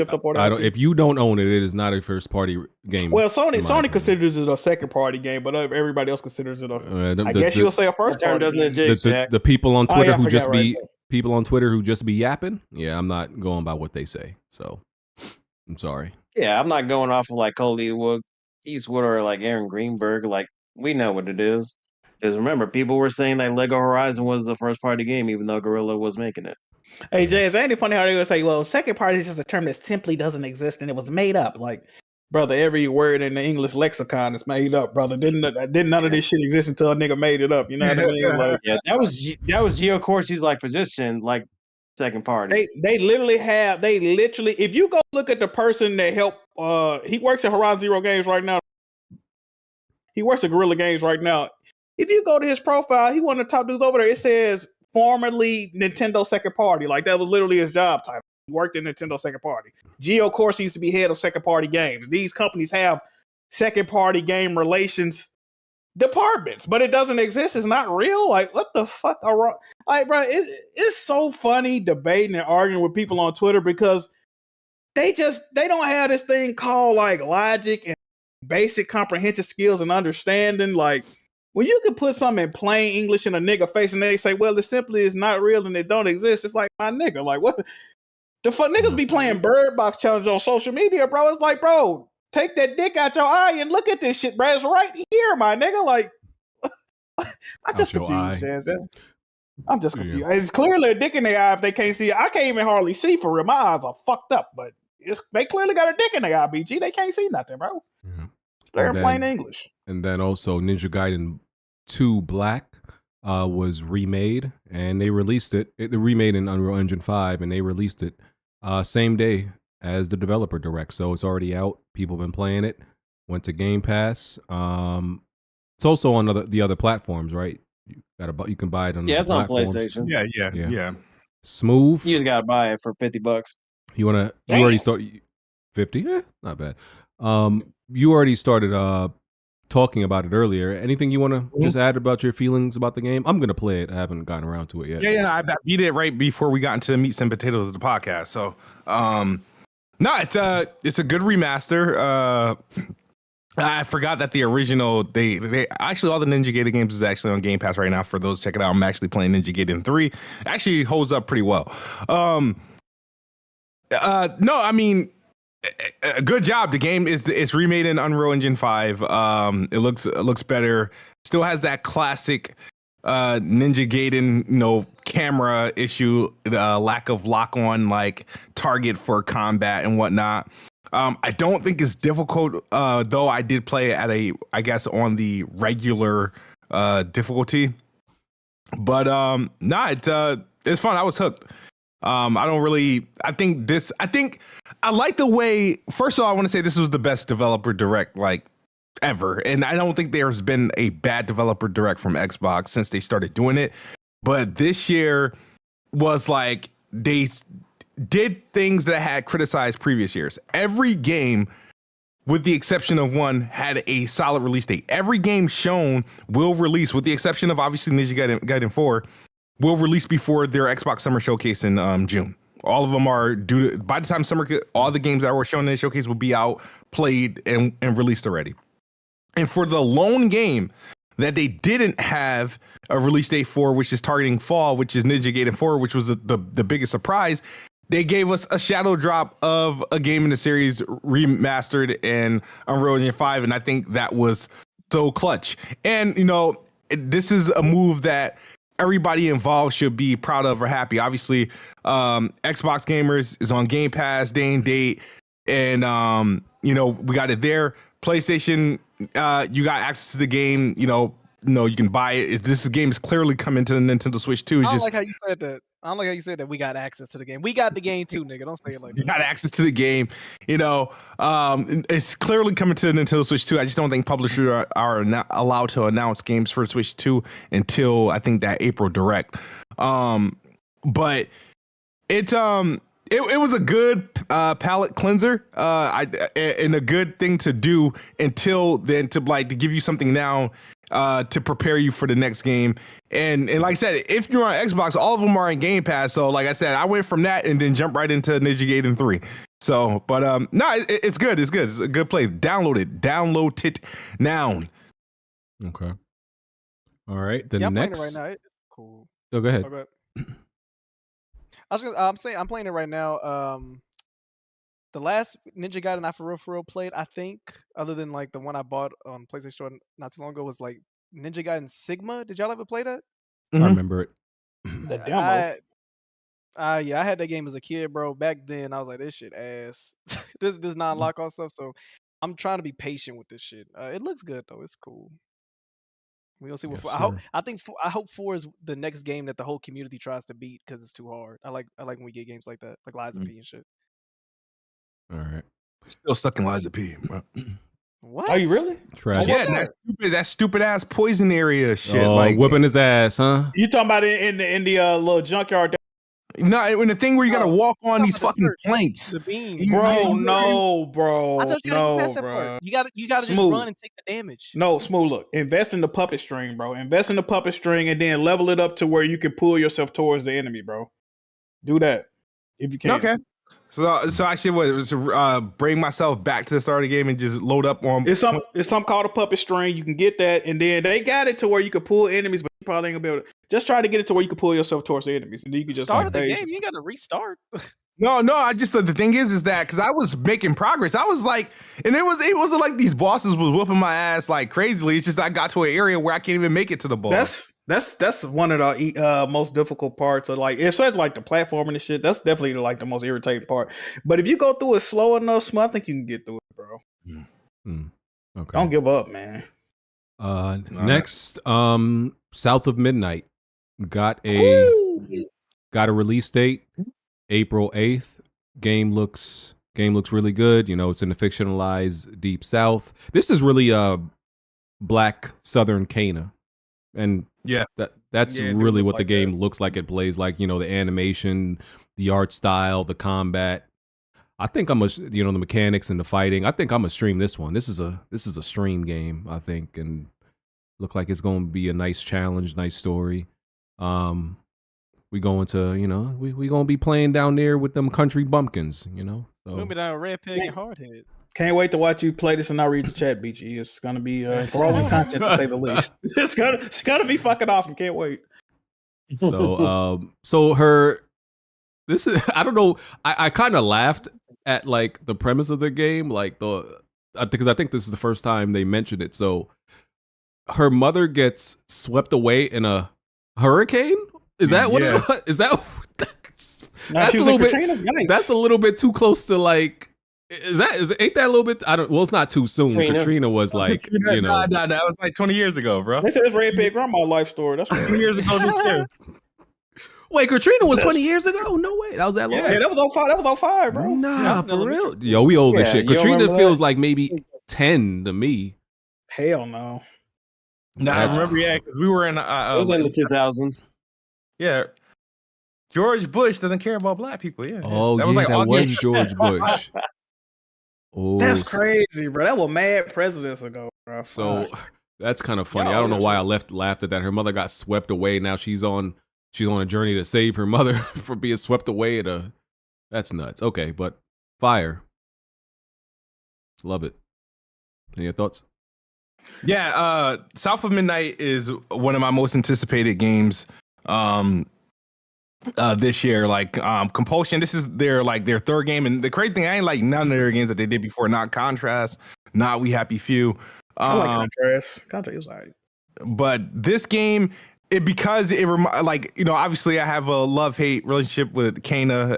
If you don't own it, it is not a first party game. Well, Sony considers it a second party game, but everybody else considers it a. I guess you'll say a first party. The people on Twitter who just be people on Twitter who just be yapping. Yeah, I'm not going by what they say. So I'm sorry. Yeah, I'm not going off of like Coolie Eastwood or like Aaron Greenberg. Like, we know what it is. Because remember, people were saying that Lego Horizon was the first party game, even though Guerrilla was making it. Hey Jay, is that any funny how they would say, well, second party is just a term that simply doesn't exist and it was made up? Like, brother, every word in the English lexicon is made up, brother. Didn't none of this shit exist until a nigga made it up? You know what I mean? Like, yeah, that was Gio Corsi's like position, like second party. They literally, if you go look at the person that helped, he works at Horizon Zero Games right now. He works at Guerrilla Games right now. If you go to his profile, he one of the top dudes over there. It says formerly Nintendo second party. Like, that was literally his job title. He worked in Nintendo second party. Gio Corsi used to be head of second party games. These companies have second party game relations departments, but it doesn't exist. It's not real. Like, what the fuck are wrong? Like, bro, it's so funny debating and arguing with people on Twitter because they don't have this thing called like logic and basic comprehension skills and understanding. Like, when you can put something in plain English in a nigga face and they say, well, it simply is not real and it don't exist. It's like, my nigga, like, what the fuck? Niggas be playing Bird Box Challenge on social media, bro. It's like, bro, take that dick out your eye and look at this shit, bro. It's right here, my nigga. Like, I'm just confused, Jazz. I'm just confused. Yeah. It's clearly a dick in their eye if they can't see it. I can't even hardly see for real. My eyes are fucked up, but they clearly got a dick in their eye, BG. They can't see nothing, bro. Yeah. They're in plain English. And then also Ninja Gaiden 2 Black was remade, and they released it. They remade in Unreal Engine 5, and they released it same day as the developer direct. So it's already out. People have been playing it. Went to Game Pass. It's also on the other platforms, right? You can buy it on it's on platforms. PlayStation. Yeah. Smooth. You just gotta buy it for $50. You already started 50? Yeah, not bad. You already started talking about it earlier. Anything you want to just add about your feelings about the game? I'm gonna play it. I haven't gotten around to it yet. Yeah. I beat it right before we got into the meats and potatoes of the podcast. So, no, it's a good remaster. I forgot that the original they actually all the Ninja Gaiden games is actually on Game Pass right now. For those check it out, I'm actually playing Ninja Gaiden 3. Actually holds up pretty well. No, I mean, good job. The game it's remade in Unreal Engine 5. It looks better. Still has that classic Ninja Gaiden, camera issue, lack of lock on like target for combat and whatnot. I don't think it's difficult, though. I did play it at I guess on the regular difficulty, but it's fun. I was hooked. I think I like the way. First of all, I want to say this was the best developer direct like ever, and I don't think there's been a bad developer direct from Xbox since they started doing it. But this year was like they did things that I had criticized previous years. Every game, with the exception of one, had a solid release date. Every game shown will release, with the exception of obviously Ninja Gaiden 4, will release before their Xbox Summer Showcase in June. All of them are due to, by the time all the games that were shown in the showcase will be out, played, and released already. And for the lone game that they didn't have a release date for, which is targeting fall, which is Ninja Gaiden 4, which was the biggest surprise, they gave us a shadow drop of a game in the series remastered in Unreal Engine 5, and I think that was so clutch. And, you know, this is a move that everybody involved should be proud of or happy. Obviously, Xbox gamers is on Game Pass day and date, and, you know, we got it there. PlayStation, you got access to the game, you know, you can buy it. This game is clearly coming to the Nintendo Switch too. I don't like how you said that. I don't like how you said that we got access to the game. We got the game too, nigga. Don't say it like that. You got access to the game. You know, it's clearly coming to the Nintendo Switch 2. I just don't think publishers are not allowed to announce games for Switch 2 until I think that April Direct. But it was a good palate cleanser, and a good thing to do until then, to give you something now to prepare you for the next game. And like I said, if you're on Xbox, all of them are in Game Pass. So like I said, I went from that and then jumped right into Ninja Gaiden 3. So, but no, it's good. It's good. It's a good play. Download it now. Okay. All right. The yeah, I'm next. playing it right now. It's cool. Oh, go ahead. I'm playing it right now. The last Ninja Gaiden I for real played, I think, other than like the one I bought on PlayStation Store not too long ago, was like Ninja Gaiden Sigma. Did y'all ever play that? I remember it. The demo. Yeah, I had that game as a kid, bro. Back then, I was like, this shit ass. this non-lock on stuff. So I'm trying to be patient with this shit. It looks good though. It's cool. We'll see what. Yes, I hope 4 is the next game that the whole community tries to beat because it's too hard. I like when we get games like that, like Lies of P and shit. All right. Still stuck in Lies of P, bro. What? Are you really? Tragic. Yeah, that stupid ass poison area shit. Oh, like whipping his ass, huh? You talking about it in the little junkyard? No, in the thing where you gotta walk on these fucking planks. The beam, Bro, no, bro. I thought you gotta get past that bro. part. You gotta just run and take the damage. No, Smooth, look. Invest in the puppet string, bro. Invest in the puppet string and then level it up to where you can pull yourself towards the enemy, bro. Do that if you can. Okay. So I should bring myself back to the start of the game and just load up on. It's something called a puppet string. You can get that, and then they got it to where you can pull enemies, but you probably ain't gonna be able to. Just try to get it to where you can pull yourself towards the enemies, and then you can just Start the game. You ain't gotta restart. No. I just the thing is that because I was making progress, I was like, and it wasn't like these bosses was whooping my ass like crazily. It's just I got to an area where I can't even make it to the boss. That's one of the most difficult parts of like, especially like the platforming and shit. That's definitely like the most irritating part. But if you go through it slow enough, I think you can get through it, bro. Okay. Don't give up, man. Next, South of Midnight got a release date, April 8th. Game looks really good. You know, it's in the fictionalized Deep South. This is really Black Southern Cana. And yeah, that's really what the game looks like. It plays like, you know, the animation, the art style, the combat. I think the mechanics and the fighting. I think I'm gonna stream this one. This is a stream game, I think, and look like it's gonna be a nice challenge, nice story. We going to, you know, we gonna be playing down there with them country bumpkins, you know. So. We'll be down Red Pig and HardHead. Can't wait to watch you play this and not read the chat, BG. It's gonna be enthralling content to say the least. It's gonna be fucking awesome. Can't wait. So this is, I don't know. I kind of laughed at like the premise of the game, like because I think this is the first time they mentioned it. So her mother gets swept away in a hurricane. Is that what it was? Is that? That's a little bit. That's a little bit too close to like. Ain't that a little bit? I don't. Well, it's not too soon. Katrina was like, you know, no, that was like 20 years ago, bro. They said it's Red Pig Grandma life story. That's 20 years ago this year. Wait, Katrina was 20 years ago? No way. That was that long. Yeah, that was 05. That was 05, bro. Nah, for real. Yo, we old as shit. Katrina feels like maybe 10 to me. Hell no. Nah, I remember, because we were in. It was in the 2000s. Yeah. George Bush doesn't care about black people. Yeah. Oh, that was like that was George Bush. Oh, that's crazy, bro. That was mad presidents ago, bro. So that's kind of funny. I don't know why I laughed at that. Her mother got swept away. Now she's on a journey to save her mother from being swept away that's nuts. Okay, but fire. Love it. Any thoughts? Yeah, South of Midnight is one of my most anticipated games this year. Like Compulsion, this is their third game, and the crazy thing, I ain't like none of their games that they did before. Not Contrast, not We Happy Few. I like Contrast. Contrast was alright. But this game, obviously I have a love-hate relationship with Kana.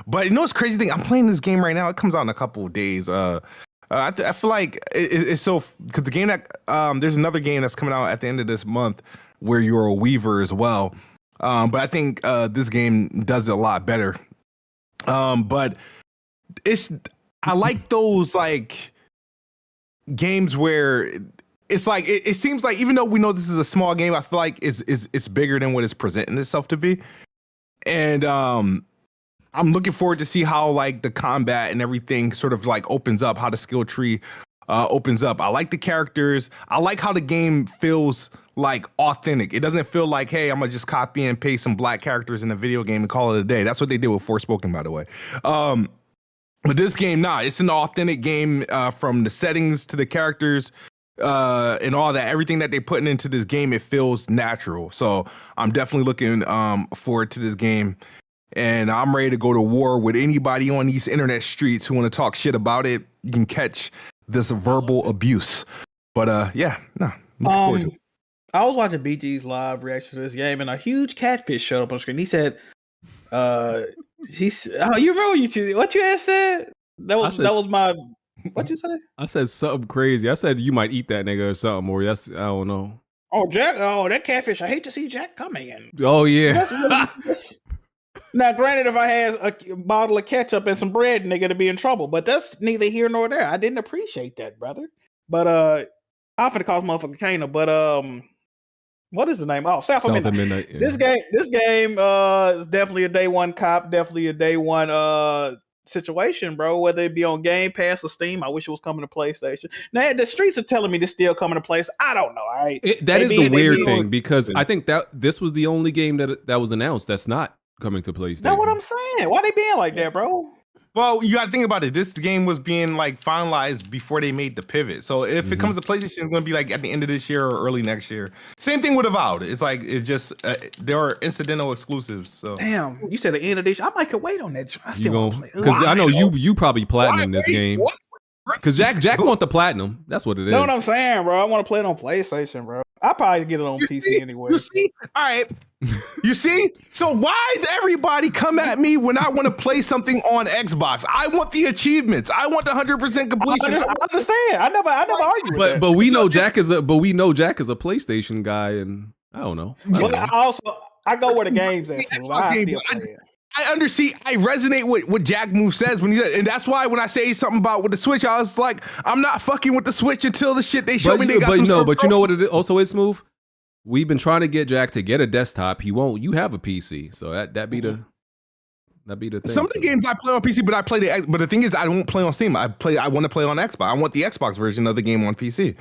But you know what's crazy thing? I'm playing this game right now. It comes out in a couple of days. I feel like it's so, because the game that there's another game that's coming out at the end of this month where you're a weaver as well. But I think this game does it a lot better. But I like those like games where it's like it seems like, even though we know this is a small game, I feel like it's bigger than what it's presenting itself to be. And I'm looking forward to see how like the combat and everything sort of like opens up, how the skill tree opens up. I like the characters. I like how the game feels like authentic. It doesn't feel like, hey, I'm gonna just copy and paste some black characters in a video game and call it a day. That's what they did with Forspoken, by the way. But this game, it's an authentic game, from the settings to the characters and all that. Everything that they're putting into this game, it feels natural. So I'm definitely looking forward to this game. And I'm ready to go to war with anybody on these internet streets who want to talk shit about it. You can catch this verbal abuse. But looking forward to it. I was watching BG's live reaction to this game, and a huge catfish showed up on screen. He said, you remember what you had said? That was my, what you say? I said something crazy. I said you might eat that nigga or something, or I don't know. Oh, Jack, that catfish. I hate to see Jack coming in. Oh, yeah. Now, granted, if I had a bottle of ketchup and some bread, nigga, to be in trouble. But that's neither here nor there. I didn't appreciate that, brother. But I'm finna call this motherfucker Kana. But what is the name? Oh, South of Midnight. Yeah. This game is definitely a day one cop, definitely a day one situation, bro. Whether it be on Game Pass or Steam, I wish it was coming to PlayStation. Now the streets are telling me this still coming to place. I don't know. All right, that is the weird thing, because I think that this was the only game that was announced that's not coming to PlayStation. That's what I'm saying. Why they being like that, bro? Well, you got to think about it. This game was being like finalized before they made the pivot. So if it comes to PlayStation, it's going to be like at the end of this year or early next year. Same thing with Avowed. It's like, it just there are incidental exclusives. So damn, you said the end of this. I might could wait on that. I still won't play. Because I know you probably platinum this game. Because Jack want the platinum. That's what it is. Know what I'm saying, bro? I want to play it on PlayStation, bro. I'll probably get it on PC anyway. You see? All right. You see? So why does everybody come at me when I want to play something on Xbox? I want the achievements. I want the 100% completion. I understand. I never argue with that. But we know Jack is a PlayStation guy, and I don't know. I go where the game's at. I understand. I resonate with what Jack Move says and that's why when I say something about with the Switch, I was like, I'm not fucking with the Switch until the shit they show me. They got but you know what it also is, Smooth? We've been trying to get Jack to get a desktop. He won't. You have a PC, so that be the thing. Some of the games I play on PC, but the thing is, I won't play on Steam. I want to play on Xbox. I want the Xbox version of the game on PC.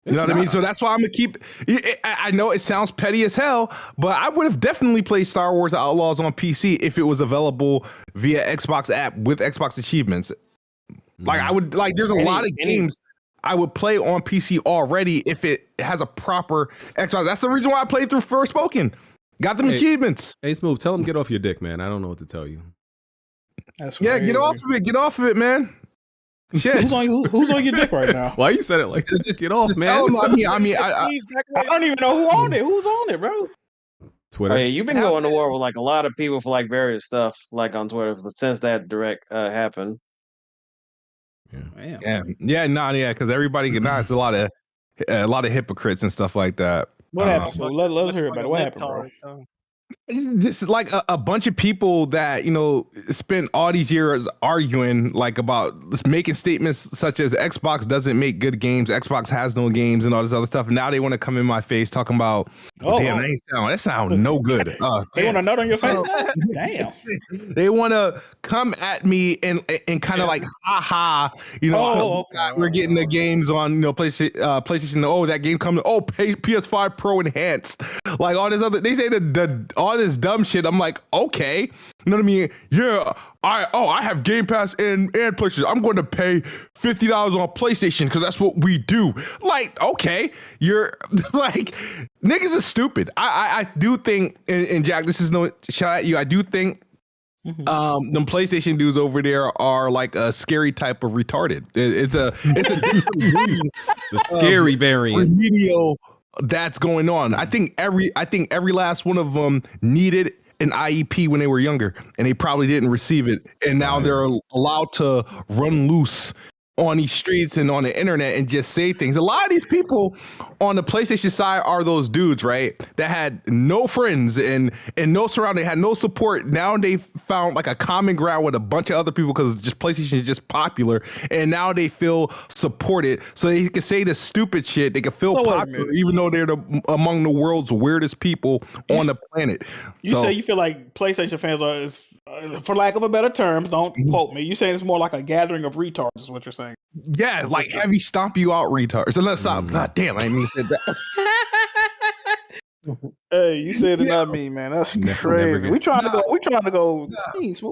You know what I mean? So that's why I'm gonna keep. I know it sounds petty as hell, but I would have definitely played Star Wars Outlaws on PC if it was available via Xbox app with Xbox achievements. Like I would like. There's a lot of games I would play on PC already if it has a proper Xbox. That's the reason why I played through Forspoken. Got them achievements. Hey, Smooth, tell him get off your dick, man. I don't know what to tell you. Get off of it. Get off of it, man. Shit. Who's on your dick right now? Why you said it like that? Get off, man. I don't even know who on it. Who's on it, bro? Twitter. Oh yeah, you've been going to war with like a lot of people for like various stuff, like on Twitter since that direct happened. Because everybody can know it's a lot of hypocrites and stuff like that. What happened? So let us hear about it. What happened, bro? It's just like a bunch of people that spent all these years arguing like about making statements such as Xbox doesn't make good games, Xbox has no games, and all this other stuff. And now they want to come in my face talking about, that sound no good. They want to nut on your face? Damn. They want to come at me and kind of like, haha, we're getting the games on PlayStation. Oh, that game coming. Oh, PS5 Pro enhanced, like all this other. They say all this dumb shit. I'm like, okay, you know what I mean? Yeah, I have Game Pass and PlayStation. I'm going to pay $50 on PlayStation because that's what we do. Like, okay, you're like, niggas are stupid. I do think, and Jack, this is no shot at you. I do think them PlayStation dudes over there are like a scary type of retarded. It's a the scary variant. Remedial that's going on. I think every last one of them needed an IEP when they were younger, and they probably didn't receive it, and now they're allowed to run loose on these streets and on the internet and just say things. A lot of these people on the PlayStation side are those dudes, right, that had no friends and no surrounding, had no support. Now they found like a common ground with a bunch of other people because just PlayStation is just popular, and now they feel supported, so they can say the stupid shit. They can feel popular even though they're among the world's weirdest people on the planet. You say you feel like PlayStation fans are, for lack of a better term, don't quote me, you saying it's more like a gathering of retards is what you're saying. Yeah, like heavy stomp you out retards. And let's stop. God damn, I didn't say that. Hey, you said it, not me, man. That's crazy. We trying to go.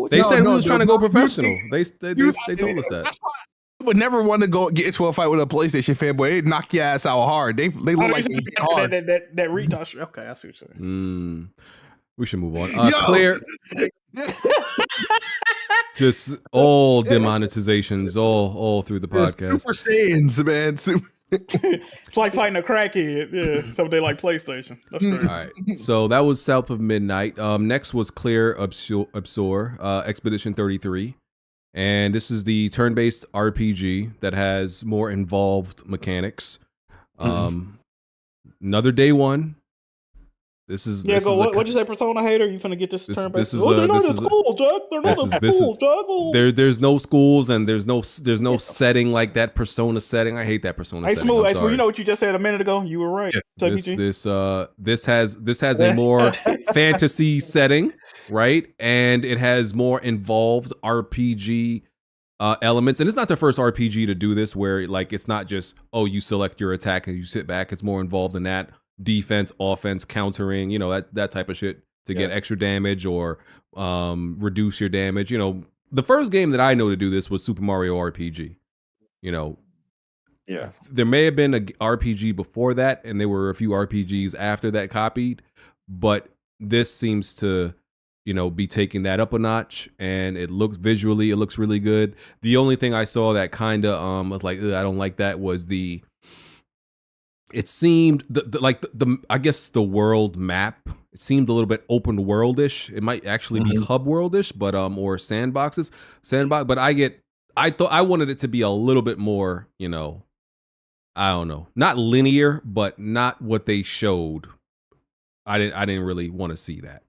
They said we was trying to go professional. They told us that. That's why I would never want to get into a fight with a PlayStation fanboy. They knock your ass out hard. They look like hard. That retard. Okay, I see what you're saying. We should move on. Claire. Just all demonetizations, all through the podcast. Super Saiyans, man. It's like fighting a crackhead. Yeah, so they like PlayStation. That's great. All right. So that was South of Midnight. Next was Claire Obscure, Expedition 33. And this is the turn-based RPG that has more involved mechanics. Another day one. This is what'd you say, Persona hater? You finna get this turn back? They're not in school, Jack. They're not in school, Jack. There's no schools and there's no setting like that Persona setting. I hate that Persona setting. Smooth. You know what you just said a minute ago? You were right. This has a more fantasy setting, right? And it has more involved RPG elements. And it's not the first RPG to do this, where like it's not just you select your attack and you sit back. It's more involved than that. Defense, offense, countering, that type of shit to get extra damage or reduce your damage. The first game that I know to do this was Super Mario RPG. There may have been an RPG before that, and there were a few RPGs after that copied, but this seems to be taking that up a notch, and it looks really good. The only thing I saw that kind of was like, I don't like that was it seemed I guess the world map, it seemed a little bit open worldish. It might actually be hub worldish, but or sandbox. But I wanted it to be a little bit more, I don't know, not linear, but not what they showed. I didn't really want to see that.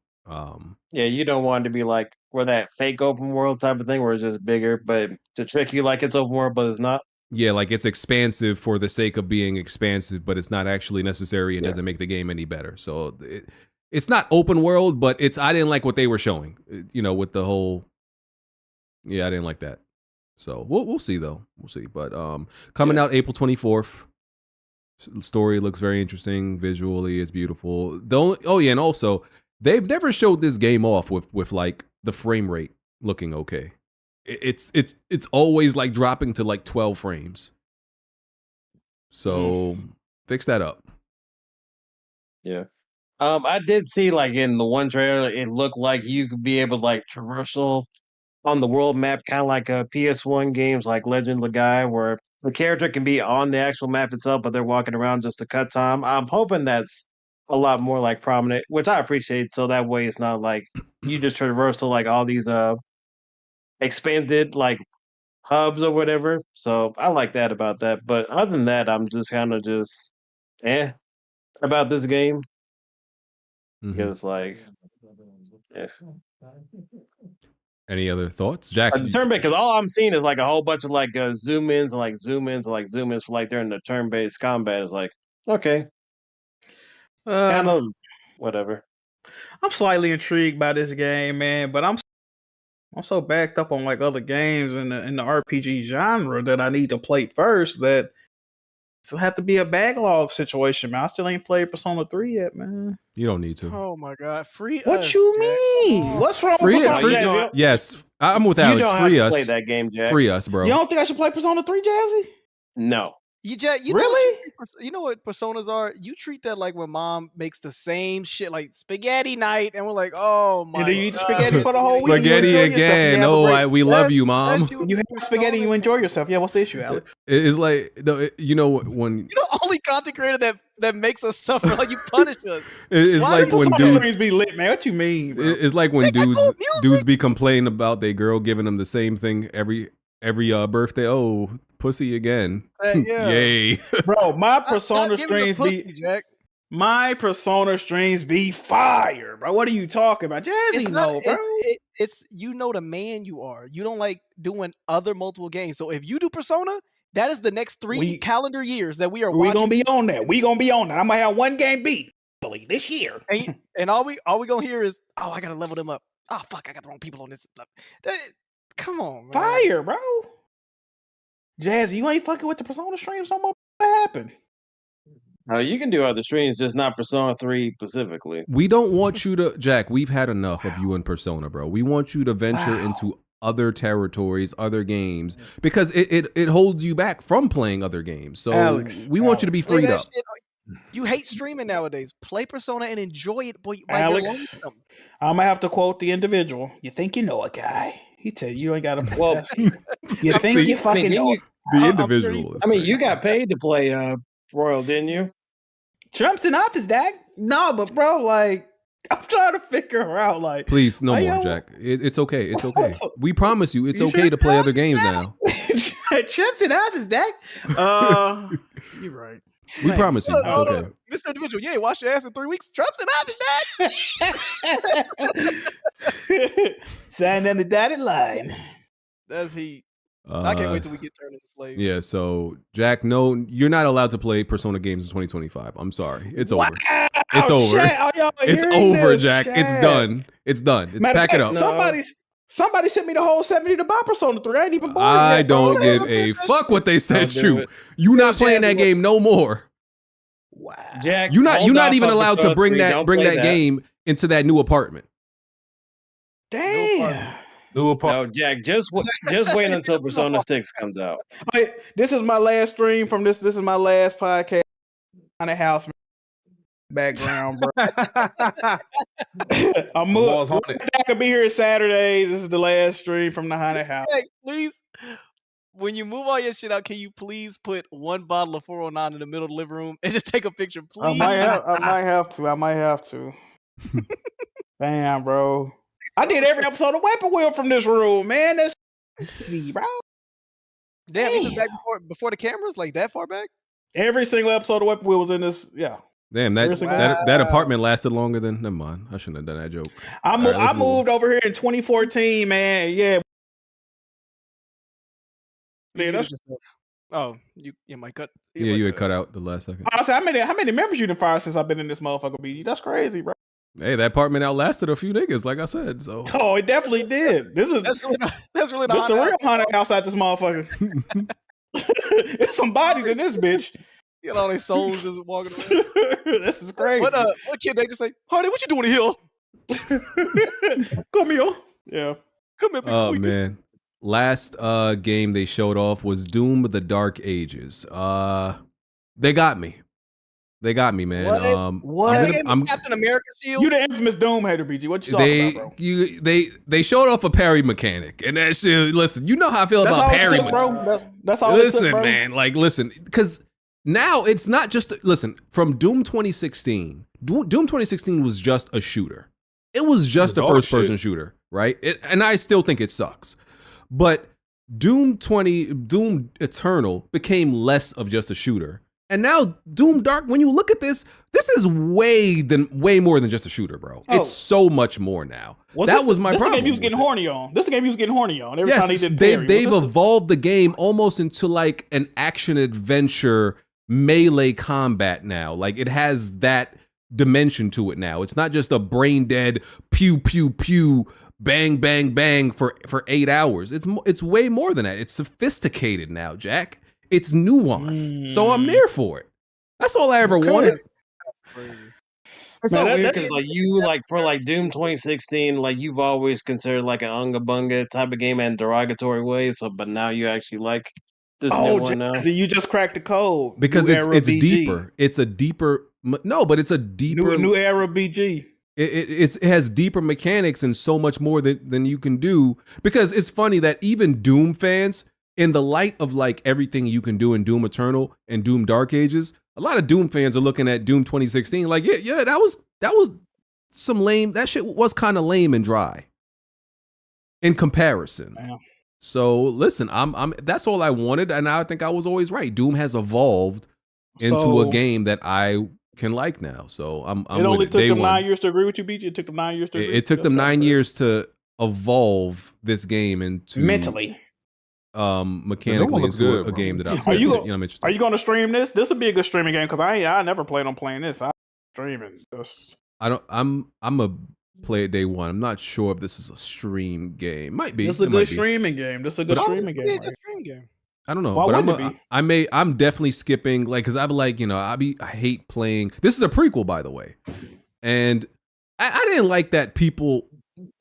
You don't want it to be like where that fake open world type of thing where it's just bigger, but to trick you like it's open world, but it's not. Yeah, like it's expansive for the sake of being expansive, but it's not actually necessary and doesn't make the game any better. So it's not open world, but I didn't like what they were showing, with the whole. Yeah, I didn't like that. So we'll see though. We'll see. But coming out April 24th. Story looks very interesting. Visually, it's beautiful. And also they've never showed this game off with like the frame rate looking okay. It's always like dropping to like 12 frames. So fix that up. Yeah. I did see like in the one trailer, it looked like you could be able to like traversal on the world map, kind of like a PS1 games like Legend Legarie, where the character can be on the actual map itself, but they're walking around just to cut time. I'm hoping that's a lot more like prominent, which I appreciate. So that way, it's not like you just traverse to like all these expanded like hubs or whatever. So I like that about that. But other than that, I'm just kind of just about this game because like. Yeah. Any other thoughts, Jack? Turn based, because all I'm seeing is like a whole bunch of like zoom ins and like zoom ins and like zoom ins for like during the turn based combat. Is like okay, kind of whatever. I'm slightly intrigued by this game, man, but I'm so backed up on like other games in the RPG genre that I need to play first. That it'll have to be a backlog situation, man. I still ain't played Persona 3 yet, man. You don't need to. Oh my god, free What us, you Jack. mean? What's wrong Free with it. Persona? Yes, I'm with You Alex. don't have Free to us. play that game, Jack. Free us, bro. You don't think I should play Persona 3, Jazzy? No. You Jack, you Really? you know what personas are? You treat that like when mom makes the same shit, like spaghetti night, and we're like, oh my. Do you eat spaghetti for the whole week? Spaghetti You enjoy yourself, again. you have a Oh, break. we love you, mom. You have spaghetti, you enjoy yourself. Yeah, what's the issue, Alex? It's like no, you know when You're the only content creator that makes us suffer. Like you punish us. it's Why like do when Persona dudes. streams be lit, man. What you mean, bro? It's like when They got cool dudes be complaining about their girl giving them the same thing every birthday. Oh, pussy again. Yeah. Yay. Bro, my Stop Persona giving us streams pussy, be Jack. my Persona streams be fire, bro. What are you talking about? Jazzy, It's not. no, bro. It's you know the man you are. You don't like doing other multiple games. So if you do Persona, that is the next 3 calendar years that we are. We watching. gonna be on that. We gonna be on that. I'm gonna have one game beat this year. And all we gonna hear is, oh, I gotta level them up. Oh fuck, I got the wrong people on this. Come on, man. Fire, bro. Jazzy, you ain't fucking with the Persona streams no more. What happened? You can do other streams, just not Persona 3 specifically. We don't want you to, Jack. We've had enough of you and Persona, bro. We want you to venture into other territories, other games, because it holds you back from playing other games. So Alex, we want you to be freed up. You hate streaming nowadays. Play Persona and enjoy it. By Alex, I'm gonna have to quote the individual. You think you know a guy? He tell you ain't got to. Well, you think you fucking know the individual. I mean, you got paid to play Royal, didn't you? Trump's in office, Dak. No, but bro, like, I'm trying to figure out, like, Please, no I more, am- Jack. It's okay. It's okay. We promise you, it's okay to play other games now. Trump's in office, Dak. You're right. We promise you, it's Hold okay. on. Mr. Individual, you ain't wash your ass in 3 weeks. Trump's in office, Dad. Sign on the dotted line. That's heat. I can't wait till we get turned into slaves. Yeah, so Jack, no, you're not allowed to play Persona games in 2025. I'm sorry. It's over. It's over. Shit. Are y'all It's hearing over, this? Jack. Shit. It's done. It's done. It's Matter of pack it fact, up. Somebody sent me the whole 70 to buy Persona 3. I ain't even bought it I yet, bro. don't give a fuck what they sent Don't do you. it. You not playing that game no more. Jack, You're hold not off even on allowed to Persona bring 3. that Don't play that game into that new apartment. Damn. No, Jack, just wait until Persona 6 comes out. Wait, this is my last stream from this. This is my last podcast on the house background, bro. I'm moving. I could be here Saturday. This is the last stream from the haunted house. Hey, please, when you move all your shit out, can you please put one bottle of 409 in the middle of the living room and just take a picture, please? I might have to. Damn, bro. I did every episode of Weapon Wheel from this room, man. That's easy, bro. Damn, even back before the cameras, like that far back? Every single episode of Weapon Wheel was in this. Yeah. Damn, that apartment lasted longer than. Never mind. I shouldn't have done that joke. I All right, let's move on. moved over here in 2014, man. Yeah. Oh, you might cut. Yeah, you had cut out the last second. I said, how many members you done fired since I've been in this motherfucker, BG? That's crazy, bro. Hey, that apartment outlasted a few niggas, like I said. So Oh, it definitely did. That's really the real haunted house out this motherfucker. There's some bodies in this bitch. You know, all these souls just walking around. This is crazy. What kid they just say, honey, what you doing here? Come here. Yeah. Come here, big oh squeakers. man. Last game they showed off was Doom: The Dark Ages. They got me. They got me, man. What? I'm Captain America shield. You the infamous Doom hater, BG. What you talking about, bro? They showed off a parry mechanic, and that shit. Listen, you know how I feel That's about all it parry, took, bro. That's all listen, it took, bro. man. Like, listen, because Now it's not just listen, from Doom 2016. Doom 2016 was just a shooter. It was just a first person shooter, right? And I still think it sucks. But Doom Eternal became less of just a shooter. And now Doom Dark, when you look at this is way more than just a shooter, bro. It's so much more now. That was my problem. This is the game he was getting horny on. This is the game he was getting horny on. Every time he did parry. They've evolved the game almost into like an action adventure melee combat now. Like it has that dimension to it now. It's not just a brain dead pew pew pew bang bang bang for 8 hours. It's way more than that. It's sophisticated now, Jack. It's nuanced. So I'm there for it. That's all I ever wanted. It's so weird because for Doom 2016, like you've always considered like an unga bunga type of game in a derogatory way. So, but now you actually like this new one now. You just cracked the code because it's deeper. It's a deeper. No, but it's a deeper new era BG. It has deeper mechanics and so much more than you can do. Because it's funny that even Doom fans, in the light of like everything you can do in Doom Eternal and Doom Dark Ages, a lot of Doom fans are looking at Doom 2016 like, yeah, that was some lame. That shit was kind of lame and dry in comparison. Yeah. So listen, I'm that's all I wanted, and I think I was always right. Doom has evolved into a game that I can like now. So I'm it only took them 9 years to agree with you, BG. It took them 9 years to agree. It took them 9 years to evolve this game into mentally. Mechanically into a game that I'm interested. Are you going to stream this? This would be a good streaming game because I never played on playing this. I'm streaming. I'm a play it day one. I'm not sure if this is a stream game. Might be. This is a good streaming game. This is a good streaming game. I don't know. Why but wouldn't it be? I'm definitely skipping like because I'm like I hate playing. This is a prequel, by the way, and I didn't like that people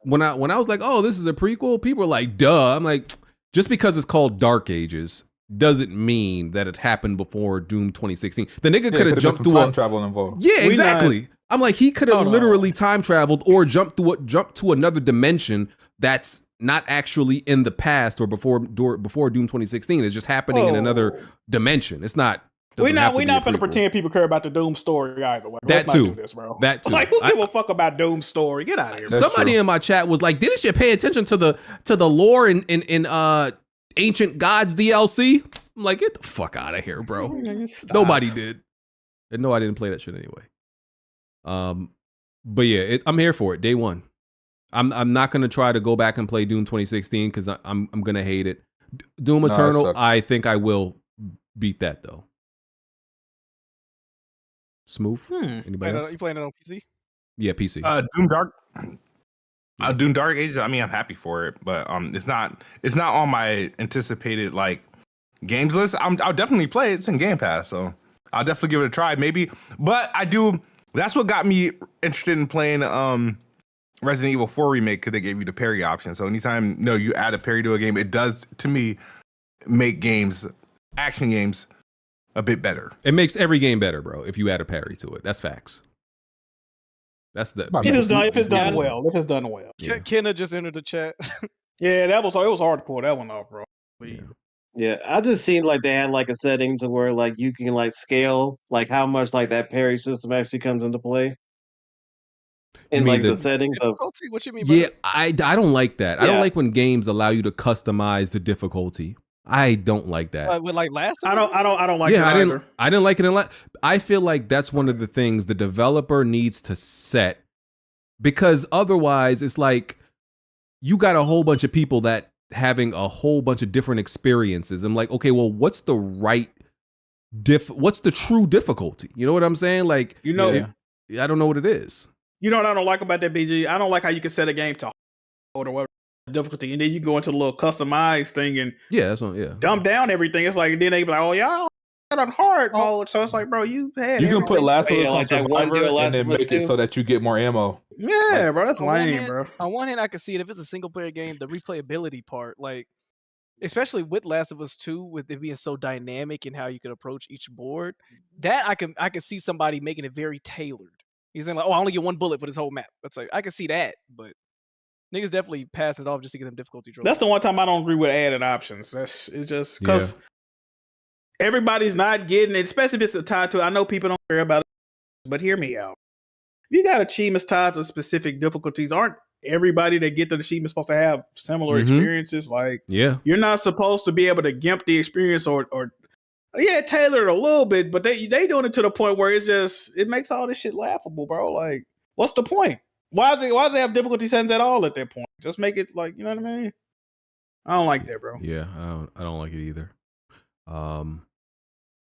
when I was like, oh, this is a prequel. People are like, duh. I'm like. Just because it's called Dark Ages doesn't mean that it happened before Doom 2016. The nigga could have jumped through time travel involved. Yeah, exactly. I'm like, he could have literally time traveled or jumped to another dimension that's not actually in the past or before Doom 2016. It's just happening in another dimension. It's not. We're not going to pretend people care about the Doom story either. Let's not do this, bro. That too. Like, who give a fuck about Doom story? Get out of here. Somebody in my chat was like, "Didn't you pay attention to the lore in Ancient Gods DLC?" I'm like, "Get the fuck out of here, bro." Nobody did. And no, I didn't play that shit anyway. But yeah, I'm here for it. Day one. I'm not gonna try to go back and play Doom 2016 because I'm gonna hate it. Doom Eternal, I think I will beat that though. Smooth. Anybody else? You playing it on PC? Yeah, PC. Doom Dark Ages. I mean, I'm happy for it, but it's not on my anticipated like games list. I'll definitely play it. It's in Game Pass, so I'll definitely give it a try. Maybe, but I do. That's what got me interested in playing Resident Evil 4 Remake because they gave you the parry option. So anytime you add a parry to a game, it does to me make action games a bit better. It makes every game better, bro, if you add a parry to it. That's facts. That's the if it's done well. If it's done well. Yeah. Kenna just entered the chat. Yeah, it was hard to pull that one off, bro. Yeah, I just seen like they had like a setting to where like you can like scale like how much like that parry system actually comes into play. In like the settings of what you mean by that? I don't like that. Yeah. I don't like when games allow you to customize the difficulty. I don't like that. With like last I don't like it either. I didn't like it. I feel like that's one of the things the developer needs to set because otherwise it's like you got a whole bunch of people that having a whole bunch of different experiences. I'm like, okay, well, what's the true difficulty? You know what I'm saying? Like, I don't know what it is. You know what I don't like about that, BG? I don't like how you can set a game to or whatever difficulty, and then you go into the little customized thing and dumb down everything. It's like then they be like, oh yeah, on hard mode. So it's like, bro, you can put Last of Us on Survivor and then make it so that you get more ammo. Yeah, bro, that's lame, bro. On one hand, I can see it if it's a single player game, the replayability part, like especially with Last of Us 2, with it being so dynamic and how you can approach each board, that I can see somebody making it very tailored. He's saying like, oh, I only get one bullet for this whole map. That's like I can see that, but niggas definitely pass it off just to get them difficulty trophies. That's the one time I don't agree with added options. It's just because everybody's not getting it, especially if it's tied to. I know people don't care about it, but hear me out. If you got achievements tied to specific difficulties, aren't everybody that get the achievement supposed to have similar experiences? Like, you're not supposed to be able to gimp the experience or tailor it a little bit, but they doing it to the point where it makes all this shit laughable, bro. Like, what's the point? Why does it have difficulty settings at all at that point? Just make it like, you know what I mean? I don't like that, bro. Yeah, I don't like it either.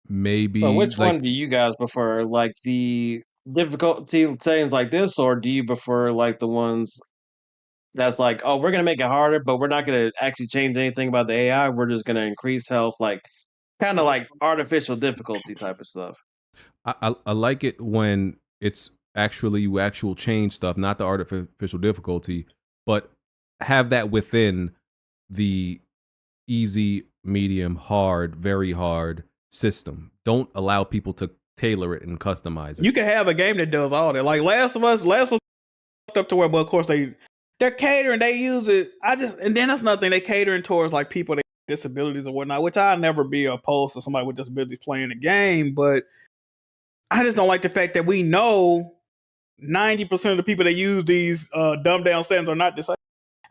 Maybe. So which one do you guys prefer? Like the difficulty settings like this, or do you prefer like the ones that's like, oh, we're gonna make it harder, but we're not gonna actually change anything about the AI. We're just gonna increase health, like kind of like artificial difficulty type of stuff. I like it when it's actually you actual change stuff, not the artificial difficulty, but have that within the easy, medium, hard, very hard system. Don't allow people to tailor it and customize it. You can have a game that does all that. Like Last of Us up to where, but of course they're catering, they use it. And then that's another thing, they catering towards like people with disabilities or whatnot, which I'll never be opposed to somebody with disabilities playing the game, but I just don't like the fact that we know 90% of the people that use these dumbed down settings are not disabled.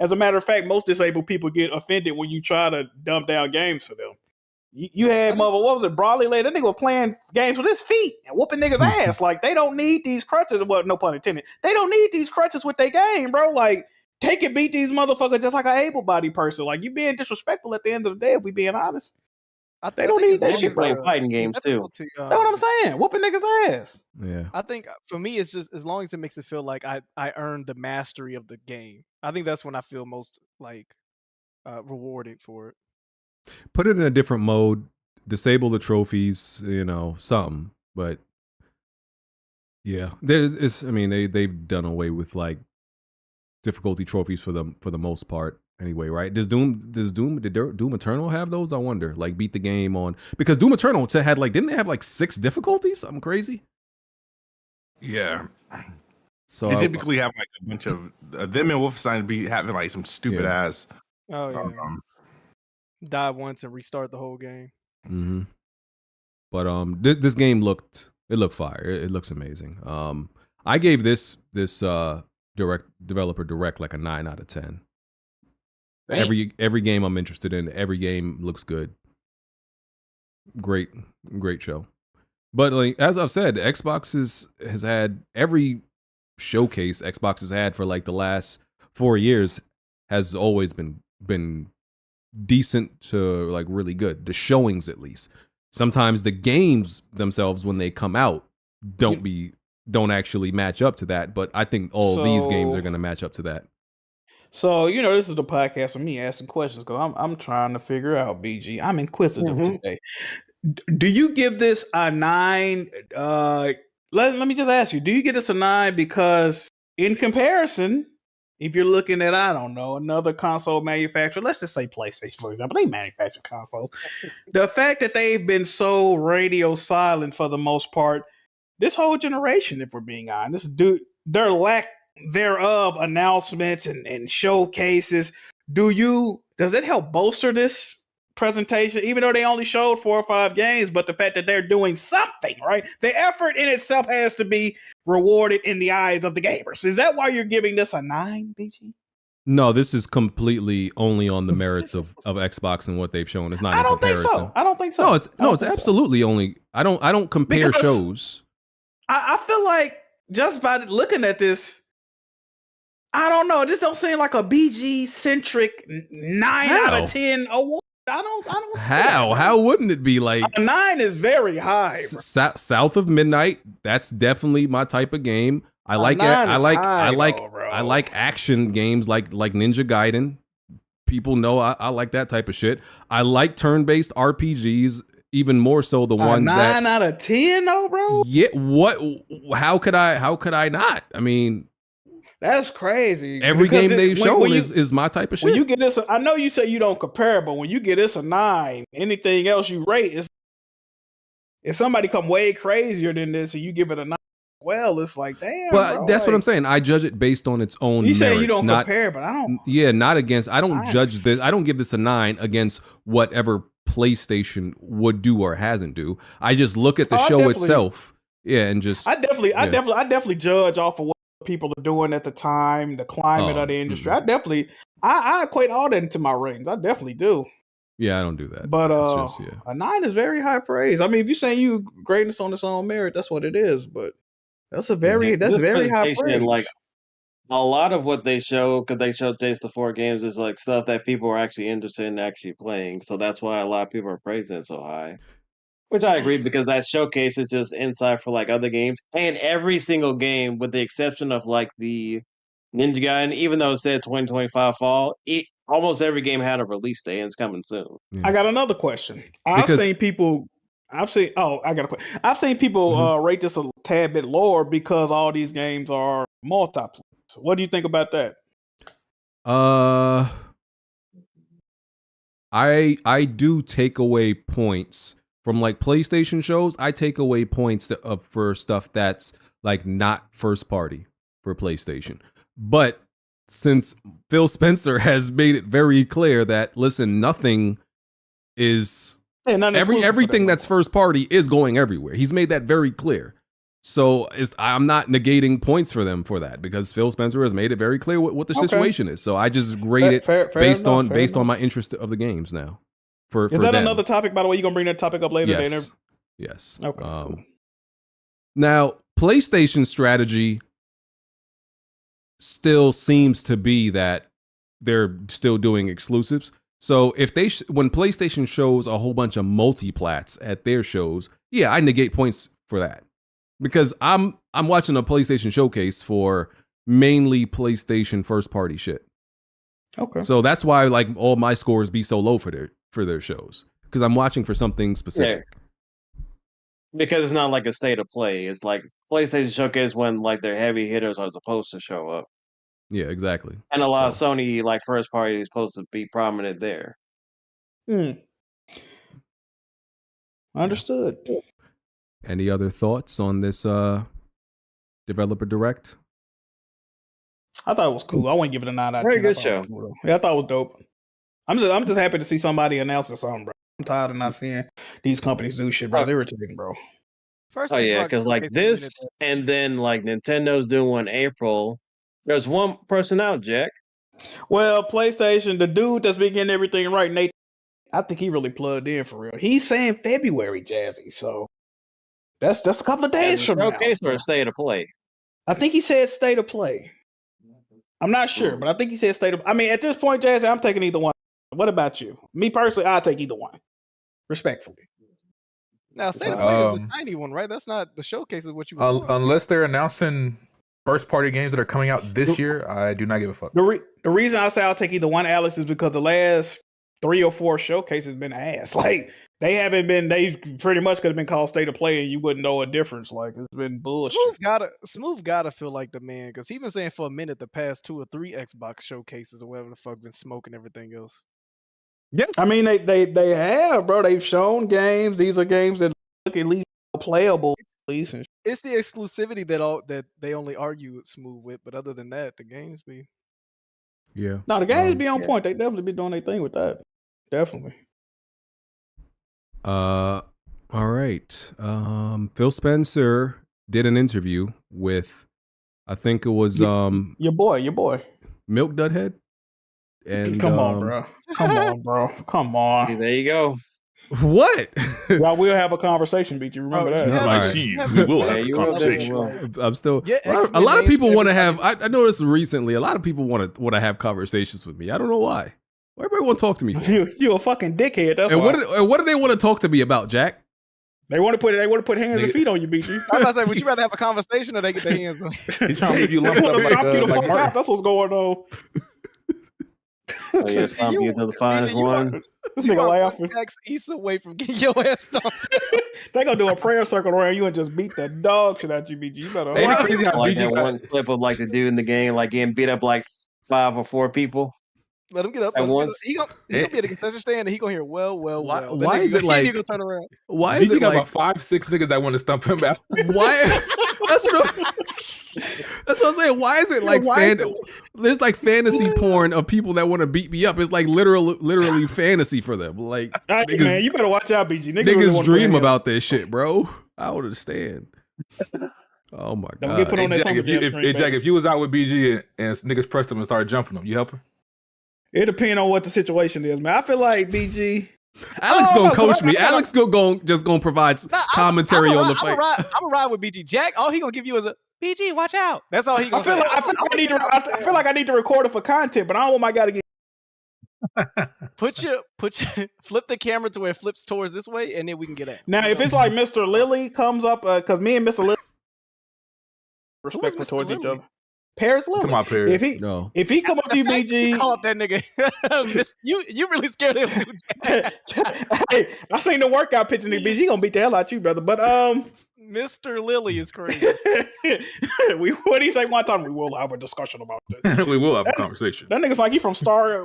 As a matter of fact, most disabled people get offended when you try to dumb down games for them. You had what was it, Brawley Lady? That nigga was playing games with his feet and whooping niggas' ass. Like, they don't need these crutches. Well, no pun intended. They don't need these crutches with their game, bro. Like, take and beat these motherfuckers just like an able-bodied person. Like, you being disrespectful at the end of the day, if we being honest. They don't need that shit, playing fighting games too. That's what I'm saying. Whooping niggas' ass. Yeah. I think for me, it's just as long as it makes it feel like I earned the mastery of the game. I think that's when I feel most like rewarded for it. Put it in a different mode. Disable the trophies. Something. But yeah, they've done away with like difficulty trophies for the most part. Anyway, right? Did Doom Eternal have those? I wonder. Like, beat the game on, because Doom Eternal had like, didn't they have like 6 difficulties? Something crazy. Yeah. So they typically have like a bunch of them and Wolfenstein be having like some stupid ass. Oh yeah. Die once and restart the whole game. Mm-hmm. But this game looked fire. It looks amazing. I gave this developer direct like a 9 out of 10. Every game I'm interested in, every game looks good. Great show. But like, as I've said, Xbox has had every showcase Xbox has had for like the last 4 years has always been decent to like really good. The showings, at least. Sometimes the games themselves, when they come out, don't actually match up to that. But I think all these games are going to match up to that. So, this is the podcast of me asking questions because I'm trying to figure out, BG. I'm inquisitive today. Do you give this a 9? Let me just ask you, do you give this a 9 because in comparison, if you're looking at, I don't know, another console manufacturer, let's just say PlayStation, for example, they manufacture consoles. The fact that they've been so radio silent for the most part, this whole generation, if we're being honest, their lack thereof announcements and showcases, does it help bolster this presentation, even though they only showed 4 or 5 games? But the fact that they're doing something, right? The effort in itself has to be rewarded in the eyes of the gamers. Is that why you're giving this a 9, BG? No, this is completely only on the merits of Xbox and what they've shown. It's not in comparison. I don't think so. It's absolutely only. I don't compare shows. I feel like just by looking at this, I don't know. This don't seem like a BG centric 9 out of 10 award. I don't. How wouldn't it be like? A 9 is very high. South of Midnight. That's definitely my type of game. I like action games like Ninja Gaiden. People know I like that type of shit. I like turn-based RPGs. Even more so the ones 9 out of 10, though, bro. Yeah. What? How could I not? I mean, that's crazy. Every game they've shown is my type of shit. When you get this, I know you say you don't compare, but when you get this a 9, anything else you rate is. If somebody come way crazier than this and you give it a 9, well, it's like, damn. But that's what I'm saying. I judge it based on its own. You say merits, you don't compare, but I don't. Yeah, not against. I don't judge this. I don't give this a 9 against whatever PlayStation would do or hasn't do. I just look at the show itself, and just I definitely judge off of what people are doing at the time, the climate of the industry. I equate all that into my ratings. I definitely do. Yeah, I don't do that. But it's just, a 9 is very high praise. I mean, if you're saying you greatness on its own merit, that's what it is. But that's very high praise. Like a lot of what they show, because they showcase the 4 games, is like stuff that people are actually interested in actually playing. So that's why a lot of people are praising it so high. Which I agree, because that showcase is just insight for like other games, and every single game, with the exception of like the Ninja Gaiden, even though it said 2025 fall, almost every game had a release date and it's coming soon. I got another question. I've seen people rate this a tad bit lower because all these games are multiplayer. So what do you think about that? I do take away points from like PlayStation shows. I take away points for stuff that's like not first party for PlayStation. But since Phil Spencer has made it very clear that, listen, nothing is everything that's first party is going everywhere. He's made that very clear. So I'm not negating points for them for that, because Phil Spencer has made it very clear what the situation is. So I just grade it based on my interest of the games now. Is that another topic, by the way? You gonna bring that topic up later? Yes. Yes. Okay. Cool. Now, PlayStation strategy still seems to be that they're still doing exclusives. So if when PlayStation shows a whole bunch of multi-plats at their shows, yeah, I negate points for that, because I'm watching a PlayStation showcase for mainly PlayStation first party shit. Okay. So that's why like all my scores be so low for their shows, because I'm watching for something specific. Yeah. Because it's not like a state of play. It's like PlayStation Showcase when like their heavy hitters are supposed to show up. Yeah, exactly. And a lot of Sony like first party is supposed to be prominent there. Understood. Any other thoughts on this developer direct? I thought it was cool. I wouldn't give it a 9 out of 10. Very good show. Cool, yeah, I thought it was dope. I'm just happy to see somebody announcing something, bro. I'm tired of not seeing these companies do shit, bro. It's irritating, bro. Because like this, and then like Nintendo's doing one in April. There's one person out, Jack. Well, PlayStation, the dude that's been getting everything right, Nate, I think he really plugged in for real. He's saying February, Jazzy. So that's a couple of days from now. Showcase or state of play? I think he said state of play. I'm not sure, but I think he said state of. I mean, at this point, Jazzy, I'm taking either one. What about you? Me personally, I'll take either one. Respectfully. Now, state of play is the tiny one, right? That's not the showcase of what you want. Unless they're announcing first party games that are coming out this year, I do not give a fuck. The reason I say I'll take either one, Alex, is because the last 3 or 4 showcases been ass. Like they pretty much could have been called state of play and you wouldn't know a difference. Like it's been bullshit. Smooth gotta feel like the man, because he been saying for a minute the past 2 or 3 Xbox showcases or whatever the fuck been smoking everything else. Yeah, I mean they have, bro. They've shown games. These are games that look at least playable. At least it's the exclusivity that they only argue Smooth with, but other than that, the games be. Yeah. No, the games be on point. They definitely be doing their thing with that. Definitely. All right. Phil Spencer did an interview with, I think it was your boy Milk Dudhead. And come on, bro. Come on. There you go. What? Well, we'll have a conversation, beat you. Remember that? We will have a conversation. I'm still. A lot of people want to have. I noticed recently. A lot of people want to have conversations with me. I don't know why. Why everybody want to talk to me? You a fucking dickhead. That's and why. What do they want to talk to me about, Jack? They want to put hands and feet on you, BG. I was about to say, would you rather have a conversation or they get their hands on you? He's trying to give you They want to stop you the fuck out. That's what's going on. Oh, yeah, stop you to the finest one. This nigga laughing. East away from getting your ass stomped. They gonna do a prayer circle around you and just beat that dog shit out you, BG. You better. Like that one clip of like the dude in the game, like getting beat up like 5 or 4 people. Let him get up at once. He gonna be at the concession stand and he gonna hear well. Why is it like? He gonna turn around. Why is BG it got like about 5-6 niggas that want to stump him out? why? That's what I'm saying. Why is it like there's like fantasy porn of people that want to beat me up? It's like literally fantasy for them. Like niggas, man, you better watch out, BG. Niggas really dream about this shit, bro. I don't understand. Oh my god. Don't get put on that Jack, if you was out with BG and niggas pressed him and started jumping him, you help him? It depends on what the situation is, man. I feel like BG. Alex gonna coach me. Alex gonna provide commentary on the fight. I'm gonna ride with BG. Jack, all he gonna give you is a BG. Watch out. That's all he gonna say. I feel like I need to record it for content, but I don't want my guy to get. Put your flip the camera to where it flips towards this way, and then we can get at. Now, if it's like Mr. Lily comes up, because me and Mr. Lily respectful towards each other. Paris Lily. If he come up to you, BG, call up that nigga. you really scared him too. Hey, I seen the workout picture, nigga. BG he gonna beat the hell out you, brother. But Mr. Lily is crazy. What he say one time? We will have a discussion about this. We will have a conversation. That nigga's like he from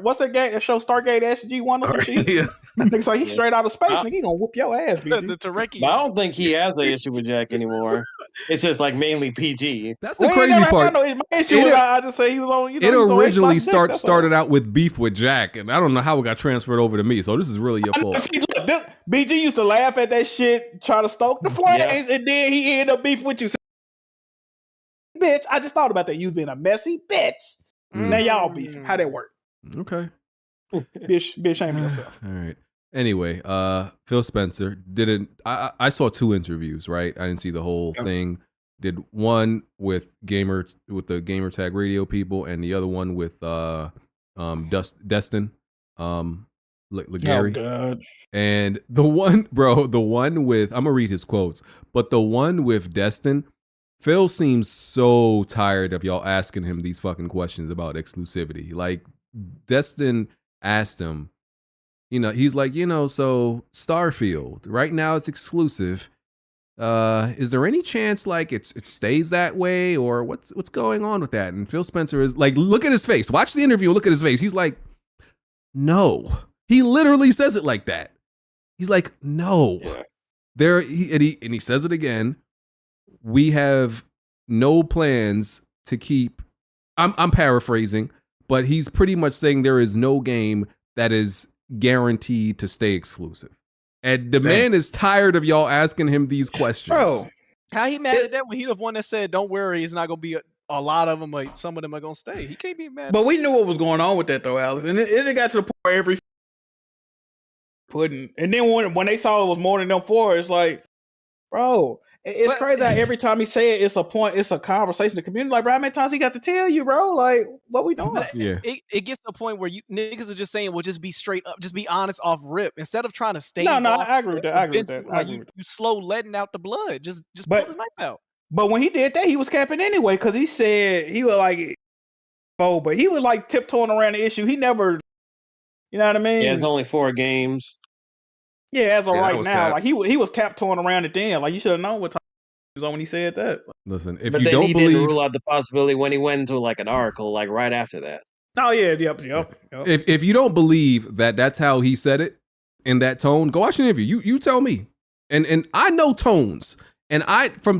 what's that game? Show Stargate SG-1 or some shit. Yeah. Nigga's like he straight out of space. Nigga, he gonna whoop your ass, BG. The Tareki. But I don't think he has an issue with Jack anymore. It's just like mainly PG. That's the crazy part. I just say he was on. It originally started out with beef with Jack, and I don't know how it got transferred over to me. So this is really your fault. See, look, BG used to laugh at that shit, try to stoke the flames, and then he ended up beef with you. Bitch, I just thought about that. You being a messy bitch. Now y'all beefing. How that work? Okay. Bitch, shame yourself. All right. Anyway, Phil Spencer didn't. I saw 2 interviews. Right, I didn't see the whole thing. Did one with the GamerTag radio people, and the other one with Destin, Legarie. God. And the one with I'm gonna read his quotes, but the one with Destin, Phil seems so tired of y'all asking him these fucking questions about exclusivity. Like Destin asked him, he's like, so Starfield right now it's exclusive. Is there any chance like it stays that way, or what's going on with that? And Phil Spencer is like, look at his face. Watch the interview. Look at his face. He's like, no. He literally says it like that. He's like, no. Yeah. He says it again. We have no plans to keep. I'm paraphrasing, but he's pretty much saying there is no game that is guaranteed to stay exclusive. And the man is tired of y'all asking him these questions. Bro, how he mad at that when he the one that said, "Don't worry, it's not gonna be a lot of them. Like some of them are gonna stay." He can't be mad. But we knew what was going on with that though, Alex, and it got to the point where every pudding. And then when they saw it was more than them 4, it's like, bro, it's crazy that every time he say it, it's a conversation. The community, like, bro, how many times he got to tell you, bro? Like, what we doing? Yeah. It gets to a point where you niggas are just saying, well, just be straight up, just be honest off rip. Instead of trying to stay. No, I agree with that. You slow letting out the blood. Just pull the knife out. But when he did that, he was capping anyway, because he said he was like, but he was like tiptoeing around the issue. He never, you know what I mean? Yeah, it's only 4 games. Yeah, as of right now, like he was tiptoeing around it then. Like you should have known what time he was on when he said that. Listen, if but you then don't he believe, didn't rule out the possibility when he went into like an article, like right after that. Oh yeah, yep. If you don't believe that that's how he said it in that tone, go watch an interview. You tell me. And I know tones, and I'm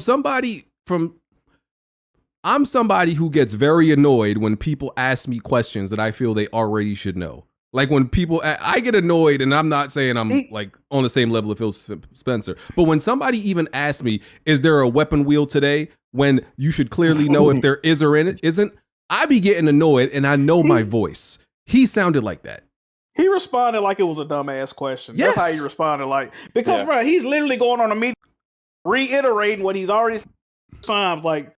somebody who gets very annoyed when people ask me questions that I feel they already should know. Like when people, I get annoyed, and I'm not saying I'm like on the same level of Phil Spencer, but when somebody even asks me, is there a weapon wheel today? When you should clearly know if there is or isn't, I be getting annoyed, and I know my voice. He sounded like that. He responded like it was a dumbass question. Yes. That's how he responded, like, because bro, he's literally going on a meeting, reiterating what he's already said times, like,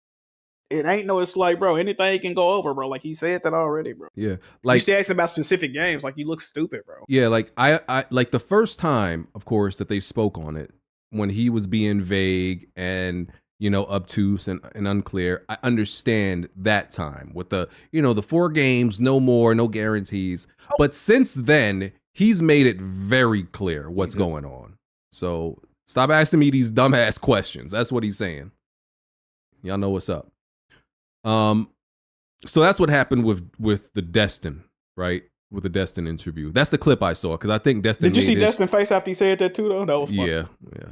it ain't no, it's like, bro, anything can go over, bro. Like he said that already, bro. Yeah. Like you still asking about specific games, like you look stupid, bro. Yeah, like I like the first time, of course, that they spoke on it, when he was being vague and, obtuse and unclear. I understand that time with the 4 games, no more, no guarantees. But since then, he's made it very clear what's going on. So stop asking me these dumbass questions. That's what he's saying. Y'all know what's up. So that's what happened with the Destin, right? with the Destin interview. That's the clip I saw because I think Destin. Did you see Destin face after he said that too? Though that was funny. Yeah,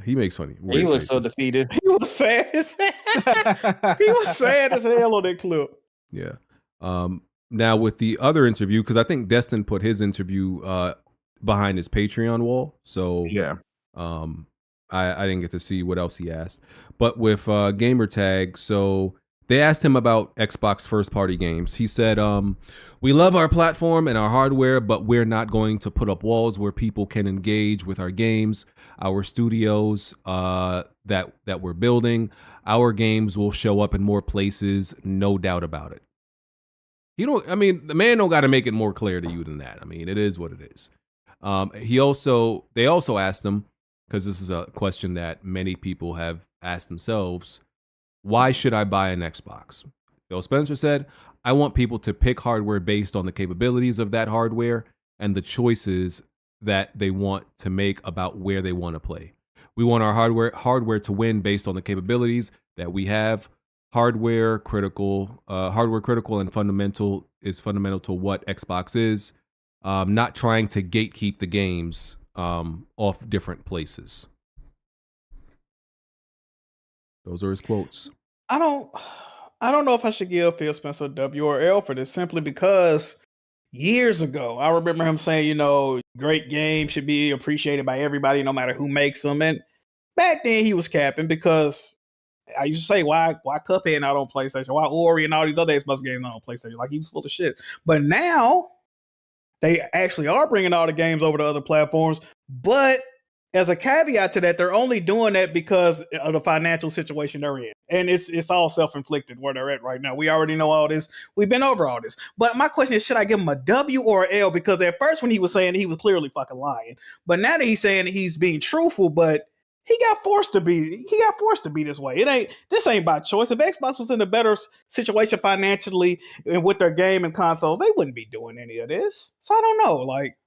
he makes funny. He looks so defeated. He was sad as hell. He was sad as hell on that clip. Yeah. Now with the other interview, because I think Destin put his interview behind his Patreon wall, so yeah. I didn't get to see what else he asked. But with GamerTag, so they asked him about Xbox first-party games. He said, we love our platform and our hardware, but we're not going to put up walls where people can engage with our games, our studios that we're building. Our games will show up in more places, no doubt about it. The man don't got to make it more clear to you than that. I mean, it is what it is. They also asked him, because this is a question that many people have asked themselves, why should I buy an Xbox? Phil Spencer said, I want people to pick hardware based on the capabilities of that hardware and the choices that they want to make about where they want to play. We want our hardware to win based on the capabilities that we have. Hardware critical and fundamental to what Xbox is. Not trying to gatekeep the games off different places. Those are his quotes. I don't know if I should give Phil Spencer a W or L for this, simply because years ago, I remember him saying, great games should be appreciated by everybody, no matter who makes them. And back then he was capping, because I used to say, why Cuphead not on PlayStation? Why Ori and all these other Xbox games not on PlayStation? Like, he was full of shit. But now they actually are bringing all the games over to other platforms. But as a caveat to that, they're only doing that because of the financial situation they're in. And it's all self-inflicted where they're at right now. We already know all this. We've been over all this. But my question is, should I give him a W or an L? Because at first when he was saying, he was clearly fucking lying. But now that he's saying he's being truthful, but he got forced to be this way. This ain't by choice. If Xbox was in a better situation financially and with their game and console, they wouldn't be doing any of this. So I don't know. Like,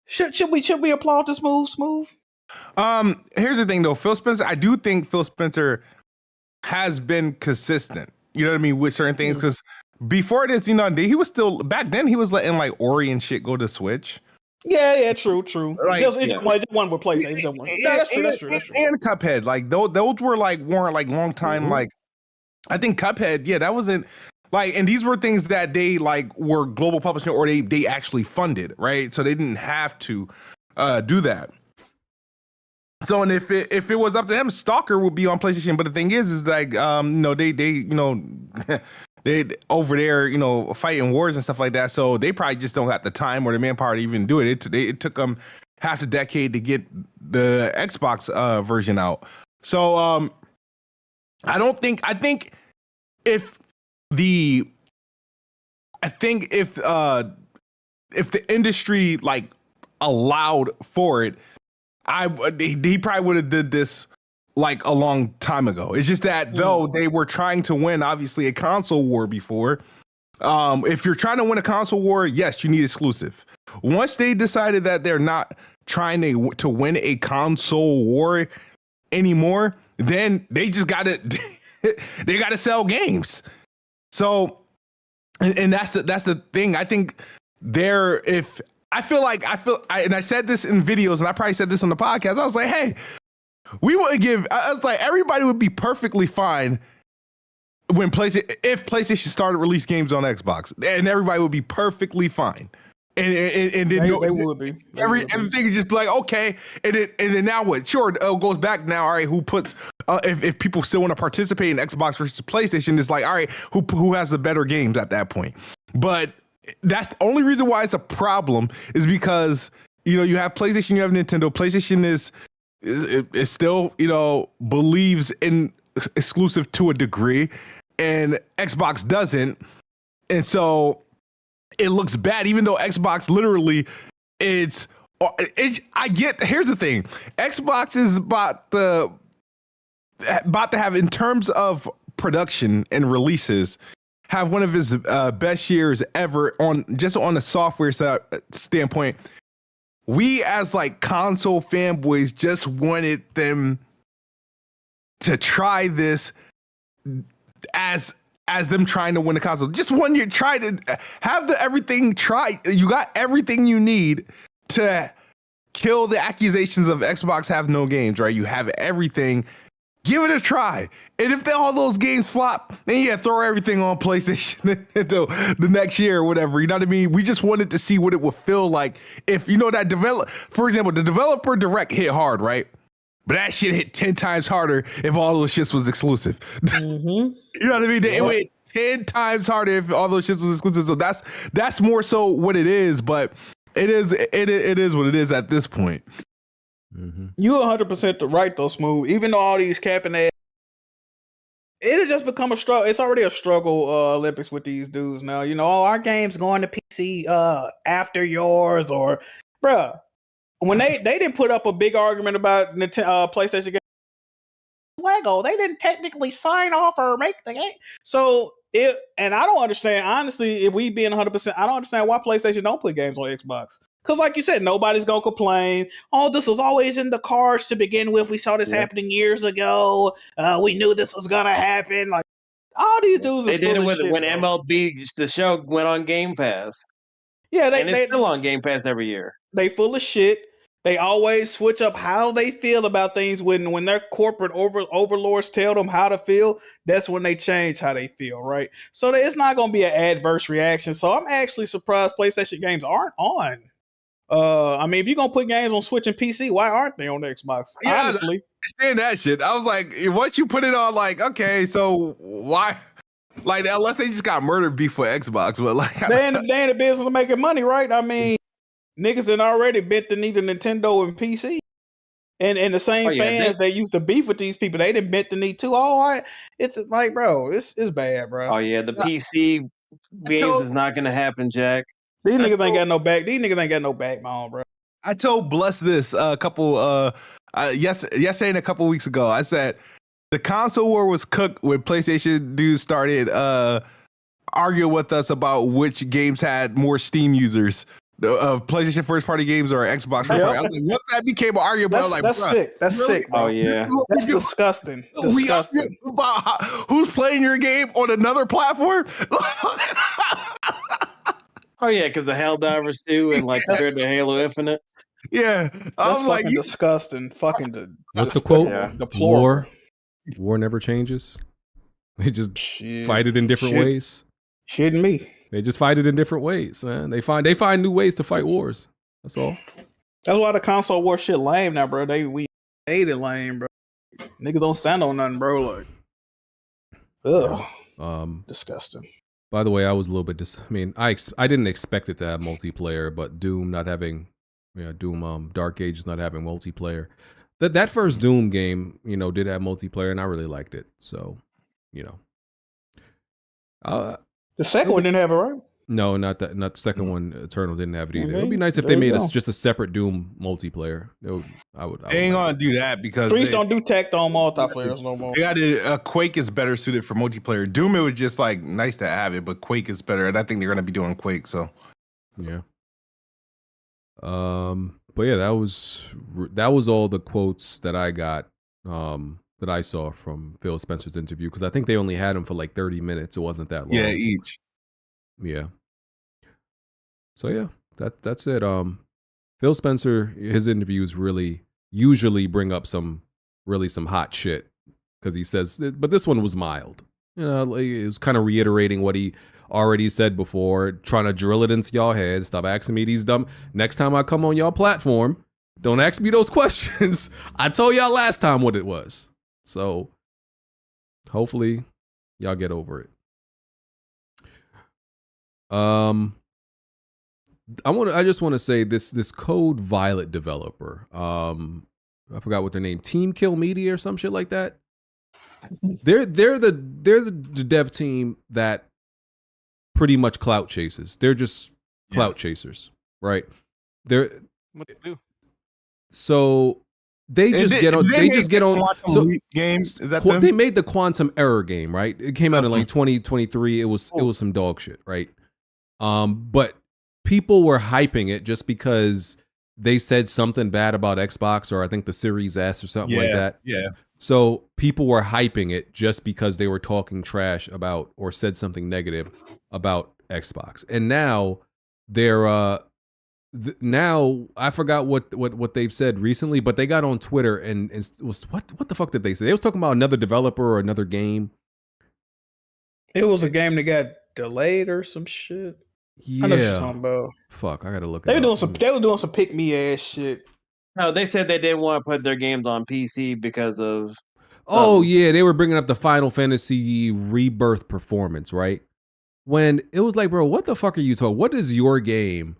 should we applaud this move, Smooth? Here's the thing though, Phil Spencer, I do think Phil Spencer has been consistent, you know what I mean, with certain things, because before this, he was still, back then he was letting like Ori and shit go to Switch. Yeah, true. Like, just one with PlayStation. That's true. And Cuphead, like those were like weren't like long time, like I think Cuphead, that wasn't like, and these were things that they like were global publishing, or they actually funded, right? So they didn't have to do that. So, and if it was up to him, Stalker would be on PlayStation. But the thing is like, they over there, fighting wars and stuff like that. So they probably just don't have the time or the manpower to even do it. It took them half a decade to get the Xbox version out. So I think if the industry like allowed for it, he probably would have did this like a long time ago. It's just that though they were trying to win obviously a console war before. If you're trying to win a console war, yes, you need exclusive. Once they decided that they're not trying to win a console war anymore, then they just gotta sell games. So, and that's the thing. I think I said this in videos, and I probably said this on the podcast. I was like, hey, I was like, everybody would be perfectly fine if PlayStation started to release games on Xbox, and everybody would be perfectly fine. And then they would be. Everything would just be like, okay. And then now what? Sure, it goes back now. All right, who puts? If people still want to participate in Xbox versus PlayStation, it's like, all right, who has the better games at that point? But that's the only reason why it's a problem, is because you have PlayStation, you have Nintendo. PlayStation is still believes in exclusive to a degree, and Xbox doesn't, and so it looks bad. Even though Xbox literally, here's the thing: Xbox is about to have, in terms of production and releases, have one of his best years ever on the software standpoint. We as like console fanboys just wanted them to try this as as them trying to win the console. Just 1 year, try to have everything. You got everything you need to kill the accusations of Xbox have no games, right? You have everything. Give it a try. And if all those games flop, then throw everything on PlayStation until the next year or whatever. You know what I mean? We just wanted to see what it would feel like if, that for example, the developer direct hit hard, right? But that shit hit 10 times harder if all those shits was exclusive. Mm-hmm. You know what I mean? It went 10 times harder if all those shits was exclusive. So that's more so what it is, but it is what it is at this point. Mm-hmm. You 100% right though, Smooth. Even though all these capping ass, it'll just become a struggle. It's already a struggle Olympics with these dudes now. Our game's going to PC after yours, or bruh. When they didn't put up a big argument about PlayStation games, Lego, they didn't technically sign off or make the game. So and I don't understand, honestly, if we being 100%, I don't understand why PlayStation don't put games on Xbox. Because like you said, nobody's going to complain. Oh, this was always in the cards to begin with. We saw this happening years ago. We knew this was going to happen. Like, all these dudes They did it when MLB, the show, went on Game Pass. Yeah, and it's still on Game Pass every year. They full of shit. They always switch up how they feel about things when their corporate overlords tell them how to feel. That's when they change how they feel, right? So it's not going to be an adverse reaction. So I'm actually surprised PlayStation games aren't on. I mean, if you're going to put games on Switch and PC, why aren't they on Xbox? Yeah, honestly. I understand that shit. I was like, once you put it on, like, okay, so why? Like, unless they just got murder beef for Xbox, but like, they in the business of making money, right? I mean, niggas had already bent the knee to Nintendo and PC. And the same fans that used to beef with these people, they didn't bent the knee too. It's like, bro, it's bad, bro. Oh yeah, the PC games is not gonna happen, Jack. These niggas ain't got no back. These niggas ain't got no backbone, bro. I told Bless this a couple yesterday and a couple weeks ago. I said the console war was cooked when PlayStation dudes started arguing with us about which games had more Steam users. PlayStation first party games or Xbox first party. I was like, once that became an argument, I was like, that's sick. That's really sick. Bro. Oh yeah, that's disgusting. Disgusting. About who's playing your game on another platform? Oh yeah, because the Helldivers 2 and like compared to Halo Infinite. Yeah, I was like, disgusting. Fucking what's the quote? Deplorable. War never changes. They just fight it in different ways. Shitting me. They just fight it in different ways, man. They find new ways to fight wars. That's all. That's why the console war shit lame now, bro. We hate it lame, bro. Niggas don't stand on nothing, bro. Like, disgusting. By the way, I was a little bit I didn't expect it to have multiplayer, but Doom not having, Dark Ages not having multiplayer. That first Doom game, did have multiplayer, and I really liked it. So, the second one didn't have it, right? No, not the second one. Eternal didn't have it either. It would be nice if they made just a separate Doom multiplayer. I would they ain't gonna do that because Streets don't do tech-on multiplayers no more. They got Quake is better suited for multiplayer. Doom, it was just like nice to have it, but Quake is better, and I think they're gonna be doing Quake. So, yeah. But yeah, that was all the quotes that I got. That I saw from Phil Spencer's interview, because I think they only had him for like 30 minutes. It wasn't that long. Yeah, each. Yeah. So yeah, that's it. Phil Spencer, his interviews usually bring up some hot shit, because he says, but this one was mild. It was kind of reiterating what he already said before, trying to drill it into y'all heads. Stop asking me these dumb. Next time I come on y'all platform, don't ask me those questions. I told y'all last time what it was. So hopefully y'all get over it. I just want to say this Code Violet developer. I forgot what their name, TeamKill Media or some shit like that. They're the dev team that pretty much clout chases. They're just clout chasers, right? What they do? So they just get on. So games, is that they made the Quantum Error game, right? It came out in like 2023. It was some dog shit, right? But people were hyping it just because they said something bad about Xbox, or I think the Series S or something like that. Yeah. So people were hyping it just because they were talking trash about or said something negative about Xbox. And now they're now I forgot what they've said recently, but they got on Twitter and was what the fuck did they say? They was talking about another developer or another game. It was a game that got delayed or some shit. Yeah. I know what you're talking about. Fuck, I gotta look. They were doing some pick me ass shit. No, they said they didn't want to put their games on PC because of. Oh yeah, they were bringing up the Final Fantasy Rebirth performance, right? When it was like, bro, what the fuck are you talking? What does your game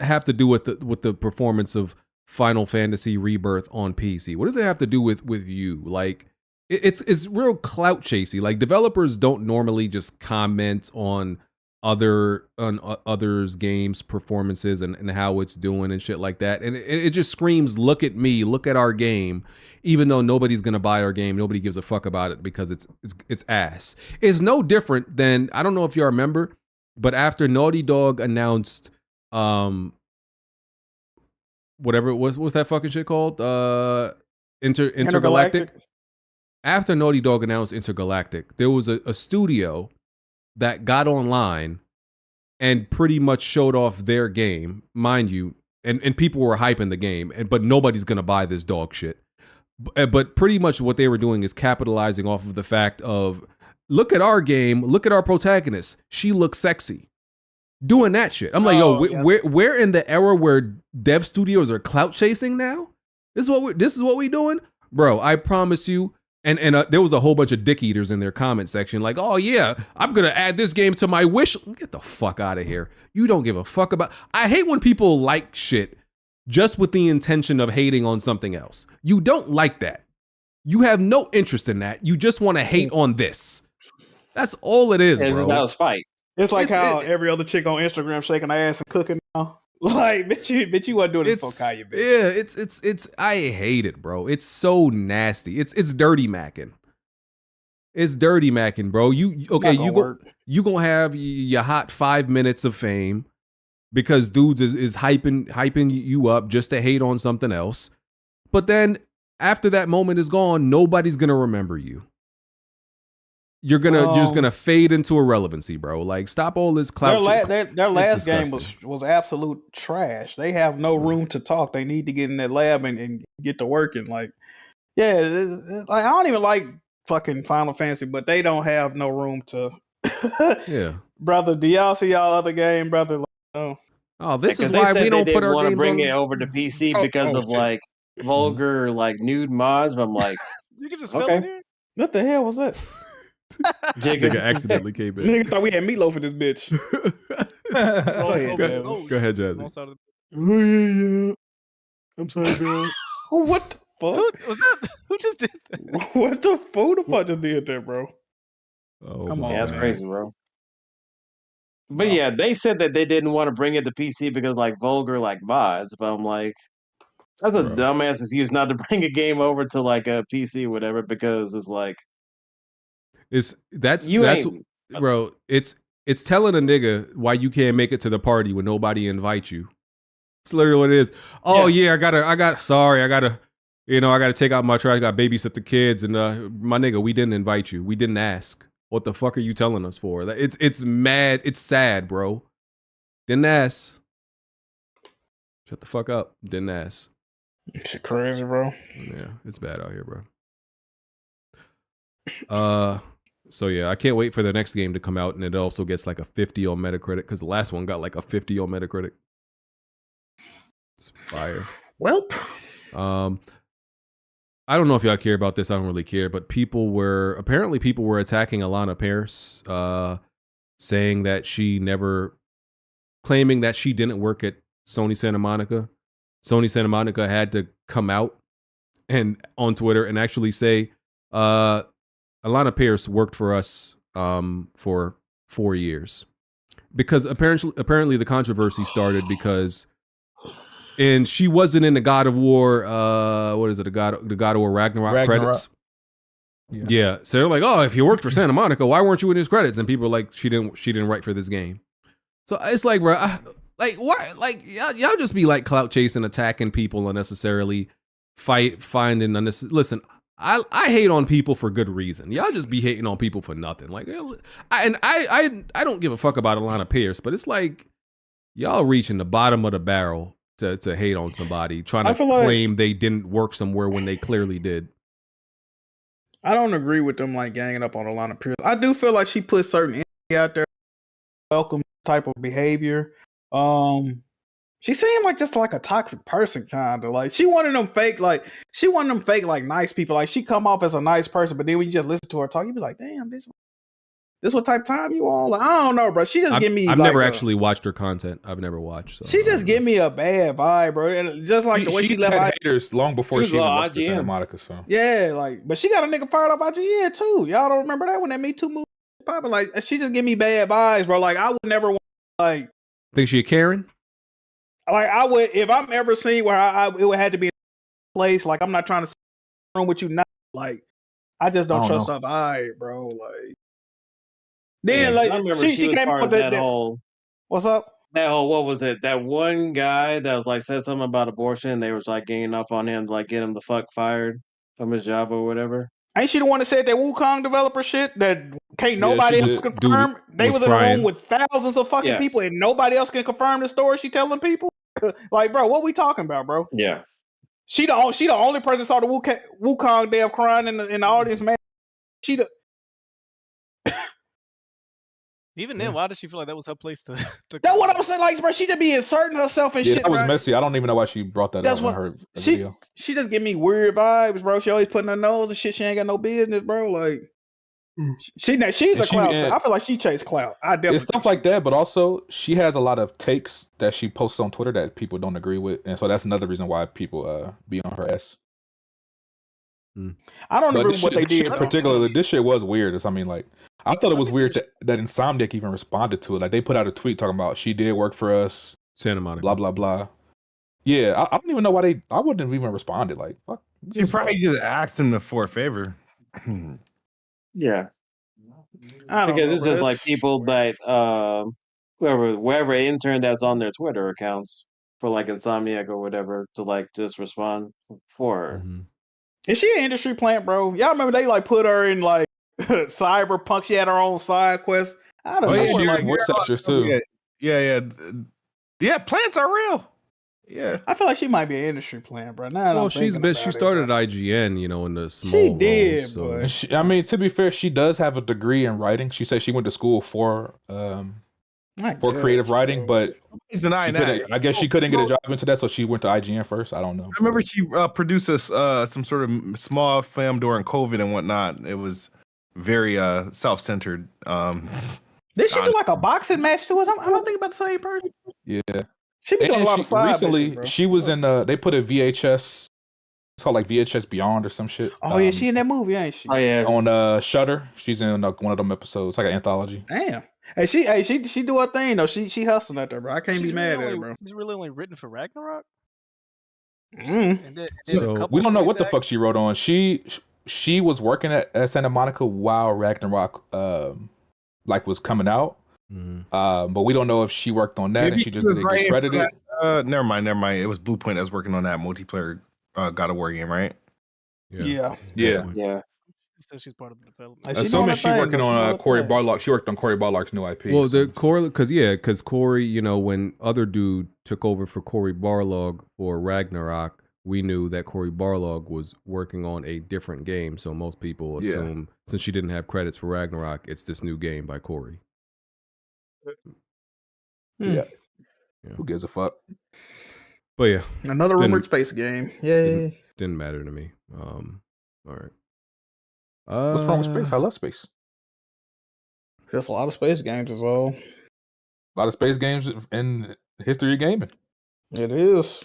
have to do with the performance of Final Fantasy Rebirth on PC? What does it have to do with you? Like, it's real clout chasey. Like, developers don't normally just comment on others' games performances and how it's doing and shit like that. And it just screams, look at me, look at our game. Even though nobody's gonna buy our game, nobody gives a fuck about it because it's ass. It's no different than, I don't know if you remember, but after Naughty Dog announced whatever it was, what's that fucking shit called? Intergalactic. After Naughty Dog announced Intergalactic, there was a studio that got online and pretty much showed off their game, mind you, and people were hyping the game, but nobody's gonna buy this dog shit. But pretty much what they were doing is capitalizing off of the fact of, look at our game, look at our protagonist, she looks sexy. Doing that shit. I'm like, we're in the era where dev studios are clout chasing now? This is what we doing? Bro, I promise you. And there was a whole bunch of dick eaters in their comment section, like, oh yeah, I'm gonna add this game to my wish. Get the fuck out of here. You don't give a fuck about. I hate when people like shit just with the intention of hating on something else. You don't like that. You have no interest in that. You just want to hate on this. That's all it is, bro. It's out of spite. It's like how every other chick on Instagram shaking her ass and cooking now. Like, bitch, you wasn't doing it for Kaya, bitch. Yeah, it's I hate it, bro. It's so nasty. It's dirty macking. It's dirty macking, bro. You gonna have your hot 5 minutes of fame because dudes is hyping you up just to hate on something else. But then after that moment is gone, nobody's gonna remember you. You're just gonna fade into irrelevancy, bro. Like, stop all this clout. Their last game was absolute trash. They have no room to talk. They need to get in that lab and get to working. Like, yeah, like, I don't even like fucking Final Fantasy, but they don't have no room to. Yeah, brother. Do y'all see y'all other game, brother? Like, oh, this is why we don't put our games on. Bring it over to PC because of like vulgar like nude mods. But I'm like, you can just fill it in. What the hell was that? Nigga accidentally came in. Nigga thought we had meatloaf in this bitch. Go ahead, Jazzy. I'm sorry, bro. What the fuck? Was that? Who just did that? What the fuck? Who the fuck just did that, bro? Oh, come on, that's man. crazy, bro. But yeah, they said that they didn't want to bring it to PC because like vulgar like mods. But I'm like, that's a dumbass excuse not to bring a game over to like a PC or whatever because it's like. That's bro. It's telling a nigga why you can't make it to the party when nobody invites you. It's literally what it is. Oh yeah, I gotta take out my trash. I got babysit the kids, and my nigga, we didn't invite you. We didn't ask. What the fuck are you telling us for? It's mad. It's sad, bro. Didn't ask. Shut the fuck up. Didn't ask. Shit crazy, bro. Yeah, it's bad out here, bro. So yeah, I can't wait for the next game to come out, and it also gets like a 50 on Metacritic because the last one got like a 50 on Metacritic. It's fire. Welp. I don't know if y'all care about this. I don't really care, but people were attacking Alanah Pearce, saying that claiming that she didn't work at Sony Santa Monica. Sony Santa Monica had to come out and on Twitter and actually say, Alanah Pearce worked for us for 4 years, because apparently the controversy started because, and she wasn't in the God of War. What is it? The God of War Ragnarok credits. Yeah. So they're like, oh, if you worked for Santa Monica, why weren't you in his credits? And people are like, she didn't write for this game. So it's like, bro, Like why? Like y'all just be like clout chasing, attacking people unnecessarily, finding unnecessary. Listen, I hate on people for good reason. Y'all just be hating on people for nothing. Like, I don't give a fuck about Alanah Pearce, but it's like y'all reaching the bottom of the barrel to hate on somebody, trying to claim they didn't work somewhere when they clearly did. I don't agree with them like ganging up on Alanah Pearce. I do feel like she put certain energy out there, welcome type of behavior. She seemed like just like a toxic person, kind of like she one of them fake, like nice people. Like she come off as a nice person, but then when you just listen to her talk, you be like, damn, bitch, this what type of time you on? Like, I don't know, bro. She just give me. I've never actually watched her content. I've never watched. So she just give me a bad vibe, bro. And just like the way she left had haters long before she even worked for Santa Monica. So yeah, like, but she got a nigga fired up IGN too. Y'all don't remember that when that Me Too movie popping? Like, she just give me bad vibes, bro. Like, I would never want like. Think she a Karen? Like I would, if I'm ever seen where it would have to be a place. Like I'm not trying to sit in a room with you now. Like I just don't trust her vibe, bro. Like then, like she came up with that whole. What's up? That whole what was it? That one guy that was like said something about abortion. And they was like ganging up on him, to, like get him the fuck fired from his job or whatever. Ain't she the one that said that Wukong developer shit that can't nobody else confirm? They was in a room with thousands of fucking people and nobody else can confirm the story she telling people. Like, bro, what we talking about, bro? Yeah, she the only person saw the Wukong damn crying in the audience, man. She the even then, why does she feel like that was her place to That's what I'm saying, like, bro. She just be inserting herself and shit. That was bro. messy. I don't even know why she brought that up in her video. She just give me weird vibes, bro. She always putting her nose and shit. She ain't got no business, bro. Like, she's a clout. I feel like she chased clout. I definitely it's stuff like that, but also she has a lot of takes that she posts on Twitter that people don't agree with, and so that's another reason why people be on her ass. I don't agree with what they did. Particularly, this shit was weird. I mean, like, I thought it was weird that Insomniac even responded to it. Like, they put out a tweet talking about she did work for us, Santa Monica, blah blah blah. Yeah, I don't even know why I wouldn't have even responded. Like, fuck. You probably just asked him for a favor. Yeah, I don't because know, it's just like people that whoever intern that's on their Twitter accounts for like Insomniac or whatever to like just respond for her. Is she an industry plant, bro? Y'all remember they like put her in like Cyberpunk? She had her own side quest. I don't know. She like voice actress too. Yeah. Plants are real. Yeah, I feel like she might be an industry plant, bro. Well, she started at IGN, you know, in the small. She did, roles, so. But I mean, to be fair, she does have a degree in writing. She said she went to school for creative writing, but he's denying that. I guess she couldn't get a job into that, so she went to IGN first. I don't know. I remember she produced some sort of small film during COVID and whatnot. It was very self-centered. Did she do like a boxing match to us? I'm thinking about the same person. Yeah. She been doing a lot of side recently. missions, she was in they put a VHS. It's called like VHS Beyond or some shit. Oh yeah, she in that movie, ain't she? Oh yeah, on Shudder. She's in like one of them episodes, like an anthology. Damn. Hey, she do her thing though. She hustling at there, bro. I can't be mad at her, bro. She's really only written for Ragnarok. So we don't know what the fuck she wrote on. She was working at Santa Monica while Ragnarok like was coming out. But we don't know if she worked on that. Maybe and she just didn't get credited. Never mind. It was Bluepoint that was working on that multiplayer God of War game, right? Yeah. She's part of the development. Assuming she's working on Cory Barlog. She worked on Cory Barlog's new IP. Well, because Cory, you know, when other dude took over for Cory Barlog for Ragnarok, we knew that Cory Barlog was working on a different game. So most people assume, since she didn't have credits for Ragnarok, it's this new game by Cory. Yeah. Who gives a fuck? But yeah, another rumored space game. Yay! Didn't matter to me. All right. What's wrong with space? I love space. There's a lot of space games as well. A lot of space games in history of gaming. It is.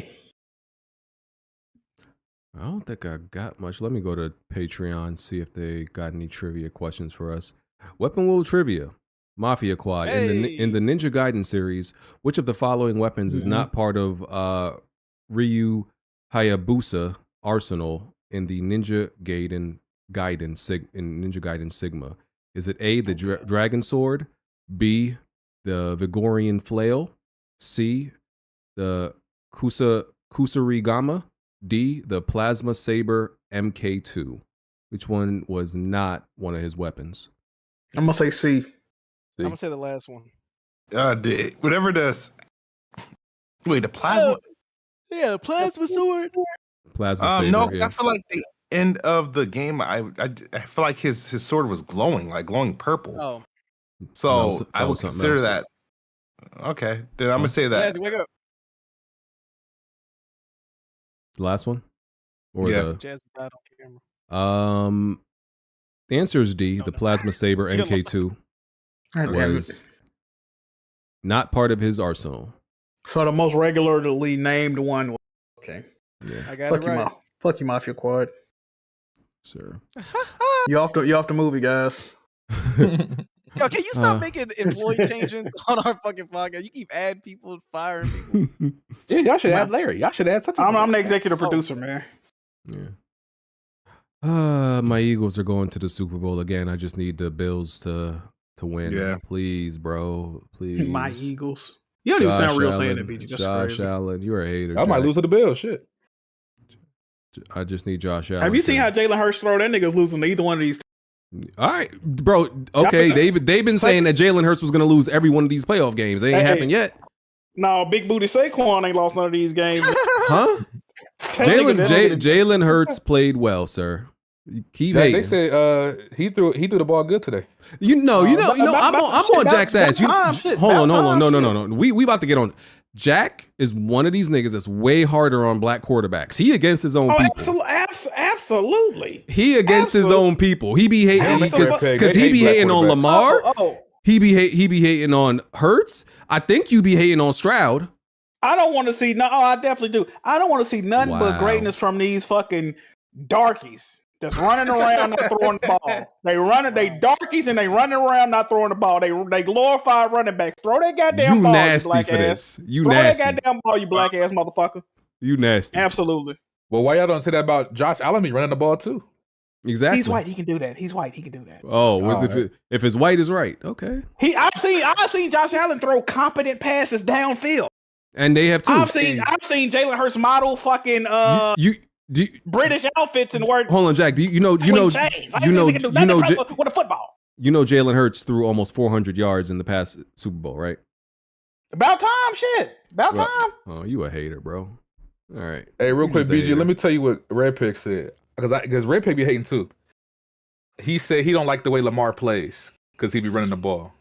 I don't think I got much. Let me go to Patreon, see if they got any trivia questions for us. Weapon Wheel Trivia. Mafia Quad. Hey. In the Ninja Gaiden series, which of the following weapons is not part of Ryu Hayabusa arsenal in the Ninja Gaiden Sigma? Is it A, the Dragon Sword, B, the Vigorian Flail, C, the Kusarigama. D, the Plasma Saber MK2. Which one was not one of his weapons? I'm gonna say C. I'm gonna say the last one. Whatever this. Wait, the plasma. Yeah, plasma sword. Plasma Saber. No, yeah. I feel like the end of the game, I feel like his sword was glowing, like glowing purple. Oh, So that I would was something consider else. that. Okay, then I'm gonna say that. Jazzy, wake up. The last one? Or Yeah. Jazzy died on camera. The answer is D. The Plasma Saber MK2 was not part of his arsenal. So the most regularly named one. Okay. Yeah. I got it right. Fuck you, Mafia Quad. Sure. You off the movie, guys. Yo, can you stop making employee changes on our fucking podcast? You keep adding people, firing people. Yeah, y'all should add Larry. Y'all should add something. I'm the executive producer, man. Yeah. My Eagles are going to the Super Bowl again. I just need the Bills to win. Yeah. Please, bro. Please. My Eagles. You don't even sound real saying that, BG. That's Josh crazy. Allen, you're a hater. I might Jack. lose to the Bills. Shit. I just need Josh Allen. Have you seen how Jalen Hurts throw? That nigga's losing to either one of these. All right, bro. Okay, they've been saying that Jalen Hurts was going to lose every one of these playoff games. They ain't happened yet. No, big booty Saquon ain't lost none of these games. Huh? Jalen Hurts played well, sir. Keep hating. They said he threw the ball good today. You know. I'm on Jack's ass. Hold on. No. We about to get on. Jack is one of these niggas that's way harder on black quarterbacks. He against his own people. Absolutely. He against his own people. He be hating because he be hating on Lamar. He be hating on Hurts. I think you be hating on Stroud. I don't want to see. No, I definitely do. I don't want to see nothing but greatness from these fucking darkies that's running around not throwing the ball. They darkies and they running around not throwing the ball. They glorify running backs. Throw that goddamn you ball, nasty you black for ass. this. You Throw nasty. that goddamn ball, you black ass motherfucker. You nasty. Absolutely. Well, why y'all don't say that about Josh Allen be running the ball too? Exactly. He's white. He can do that. He's white. He can do that. If his white is right, okay. I've seen Josh Allen throw competent passes downfield. And they have too. I've seen Jalen Hurts model fucking British outfits and work. Hold on, Jack. You know with a football. You know Jalen Hurts threw almost 400 yards in the past Super Bowl, right? About time, shit. About time. Oh, you a hater, bro. All right. Hey, real quick, BG, let me tell you what Red Pig said. Because Red Pig be hating too. He said he don't like the way Lamar plays because he be running the ball.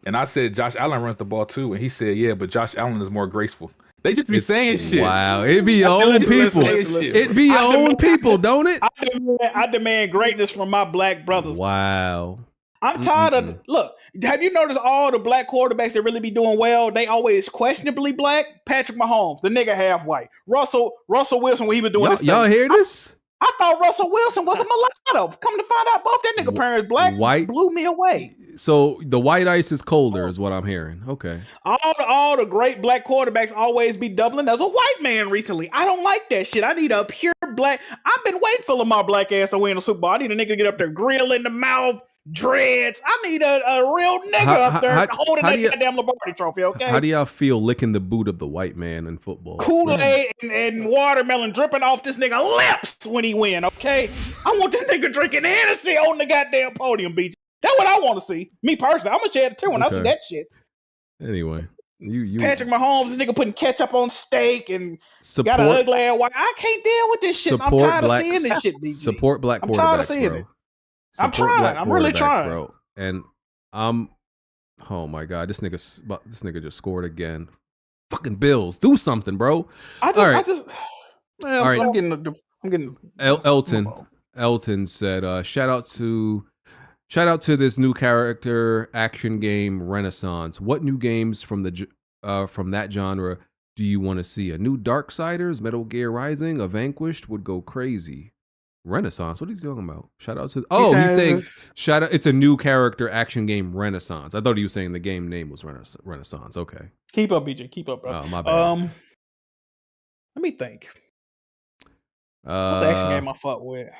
And I said Josh Allen runs the ball too. And he said, yeah, but Josh Allen is more graceful. They just be saying shit. Wow. It be your own people. It be your own people, don't it? I demand greatness from my black brothers. Wow. I'm tired of look. Have you noticed all the black quarterbacks that really be doing well? They always questionably black. Patrick Mahomes, the nigga half white. Russell Wilson when he was doing this. Y'all hear this? I thought Russell Wilson was a mulatto. Come to find out, both that nigga parents black. White blew me away. So the white ice is colder, is what I'm hearing. Okay. All the great black quarterbacks always be doubling as a white man recently. I don't like that shit. I need a pure black. I've been waiting for Lamar black ass to win a Super Bowl. I need a nigga to get up there, grill in the mouth, dreads. I need a real nigga up there holding that goddamn Lombardi trophy. Okay. How do y'all feel licking the boot of the white man in football? Kool-Aid and watermelon dripping off this nigga lips when he win. Okay. I want this nigga drinking Hennessy on the goddamn podium, BG. That's what I want to see. Me personally, I'm gonna shed a tear when I see that shit. Anyway, you Patrick Mahomes, this nigga putting ketchup on steak and got an ugly ass white. I can't deal with this shit. I'm tired of seeing this shit, BG. Support black quarterbacks, I'm tired of seeing it. I'm trying. I'm really trying, bro. And oh my god, this nigga just scored again. Fucking Bills, do something, bro. I'm getting. Elton said, shout out to this new character action game Renaissance. What new games from that genre do you want to see? A new Darksiders, Metal Gear Rising, a Vanquished would go crazy. Renaissance, what is he talking about? Shout out to he's saying shout out. It's a new character action game Renaissance. I thought he was saying the game name was Renaissance. Okay, keep up, BJ. Keep up, bro. Oh, my bad. Let me think. What's the action game I fuck with?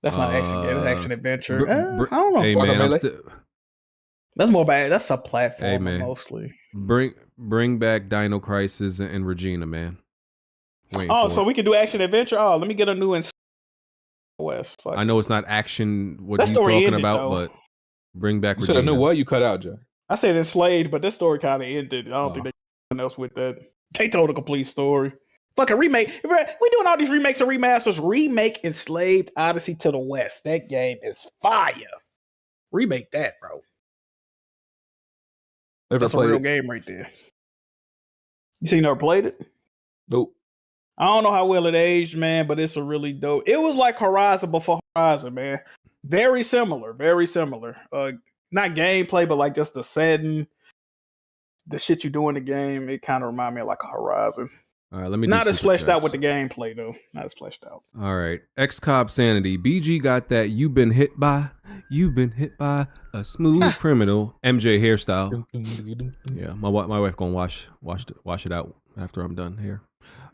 That's not action game. It's action adventure. I don't know. Hey man, That's more bad. That's a platform Hey man, mostly. bring back Dino Crisis and Regina, man. Oh, so we can do action adventure. Oh, let me get a new West. I know it's not action what that he's story talking ended, about, though. but bring back You said I Regina. knew what you cut out, Jay. I said enslaved, but this story kind of ended. I don't think they did anything else with that. They told a complete story. Fucking remake. We doing all these remakes and remasters. Remake Enslaved Odyssey to the West. That game is fire. Remake that, bro. That's a real game right there. You see, you never played it? Nope. I don't know how well it aged, man, but it's a really dope. It was like Horizon before Horizon, man. Very similar, very similar. Not gameplay, but like just the setting, the shit you do in the game. It kind of remind me of like a Horizon. All right, let me. Not as fleshed out with the gameplay though. Not as fleshed out. All right, X-Cobb Sanity. BG got that. You've been hit by a smooth criminal. MJ hairstyle. Yeah, my wife gonna wash it out after I'm done here.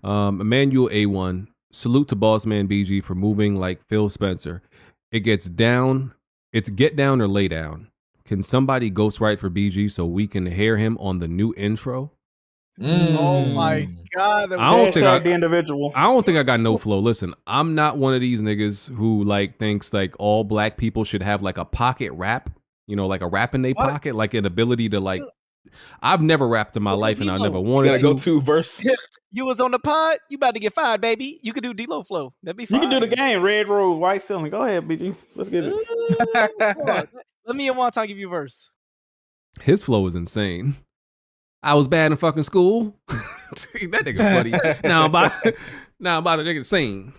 Emmanuel A1. Salute to Bossman BG for moving like Phil Spencer. It's get down or lay down. Can somebody ghostwrite for BG so we can hear him on the new intro? Oh my god! I don't think I got no What? flow. Listen, I'm not one of these niggas who like thinks like all black people should have like a pocket rap, you know, like a rap in their pocket, like an ability to like. I've never rapped in my life, and I never wanted to. Go to verse. You was on the pod. You about to get fired, baby. You could do D-Lo flow. That'd be fine. You can do the game. Red Road, White Ceiling. Go ahead, BG. Let's get it. Let me and Wonton give you a verse. His flow is insane. I was bad in fucking school. That nigga funny. Now I'm about to nigga sing.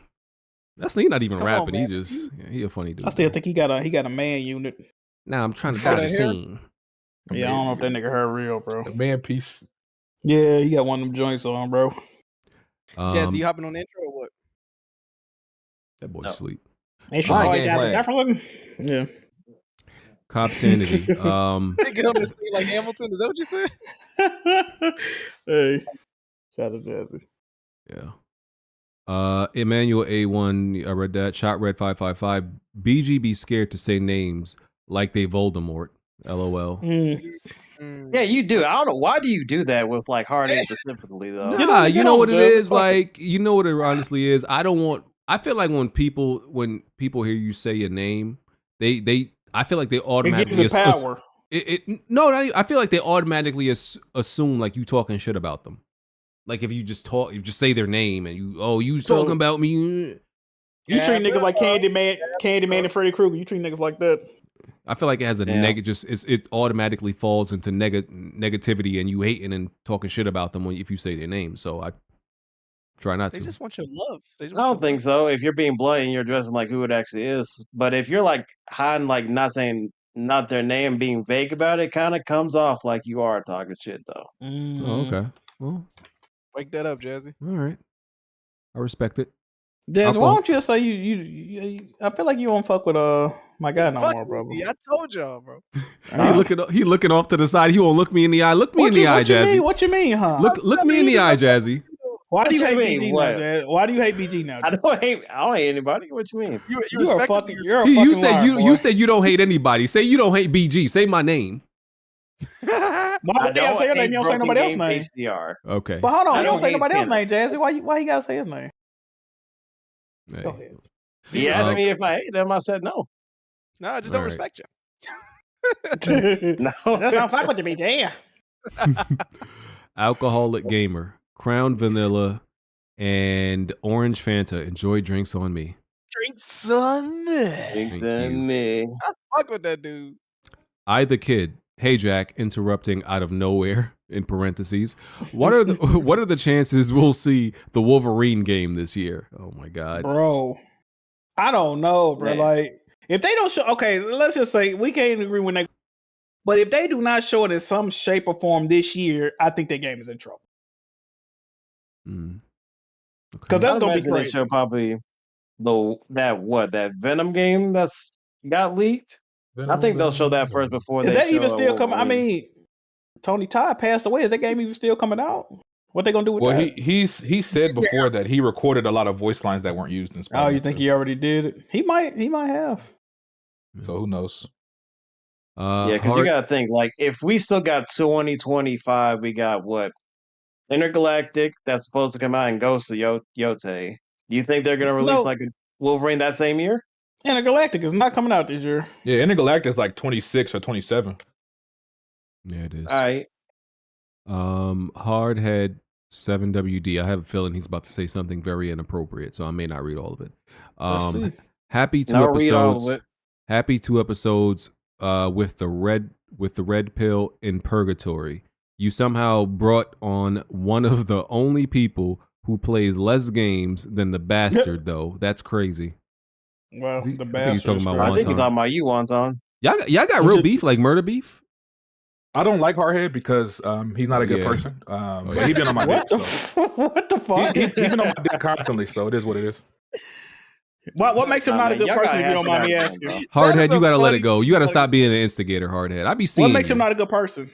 He not even rapping. Man. He a funny dude. I still think he got a man unit. Now I'm trying to try to sing. Yeah, I don't know if that nigga heard real, bro. The man piece. Yeah, he got one of them joints on, bro. Jazzy, you hopping on the intro or what? That boy sleep. Ain't sure yeah. Cop Sanity. Get on the scene like Hamilton. Is that what you said? Hey, shout out to Jazzy. Yeah. Emmanuel A1. I read that. Shot Red 555. BG be scared to say names like they Voldemort. LOL. Yeah, you do. I don't know. Why do you do that with like HardHead specifically though? Nah, you know what it is? Like, you know what it honestly is? I feel like when people hear you say your name, I feel like they automatically power. I feel like they automatically assume like you talking shit about them. Like if you just say their name and you talking about me. You treat niggas like Candyman and Freddy Krueger. You treat niggas like that. I feel like it has a it automatically falls into negativity and you hating and talking shit about them if you say their name. So I try not to. They just want your love. I don't think so. If you're being blunt and you're addressing like who it actually is, but if you're like hiding, like not saying not their name, being vague about it, kind of comes off like you are talking shit though. Oh, okay. Well, wake that up, Jazzy. All right, I respect it. Jazz, why don't you say you? I feel like you don't fuck with my guy no more, bro. I told y'all, bro. He looking off to the side. He won't look me in the eye. Look me in the eye, Jazzy. What you mean, huh? Look me in the eye, Jazzy. Why do you hate BG now, Jazz? Why do you hate BG now? I don't hate anybody. What you mean? You're a fucking You said liar, you said you don't hate anybody. Say you don't hate BG. Say my name. Why would you say your name? You don't say nobody else's name. HDR. Okay. But hold on, you don't say nobody else's name, Jazzy. Why you gotta say his name? Hey. Go ahead. He asked me if I hate them. I said no. No, I just don't respect you. No, that's not fuck with you, BG. Alcoholic gamer, Crown Vanilla, and Orange Fanta. Enjoy drinks on me. Drinks on me. Drinks on me. I fuck with that dude. I the Kid. Hey Jack, interrupting out of nowhere in parentheses. What are the chances we'll see the Wolverine game this year? Oh my god, bro. I don't know, bro. Man. Like if they don't show, okay, let's just say we can't agree when they. But if they do not show it in some shape or form this year, I think their game is in trouble. Because that's gonna be crazy. They show probably that Venom game that's got leaked. I think they'll show that first before is they that show even still coming? I Wolverine. mean, Tony Todd passed away. Is that game even still coming out? What they gonna do with that? Well, he said before that he recorded a lot of voice lines that weren't used in Spider-Man. Oh, you think he already did it? He might have. So who knows? Yeah, because you gotta think, like, if we still got 2025, we got what? Intergalactic that's supposed to come out and Ghost of Yote. Do you think they're gonna release like a Wolverine that same year? Intergalactic is not coming out this year. Yeah, Intergalactic is like 26 or 27. Yeah, it is. All right. HardHead 7WD. I have a feeling he's about to say something very inappropriate, so I may not read all of it. Let's see. Happy two I'll read all of episodes. it. Happy 2 episodes with the red pill in purgatory. You somehow brought on one of the only people who plays less games than the bastard, though. That's crazy. Well, the I think bastard. he's talking about I think he's Wonton. talking about you, Wonton. Y'all got real beef, like murder beef? I don't like HardHead because he's not a good Yeah. person. But he's been on my dick. So. What the fuck? He's been on my dick constantly, so it is what it is. What makes him not a good y'all person? gotta If you don't mind me hash asking. it out, HardHead, you gotta let it go. You gotta stop being an instigator, HardHead. I be seeing What makes you. him not a good person?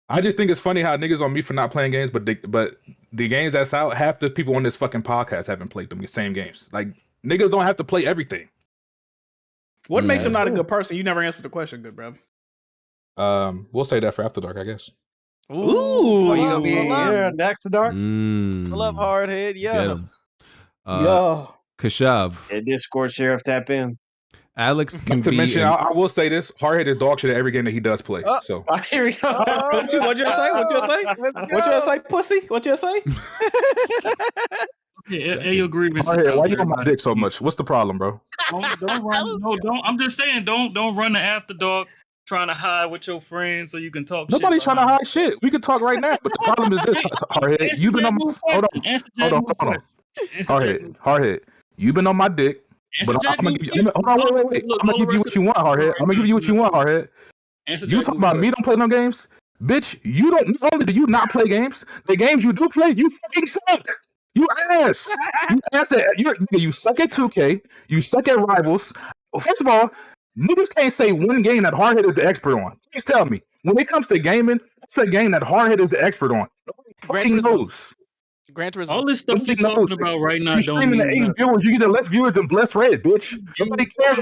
I just think it's funny how niggas on me for not playing games, but the games that's out, half the people on this fucking podcast haven't played them same games. Like niggas don't have to play everything. What makes him not a good person? You never answered the question, good bro. We'll say that for After Dark, I guess. Ooh, Are you gonna be here next to Dark? Pull up HardHead, Get yeah. him. Kashav. Yeah, Discord sheriff tap in. Alex can Not to be mention, I will say this: HardHead is dog shit at every game that he does play. So Here we go. What you say? What you say, pussy? What you say? Hey, you agree with HardHead, why you on my dick so much? What's the problem, bro? Don't run. No, don't. I'm just saying, don't run the After Dark trying to hide with your friends so you can talk. Nobody's shit trying to hide shit. We can talk right now, but the problem is this: HardHead, you've been on my hold on. HardHead, you've been on my dick. But I'm gonna give you. Hold on, wait. I'm gonna give you what you want, HardHead. I'm gonna give you what you want, HardHead. You talking about me don't play no games, bitch? You don't. Not only do you not play games, the games you do play, you fucking suck. You ass. You ass. You suck at 2K. You suck at Rivals. Well, first of all, niggas can't say one game that HardHead is the expert on. Please tell me. When it comes to gaming, it's a game that HardHead is the expert on. Nobody fucking knows. Gran Turismo. All this stuff you're talking about right now You don't streaming mean to 8 nothing. viewers, you get less viewers than Bless Red, bitch. Nobody cares.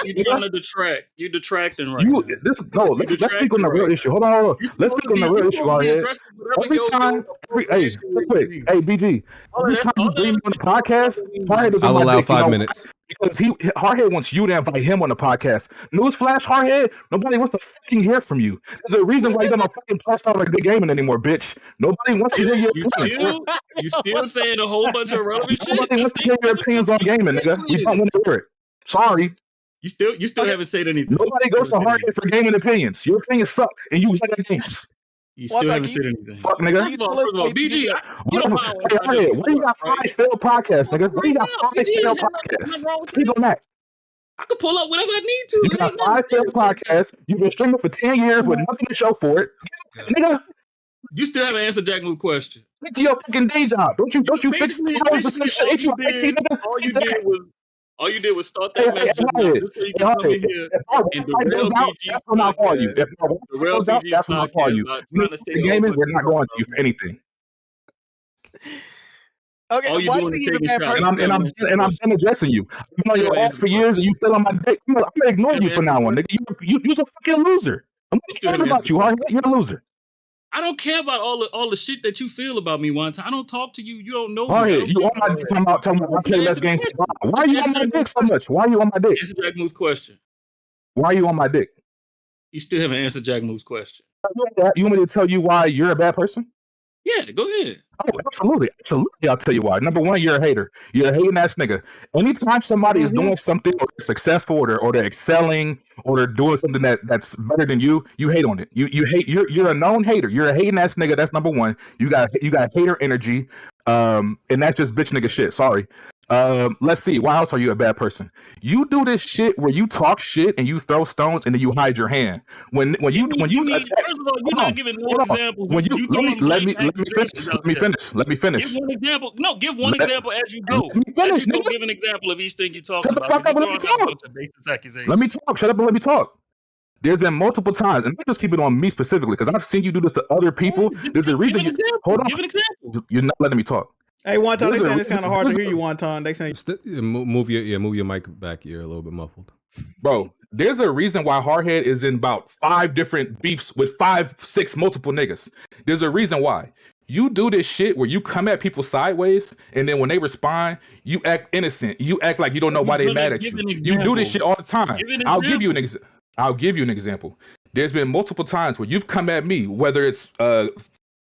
You're trying to detract. You're detracting right You now. let's speak on the real issue. Hold on. Let's speak on the real issue, HardHead. Every time, hey, real quick, hey, BG. Every time you bring me on the podcast, HardHead is on I'll my allow dick, 5 minutes. Because HardHead wants you to invite him on the podcast. Newsflash, HardHead, nobody wants to fucking hear from you. There's a reason why you don't fucking press out like the gaming anymore, bitch. Nobody wants to hear your opinions. You still saying a whole bunch of relevant shit? Nobody wants to hear your opinions on gaming, nigga. We don't want to hear it. Sorry. You still haven't said anything. Nobody goes to HardHead for gaming opinions. Your opinions suck, and you suck at games. You still haven't said anything. Fuck, nigga. First of all, BG, you don't mind Hey, HardHead, why you got 5 failed podcasts, nigga? Why you got 5 failed podcasts? Speak on that. I can pull up whatever I need to. You got 5 failed podcasts. You've been streaming for 10 years with nothing to show for it. Nigga, You still haven't answered Jack Move question. stick to your fucking day job. Don't you fix Basically, hours or some shit? Ain't you a IT nigga? All you did was start that message just so you can come in here and the real BG that's when I'll call you. If the real goes out, BG that's when I'll call you. not You trying to say the gaming, we're not going to you for anything. Okay, all you why doing do you is think he's a taking bad shots. person? And I'm been addressing you. I've been on your ass for years, and you still on my dick. I'm gonna ignore you from now on, nigga. You're a fucking loser. I'm not talking about you, HardHead. You're a loser. I don't care about all the shit that you feel about me one time. I don't talk to you. You don't know me. HardHead, you on my dick talking about I play less games. Why are you on my dick so much? Why are you on my dick? Answer Jack Moo's question. Why are you on my dick? You still haven't answered Jack Moo's question. You want me to tell you why you're a bad person? Yeah, go ahead. Oh, absolutely. I'll tell you why. Number one, you're a hater. You're a hating ass nigga. Anytime somebody is doing something or they're successful or they're excelling or they're doing something that's better than you, you hate on it. You hate. You're a known hater. You're a hating ass nigga. That's number one. You got hater energy. And that's just bitch nigga shit. Sorry. Let's see. Why else are you a bad person? You do this shit where you talk shit and you throw stones and then you hide your hand. When you attack, first of all, you're not giving no examples. When you let me finish. Give one example. No, give one example as you go. Let me finish. As you go, give an example of each thing you're talking Shut the about. fuck up and let me talk. Let me talk. Shut up and let me talk. There's been multiple times, and not just keep it on me specifically, because I've seen you do this to other people. There's a reason. Hold on. Give an example. You're not letting me talk. Hey, Wonton, they saying it's kind of hard to hear you, Wonton. They saying move your mic back. You're a little bit muffled, bro. There's a reason why HardHead is in about 5 different beefs with 5, 6 multiple niggas. There's a reason why. You do this shit where you come at people sideways, and then when they respond, you act innocent. You act like you don't know why they mad at you. You do this shit all the time. I'll give you an example. There's been multiple times where you've come at me, whether it's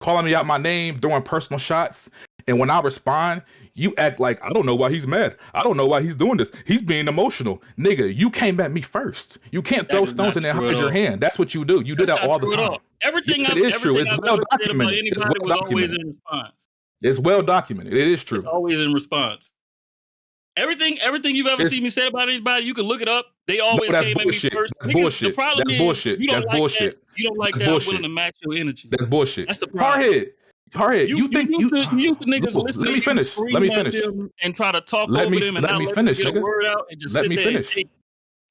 calling me out my name, throwing personal shots, and when I respond, you act like, I don't know why he's mad. I don't know why he's doing this. He's being emotional. Nigga, you came at me first. You can't throw stones and then hide your hand. That's what you do. You do that all the time. Everything it is true. It's well documented. It's well documented. In response. It's well documented. It is true. It's always in response. Everything you've ever seen me say about anybody, you can look it up. They always came at me first. That's bullshit. The problem that's is, bullshit. You don't that's like bullshit. That. You don't like that's that. Bullshit. I'm willing to match your energy. That's bullshit. That's the problem. HardHead. You used to niggas listen let me finish. Let me finish. And try to talk over them and not let them get a word out and just sit there and take.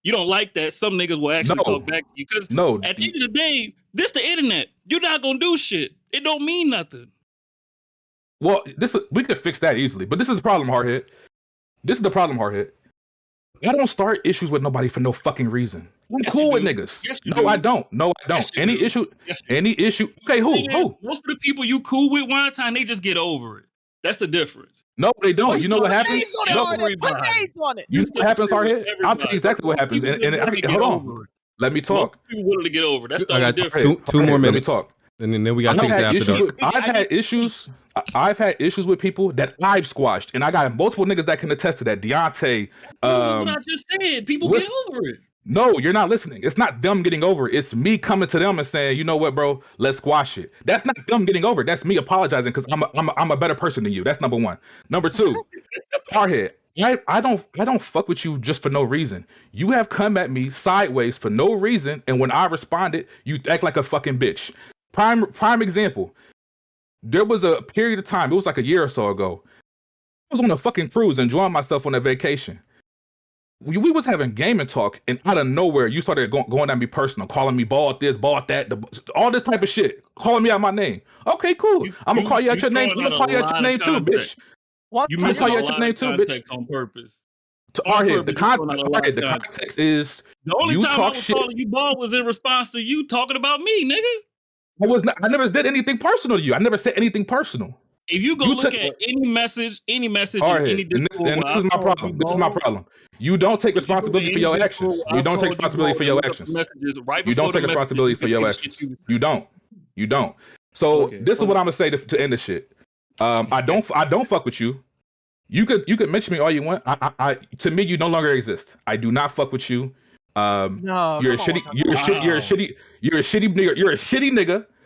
You don't like that. Some niggas will actually talk back to you. Because at the end of the day, this the internet. You're not gonna do shit. It don't mean nothing. Well, we could fix that easily. But this is the problem, HardHead. This is the problem, HardHead. I don't start issues with nobody for no fucking reason. I'm cool with niggas. I don't. Any issue. Okay, who? Most of the people you cool with one time, they just get over it. That's the difference. No, they don't. You know what happens? You know what happens, HardHead? I'll tell you exactly what happens. Hold on. Let me talk. Most people willing to get over. That's the I only got difference. two more minutes. Let me talk. And then we got to take it after dark. I've had issues with people that I've squashed, and I got multiple niggas that can attest to that. Deontay. What I just said. People get over it. No, you're not listening. It's not them getting over it. It's me coming to them and saying, you know what, bro? Let's squash it. That's not them getting over it. That's me apologizing because I'm a better person than you. That's number one. Number two, HardHead. I don't fuck with you just for no reason. You have come at me sideways for no reason, and when I responded, you act like a fucking bitch. Prime example. There was a period of time, it was like a year or so ago. I was on a fucking cruise enjoying myself on a vacation. We was having gaming talk, and out of nowhere, you started going at me personal, calling me bald this, bald that, all this type of shit, calling me out my name. Okay, cool. I'm gonna call you out your name. I'm gonna call you out your name too, bitch. You missed call you out your name too, bitch. On purpose. To HardHead, the context is the only you time talk I was shit. calling you bald was in response to you talking about me, nigga. I never did anything personal to you. I never said anything personal. If you go look at any message, HardHead, and this is my problem. This is my problem. You don't take responsibility for your actions. You don't take responsibility for your actions. You don't take responsibility for your actions. You don't. So this is what I'm gonna say to end the shit. I don't fuck with you. You could mention me all you want. I to me you no longer exist. I do not fuck with you. No, you're a shitty nigga.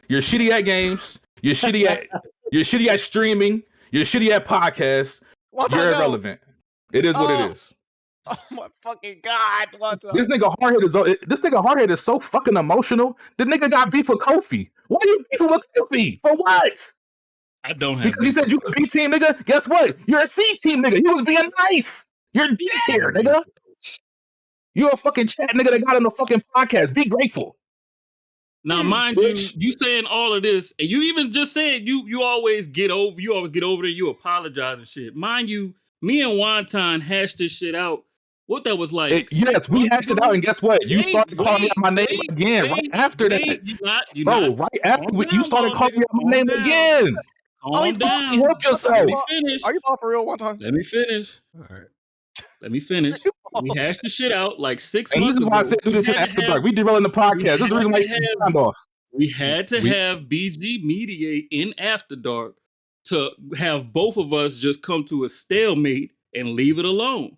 You're shitty at games. You're shitty at streaming. You're shitty at podcasts. You're irrelevant. It is what it is. Oh my fucking god! This nigga HardHead is so fucking emotional. The nigga got beef with Kofi. Why you beefing with Kofi? For what? I don't have because he said you a B team nigga. Guess what? You're a C team nigga. You was being nice. You're a D tier nigga. You're a fucking chat nigga that got on the fucking podcast. Be grateful. Now, mind you saying all of this, and you even just said you always get over there. You apologize and shit. Mind you, me and Wonton hashed this shit out. What that was like? Yes, we hashed it out, and guess what? You started calling me out my name again right after that. Right after you started calling me out my name again. Calm down. Help yourself. Are you ball for real, Wonton? Let me finish. All right. Let me finish. We hashed the shit out like 6 and months ago. This is why I said do this shit after dark. We derailing the podcast. This is the reason why you signed off. We had to have BG mediate in After Dark to have both of us just come to a stalemate and leave it alone.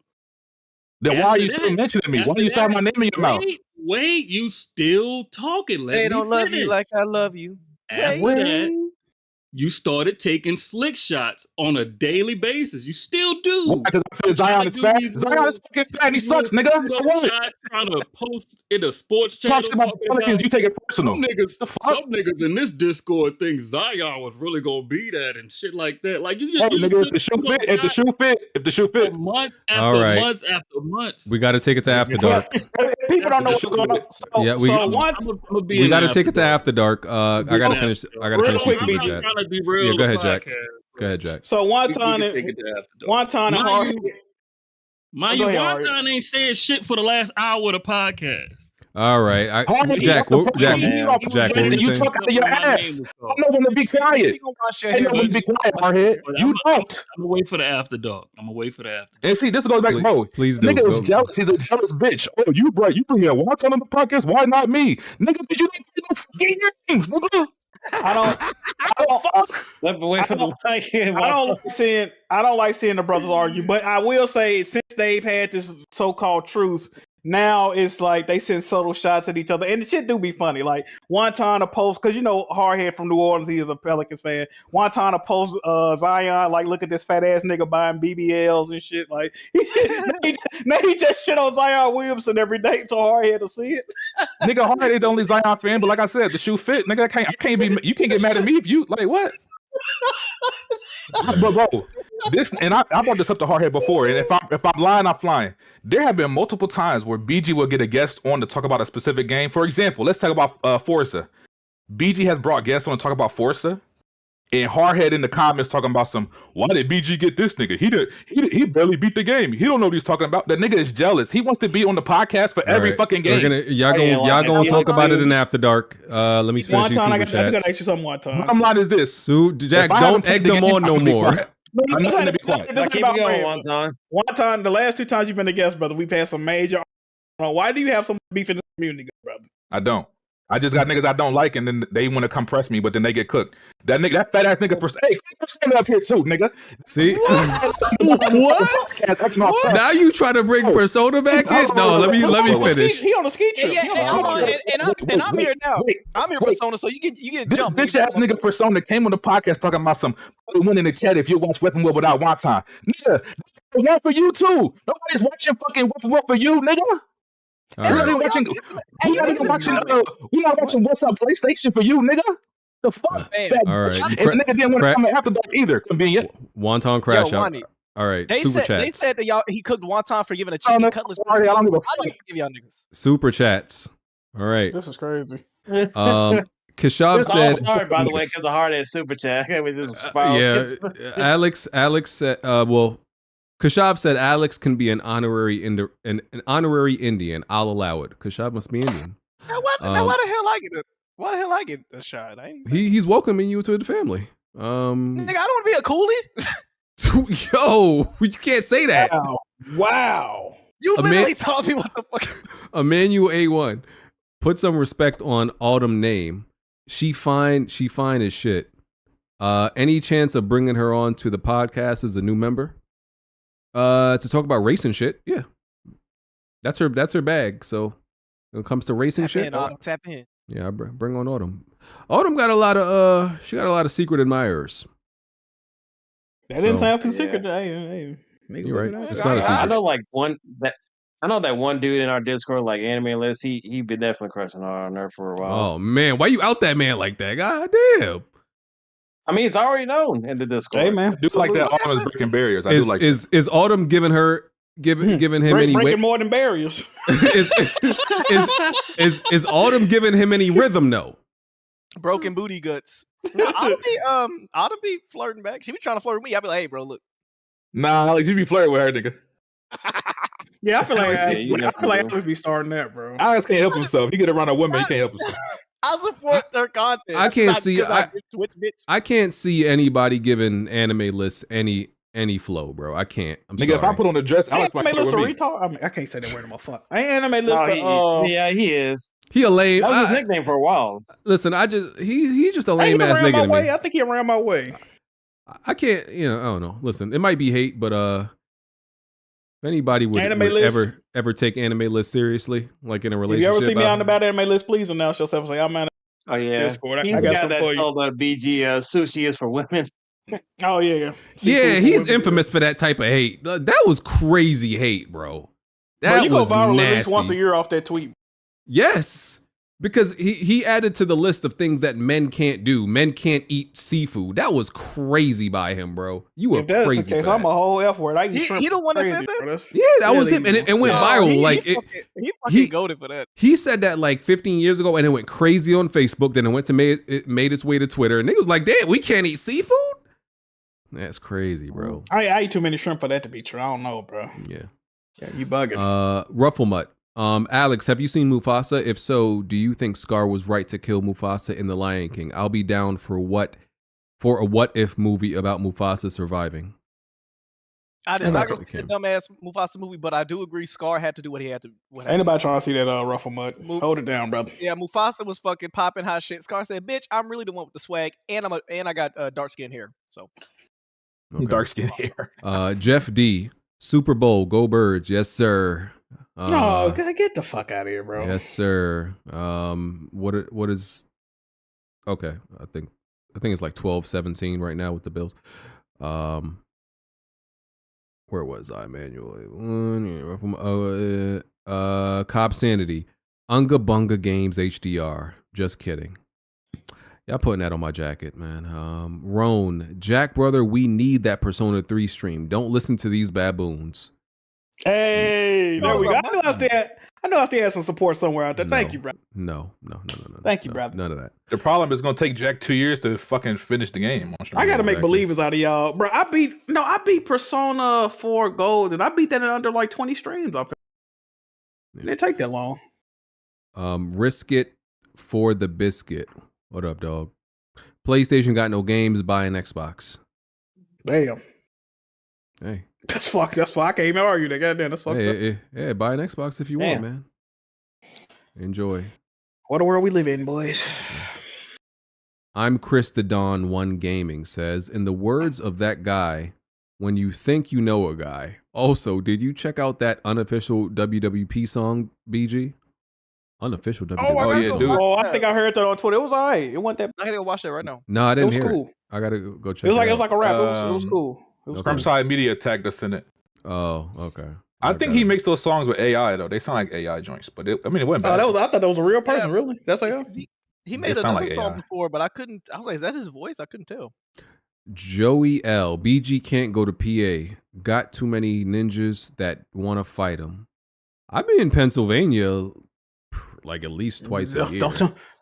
Then why are you still mentioning me? Why do you start my name in your mouth? Wait, you still talking. They don't love you like I love you. After that, you started taking slick shots on a daily basis. You still do. Because I said Zion is fat. Zion is fucking fat. He sucks, nigga. So what? Trying to post in a sports channel. Talking about Pelicans, you take it personal. Some niggas in this Discord think Zion was really gonna be that and shit like that. Like you just, if the shoe fit. Months after months after months. We got to take it to After Dark. People don't know what's going on. We got to take it to After Dark. I got to finish. I got to finish these Superchats. Yeah, go ahead, Jack. Go ahead, Jack. So Wonton and HardHead, Mind you, Wonton ain't said shit for the last hour of the podcast. All right, Jack, what were you saying? talk out of your ass. I know when to be quiet. I know when to be quiet, Hardhead. You don't. I'm gonna wait for the after dark. And see, this goes back, bro. Please do. Nigga was jealous. He's a jealous bitch. Oh, you bring here Wonton on the podcast? Why not me? Nigga, did you no fucking games, nigga? I don't fuck. Let me wait for the I don't like seeing the brothers argue, but I will say since they've had this so-called truce, now it's like they send subtle shots at each other, and the shit do be funny. Like Wonton a post, because you know HardHead from New Orleans, he is a Pelicans fan. Wonton a post Zion, like, look at this fat ass nigga buying BBLs and shit. Like now he just shit on Zion Williamson every day so HardHead to see it. Nigga, HardHead is the only Zion fan, but like I said, the shoe fit. Nigga, you can't get mad at me if you like what? But bro, this, and I brought this up to HardHead before, and if I'm lying, I'm flying. There have been multiple times where BG will get a guest on to talk about a specific game. For example, let's talk about Forza. BG has brought guests on to talk about Forza, and HardHead in the comments talking about why did BG get this nigga? He barely beat the game. He don't know what he's talking about. That nigga is jealous. He wants to be on the podcast for every fucking game. Y'all gonna talk about it in After Dark. Let me finish these super chats. I gotta ask you something, Wonton. Bottom line is this: Jack, don't egg them on no more. I'm not gonna be quiet. Keep it going, Wonton. Wonton, the last 2 times you've been a guest, brother, we've had some major. Why do you have some beef in the community, brother? I don't. I just got niggas I don't like, and then they want to come press me, but then they get cooked. That nigga, that fat ass nigga, hey, stand up here too, nigga. See what? Now you try to bring Persona back in? No, let me finish. He on a ski trip. And I'm here now. I'm here, Persona. So you get this jumped. Bitch ass nigga Persona came on the podcast talking about one in the chat. If you watch Weapon Wheel without Wonton, nigga, one for you too. Nobody's watching fucking Weapon Wheel for you, nigga. We're not watching What's Up PlayStation for you, nigga. The fuck? All right. And the nigga didn't want to come after dark either. Convenient. Wonton crash out. All right. They super said chats. they said that he cooked Wonton for giving a chicken cutlet. I don't give a fuck. I like to give y'all niggas. Super chats. All right. This is crazy. Kashav said. Sorry, by the way, because of HardHead super chat. Alex said. Kashav said Alex can be an honorary Indian. I'll allow it. Kashav must be Indian. Now why the hell I get it? Why the hell I get a shot? He's welcoming you to the family. Nigga, I don't want to be a coolie. Yo, you can't say that. Wow. You literally told me what the fuck. Emmanuel A1. Put some respect on Autumn name. She fine as shit. Any chance of bringing her on to the podcast as a new member? To talk about racing shit, yeah. That's her bag. So when it comes to racing shit, tap in. Yeah, bring on Autumn. Autumn got a lot of secret admirers. That didn't sound too secret. Hey, you're right. It's not a secret. I know that one dude in our Discord, like Anime List, he been definitely crushing on her for a while. Oh man, why you out that man like that? God damn. I mean, it's already known in the Discord. Hey man, I do like that Autumn is breaking barriers. I do like is Autumn giving him any breaking more than barriers? is Autumn giving him any rhythm? No. Broken booty guts. No, Autumn be flirting back. She be trying to flirt with me. I be like, hey, bro, look. Nah, like you be flirting with her, nigga. Yeah, I feel like Alex be starting that, bro. Alex can't help himself. He get around a woman, he can't help himself. I support their content. I can't see anybody giving Anime List any flow, bro. I can't. I'm sorry. If I put on a dress, Alex might Anime List with a me. retard. I mean, I can't say that word in my fuck. Anime List. Yeah, he is. He a lame. That was his nickname for a while. Listen, he just a lame ass nigga to me. I think he around my way. I can't. I don't know. Listen, it might be hate, but if anybody would ever take Anime List seriously, like in a relationship. If you ever see me on about Anime List, please announce yourself and say I'm on. Oh yeah, Discord. He's I the got guy something that for you. told BG sushi is for women. Oh yeah. Yeah, he's infamous for that type of hate. That was crazy hate, bro. That you was go viral nasty. at least once a year off that tweet. Yes. Because he added to the list of things that men can't do. Men can't eat seafood. That was crazy by him, bro. You were crazy. If that's the case, I'm a whole F word. He the one that said that? Yeah, that was him. And it went viral. He fucking goated for that. He said that like 15 years ago and it went crazy on Facebook. Then it made its way to Twitter. And it was like, damn, we can't eat seafood? That's crazy, bro. I eat too many shrimp for that to be true. I don't know, bro. Yeah. Yeah, you bugging. Rufflemut. Alex, have you seen Mufasa? If so, do you think Scar was right to kill Mufasa in The Lion King? I'll be down for a what if movie about Mufasa surviving. I did not go see the dumbass Mufasa movie, but I do agree Scar had to do what he had to. Ain't nobody trying to see that Rufflemut. Hold it down, brother. Yeah, Mufasa was fucking popping hot shit. Scar said, "Bitch, I'm really the one with the swag, and I got dark skin hair." So Okay. Dark skin hair. Jeff D. Super Bowl, go Birds, yes sir. No, get the fuck out of here, bro. Yes sir. What is? Okay, I think it's like 12-17 right now with the Bills. Where was I manually? Cobb Sanity. Unga Bunga Games HDR. Just kidding. Y'all putting that on my jacket, man. Roan. Jack brother, we need that Persona 3 stream. Don't listen to these baboons. Hey, there we go. I know I still had some support somewhere out there. Thank you, bro. No. Thank you, brother. None of that. The problem is going to take Jack 2 years to fucking finish the game. I got to make believers out of y'all, bro. I beat Persona 4 Gold, and I beat that in under like 20 streams. It didn't take that long. Risk it for the biscuit. What up, dog? PlayStation got no games. Buy an Xbox. Damn. Hey. That's why I can't even argue that. Goddamn, that's fucked up. Yeah, buy an Xbox if you want, man. Enjoy. What a world we live in, boys. I'm Chris the Don One Gaming says, in the words of that guy, when you think you know a guy. Also, did you check out that unofficial WWP song, BG? Unofficial WWP. I think I heard that on Twitter. It was alright. It wasn't that. I gotta go watch that right now. No, I didn't hear cool. it. I gotta go check it out. It was like a rap. It was cool. Scrumside Media tagged us in it. Oh, okay. I think he makes those songs with AI though. They sound like AI joints, but it wasn't bad. I thought that was a real person. Really? That's AI. He made another song before, but I couldn't. I was like, is that his voice? I couldn't tell. Joey L. BG can't go to PA. Got too many ninjas that want to fight him. I've been in Pennsylvania like at least twice a year.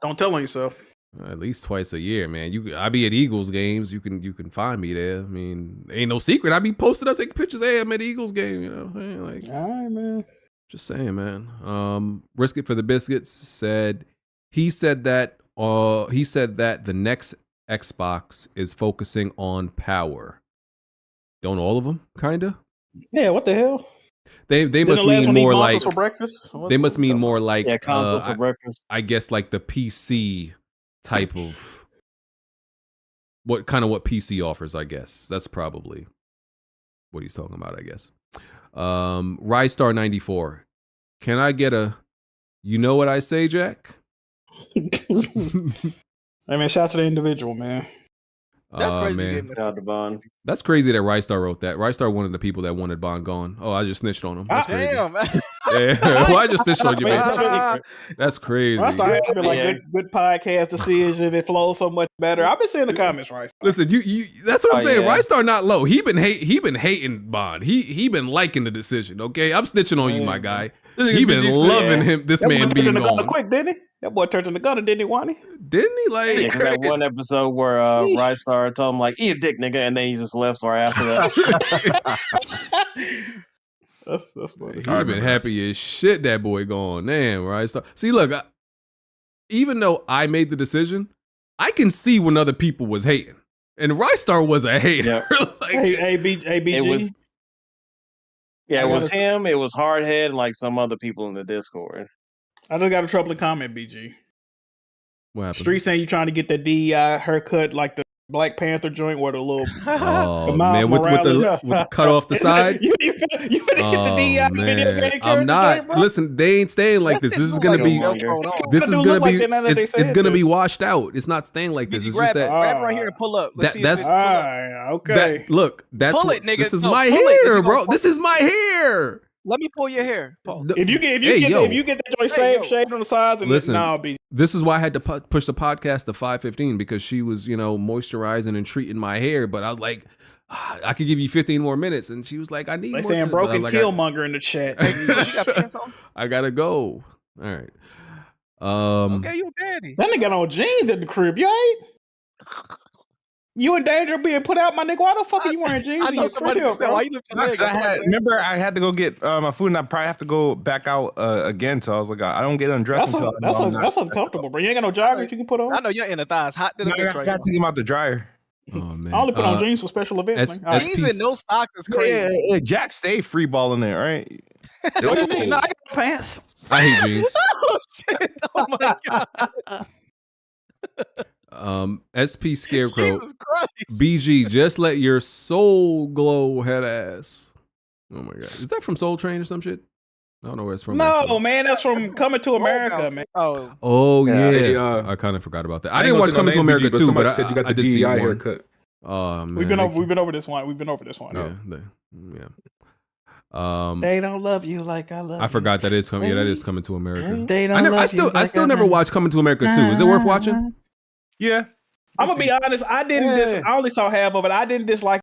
Don't tell on yourself. At least twice a year, man. I be at Eagles games. You can find me there. I mean, ain't no secret. I be posted up taking pictures. Hey, I'm at Eagles game. You know, hey, like, all right, man. Just saying, man. Risk it for the biscuits said he said that the next Xbox is focusing on power. Don't all of them, kinda? Yeah. What the hell? They must mean more like for breakfast. They must mean more like console for breakfast. I guess like the PC type of what PC offers, I guess. That's probably what he's talking about, I guess. Rystar 94. Can I get a you know what I say, Jack? I mean, shout out to the individual, man. That's crazy. Man. Shout out to Bond. That's crazy that Rystar wrote that. Rystar one of the people that wanted Bond gone. Oh, I just snitched on him. That's crazy. Damn. Yeah. Well, I just snitched on you, man. That's crazy. Rystar had like good podcast decision. It flows so much better. I've been seeing the comments, Rystar. Listen, you that's what I'm saying. Yeah. Rystar not low. He been hating Bond. He been liking the decision. Okay, I'm snitching on you, my guy. He been loving him. This man being gone. Quick, didn't he? That boy turned in the gunner, didn't he, Wonton? Didn't he? Like that one episode where Rystar told him like, "Eat a dick, nigga," and then he just left right after that. that's funny. He been happy as shit. That boy gone. Damn, Rystar. See, look, even though I made the decision, I can see when other people was hating, and Rystar was a hater. Yeah. Like, ABG. It was him. It was HardHead, and like some other people in the Discord. I just got a troubling comment, BG. What happened? Street saying you trying to get the DEI haircut like the Black Panther joint where the little man with the cut off the side. you finna get the DEI video game. I'm not. Listen, they ain't staying like this. This is gonna be. This is gonna be. It's gonna be washed out. It's not staying like this. It's just that. Grab right here and pull up. That's okay. Look, that's pull it, nigga. This is my hair, bro. This is my hair. Let me pull your hair. Paul. If you get that joint shaved on the sides, and listen, be. This is why I had to push the podcast to 5:15 because she was, moisturizing and treating my hair. But I was like, I could give you 15 more minutes, and she was like, I need. They more saying broken like, Killmonger in the chat. I gotta go. All right. Okay, you daddy. That nigga got on jeans at the crib. You ain't. You in danger of being put out, my nigga. Why the fuck are you wearing jeans? I know somebody just said, why you lift your legs? Remember, I had to go get my food, and I probably have to go back out again. So I was like, I don't get undressed until that's uncomfortable, bro. You ain't got no joggers you can put on. I know your inner thighs hot to the bitch I right got now. to get them out the dryer. Oh man, I only put on jeans for special events. Jeans and no socks is crazy. Yeah, Jack stay free balling it, right? What do you mean? No, I got pants. I hate jeans. Oh shit! Oh my god. SP Scarecrow, BG, just let your soul glow, head ass. Oh my god, is that from Soul Train or some shit? I don't know where it's from. No, man, that's from Coming to America, man. Oh yeah, I kind of forgot about that. I didn't watch Coming to America too, but I did see one. Oh man, we've been over this one. Yeah. They don't love you like I love. I forgot that is coming. Yeah, that is Coming to America. They don't I still never watched Coming to America 2. Is it worth watching? Yeah. I'm gonna be honest. I didn't. I only saw half of it. I didn't dislike.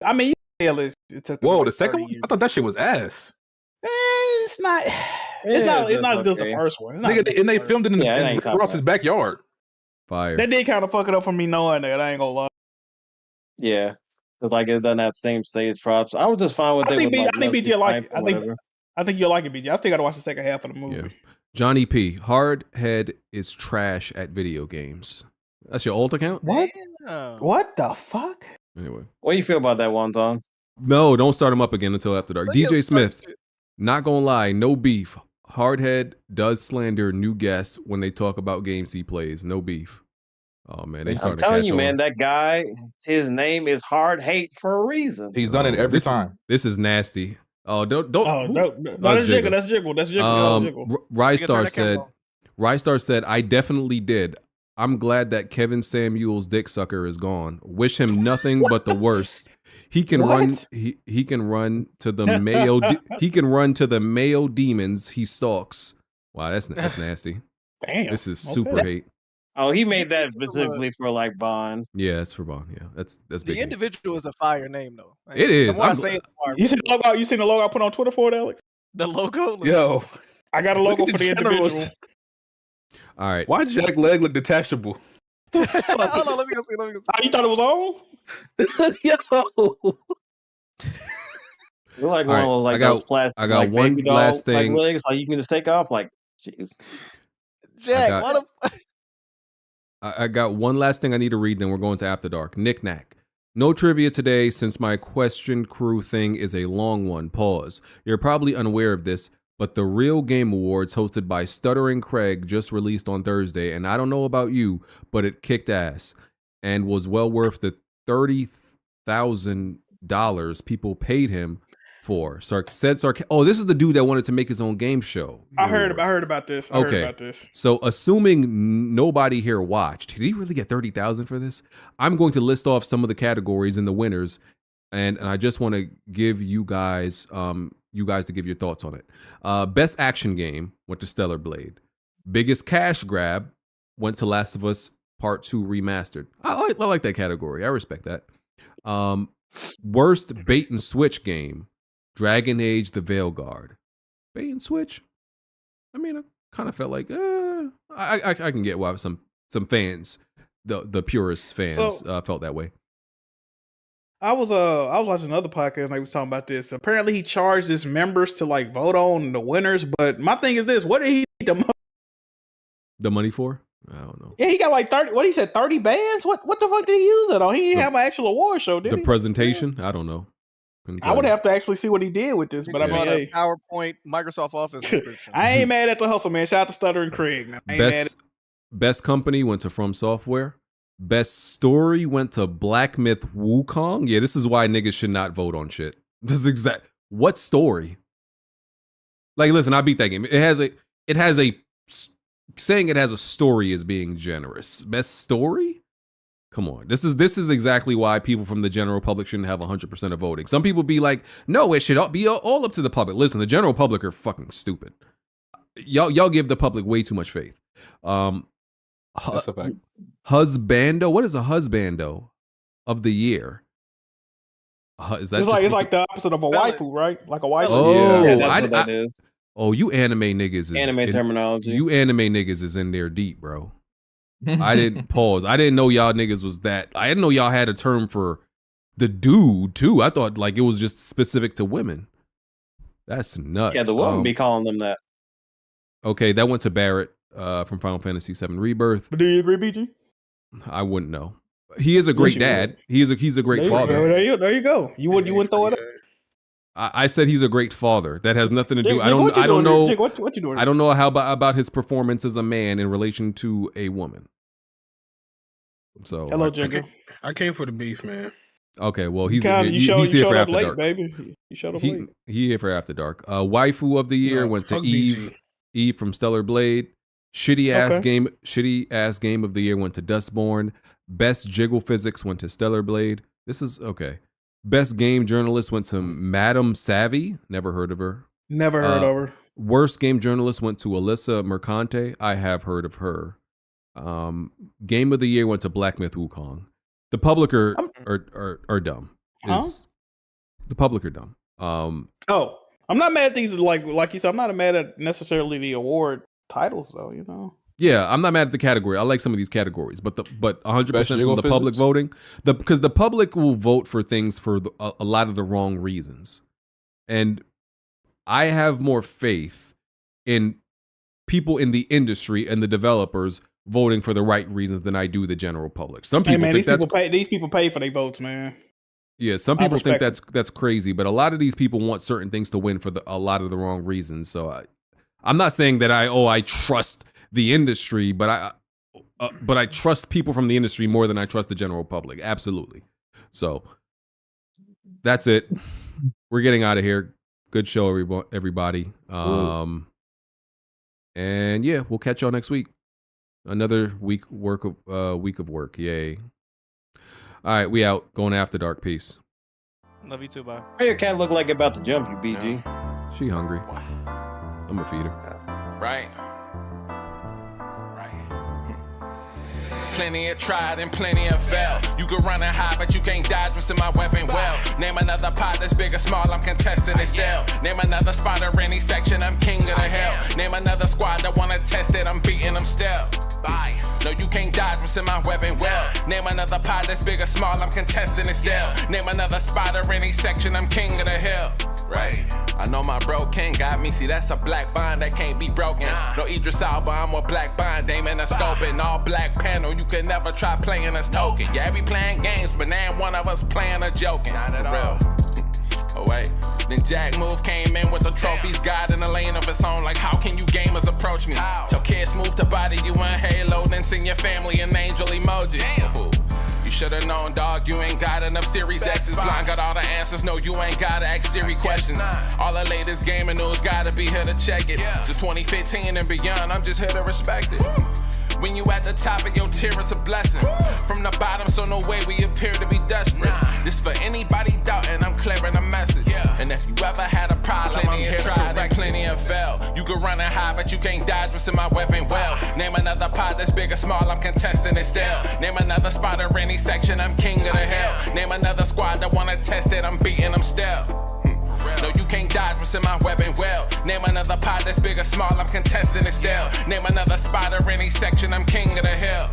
I mean, it took. Whoa, the second one? I thought that shit was ass. It's not. It's not as good as the first one. Nigga, and they filmed it in Rick Ross's backyard. Fire. That did kind of fuck it up for me knowing that. I ain't gonna lie. Yeah, like it done that same stage props. I was just fine with it. I think BG like it. I think you'll like it, BG. I think I gotta watch the second half of the movie. Yeah. Johnny P. HardHead is trash at video games. That's your alt account? What? What the fuck? Anyway, what do you feel about that, Wonton? No, don't start him up again until after dark. DJ Smith. Not gonna lie, no beef. HardHead does slander new guests when they talk about games he plays. No beef. Oh man, they started. I'm telling you, man, that guy, his name is Hard Hate for a reason. He's done it every time. This is nasty. Oh, don't. No, that's Jiggle. That's Jiggle. Rystar said, I definitely did. I'm glad that Kevin Samuel's dick sucker is gone. Wish him nothing but the worst. He can run. He can run to the male. He can run to the male demons he stalks. Wow, that's nasty. Damn, this is super hate. Oh, he made that specifically for like Bond. Yeah, it's for Bond. Yeah, that's big. The individual is a fire name though. It is. You seen the logo? You seen the logo I put on Twitter for it, Alex? The logo? Yo, I got a logo for the individual. All right. Why did Jack leg look detachable? Hold on, let me go see. Oh, you thought it was on? Yo. You're like one of like those plastic. I got like, one baby doll, last thing. Like legs, like you can just take off. Like, jeez. Jack, what a. I got one last thing I need to read, then we're going to After Dark. Knick-knack. No trivia today since my question crew thing is a long one. Pause. You're probably unaware of this, but the Real Game Awards hosted by Stuttering Craig just released on Thursday, and I don't know about you, but it kicked ass and was well worth the $30,000 people paid him for. Oh, this is the dude that wanted to make his own game show. I heard about this. I heard about this. So assuming nobody here watched, did he really get $30,000 for this? I'm going to list off some of the categories and the winners, and I just want to give you guys to give your thoughts on it. Best action game went to Stellar Blade. Biggest cash grab went to Last of Us Part 2 Remastered. I like that category. I respect that. Worst bait and switch game. Dragon Age: The Veilguard. Bait and switch? I mean, I kind of felt like I can get why some fans, the purist fans, felt that way. I was watching another podcast and they was talking about this. Apparently, he charged his members to like vote on the winners. But my thing is this: what did he need the money for? I don't know. Yeah, he got like 30. What he said, 30 bands? What the fuck did he use it on? He didn't have an actual award show, did he? The presentation? I don't know. I would have to actually see what he did with this, but I mean, hey. PowerPoint, Microsoft Office subscription. I ain't mad at the hustle, man. Shout out to Stuttering Craig, man. Best company went to From Software. Best story went to Black Myth Wukong. Yeah, this is why niggas should not vote on shit. This is what story? Like, listen, I beat that game. It has a saying it has a story is being generous. Best story? Come on. This is exactly why people from the general public shouldn't have 100% of voting. Some people be like, no, it should be all up to the public. Listen, the general public are fucking stupid. Y'all give the public way too much faith. That's a fact. Husbando. What is a husbando of the year? Is that it's like the opposite of a waifu, right? Like a waifu. Oh, yeah, that's what that is. Oh, you anime niggas is anime terminology. You anime niggas is in there deep, bro. I didn't pause. I didn't know y'all niggas was that. I didn't know y'all had a term for the dude too. I thought like it was just specific to women. That's nuts. Yeah, the woman be calling them that. Okay, that went to Barrett from Final Fantasy VII Rebirth. But do you agree, BG? I wouldn't know. He is a great dad. He's a great father. There you go. You wouldn't throw it up. I said he's a great father. That has nothing to do. Jig, I don't know. Jig, what you doing? I don't know how about his performance as a man in relation to a woman. So hello, Jigger. I came for the beef, man. Okay, well he's you here for After late, Dark, baby. You showed up late. He here for After Dark. Waifu of the year went to Eve. BG. Eve from Stellar Blade. Shitty ass game of the year went to Dustborn. Best jiggle physics went to Stellar Blade. This is okay. Best game journalist went to Madam Savvy. Never heard of her. Never heard of her. Worst game journalist went to Alyssa Mercante. I have heard of her. Game of the year went to Black Myth Wukong. The public are dumb. The public are dumb. I'm not mad at these like you said. I'm not mad at necessarily the award titles though. You know. Yeah, I'm not mad at the category. I like some of these categories, but 100% from the public voting, because the public will vote for things for a lot of the wrong reasons, and I have more faith in people in the industry and the developers voting for the right reasons than I do the general public. Some people think these people pay for their votes, man. Yeah, some people think that's crazy, but a lot of these people want certain things to win for a lot of the wrong reasons. So I'm not saying that I trust the industry, but I trust people from the industry more than I trust the general public. Absolutely. So that's it. We're getting out of here. Good show, everybody. And yeah, we'll catch y'all next week. Another week of work. Yay. All right, we out. Going After Dark. Peace. Love you too, bye. What your cat look like about to jump you, BG? She hungry. I'm gonna feed her. Right. Plenty of tried and plenty of failed. You can run and hide, but you can't dodge what's in my weapon well. Name another pot that's big or small, I'm contesting it still. Name another spot or any section, I'm king of the hill. Name another squad that wanna test it, I'm beating them still. Bye. No, you can't dodge what's in my weapon well. Name another pot that's big or small, I'm contesting it still. Name another spot or any section, I'm king of the hill. Right. I know my bro king got me. See, that's a black bond that can't be broken. No Idris Elba, I'm a black bond, aiming a scope and all black panel. You can never try playing us token. Yeah, we playing games, but now one of us playing or joking. Not at all. Oh wait, then Jack Move came in with the trophies, God in a lane of its own. Like, how can you gamers approach me? Tell kids move to body you in Halo, then send your family an angel emoji. You should've known, dog, you ain't got enough Series X's. Blind got all the answers, no, you ain't gotta ask Siri questions. All the latest gaming news gotta be here to check it. Since 2015 and beyond, I'm just here to respect it. When you at the top of your tier, it's a blessing. From the bottom, so no way we appear to be desperate. This for anybody doubting, I'm clearing a message. And if you ever had a problem, I'm here to correct. Plenty of fail. You can run and hide, but you can't dodge what's in my weapon well. Name another pot that's big or small, I'm contesting it still. Name another spot or any section, I'm king of the hill. Name another squad that wanna test it, I'm beating them still. No, you can't dodge what's in my weapon well. Name another pot that's big or small, I'm contesting it still. Name another spot or any section, I'm king of the hill.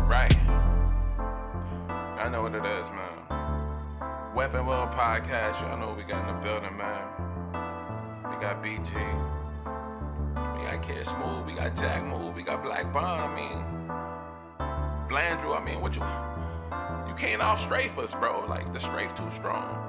Right. I know what it is, man. Weapon World Podcast, y'all know what we got in the building, man. We got BG. We got Kid Smooth, we got Jack Move, we got Black Bond, I mean. Blandrew, I mean, what you can't all strafe us, bro. Like, the strafe too strong.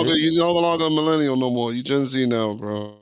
You're no longer a millennial no more. You Gen Z now, bro.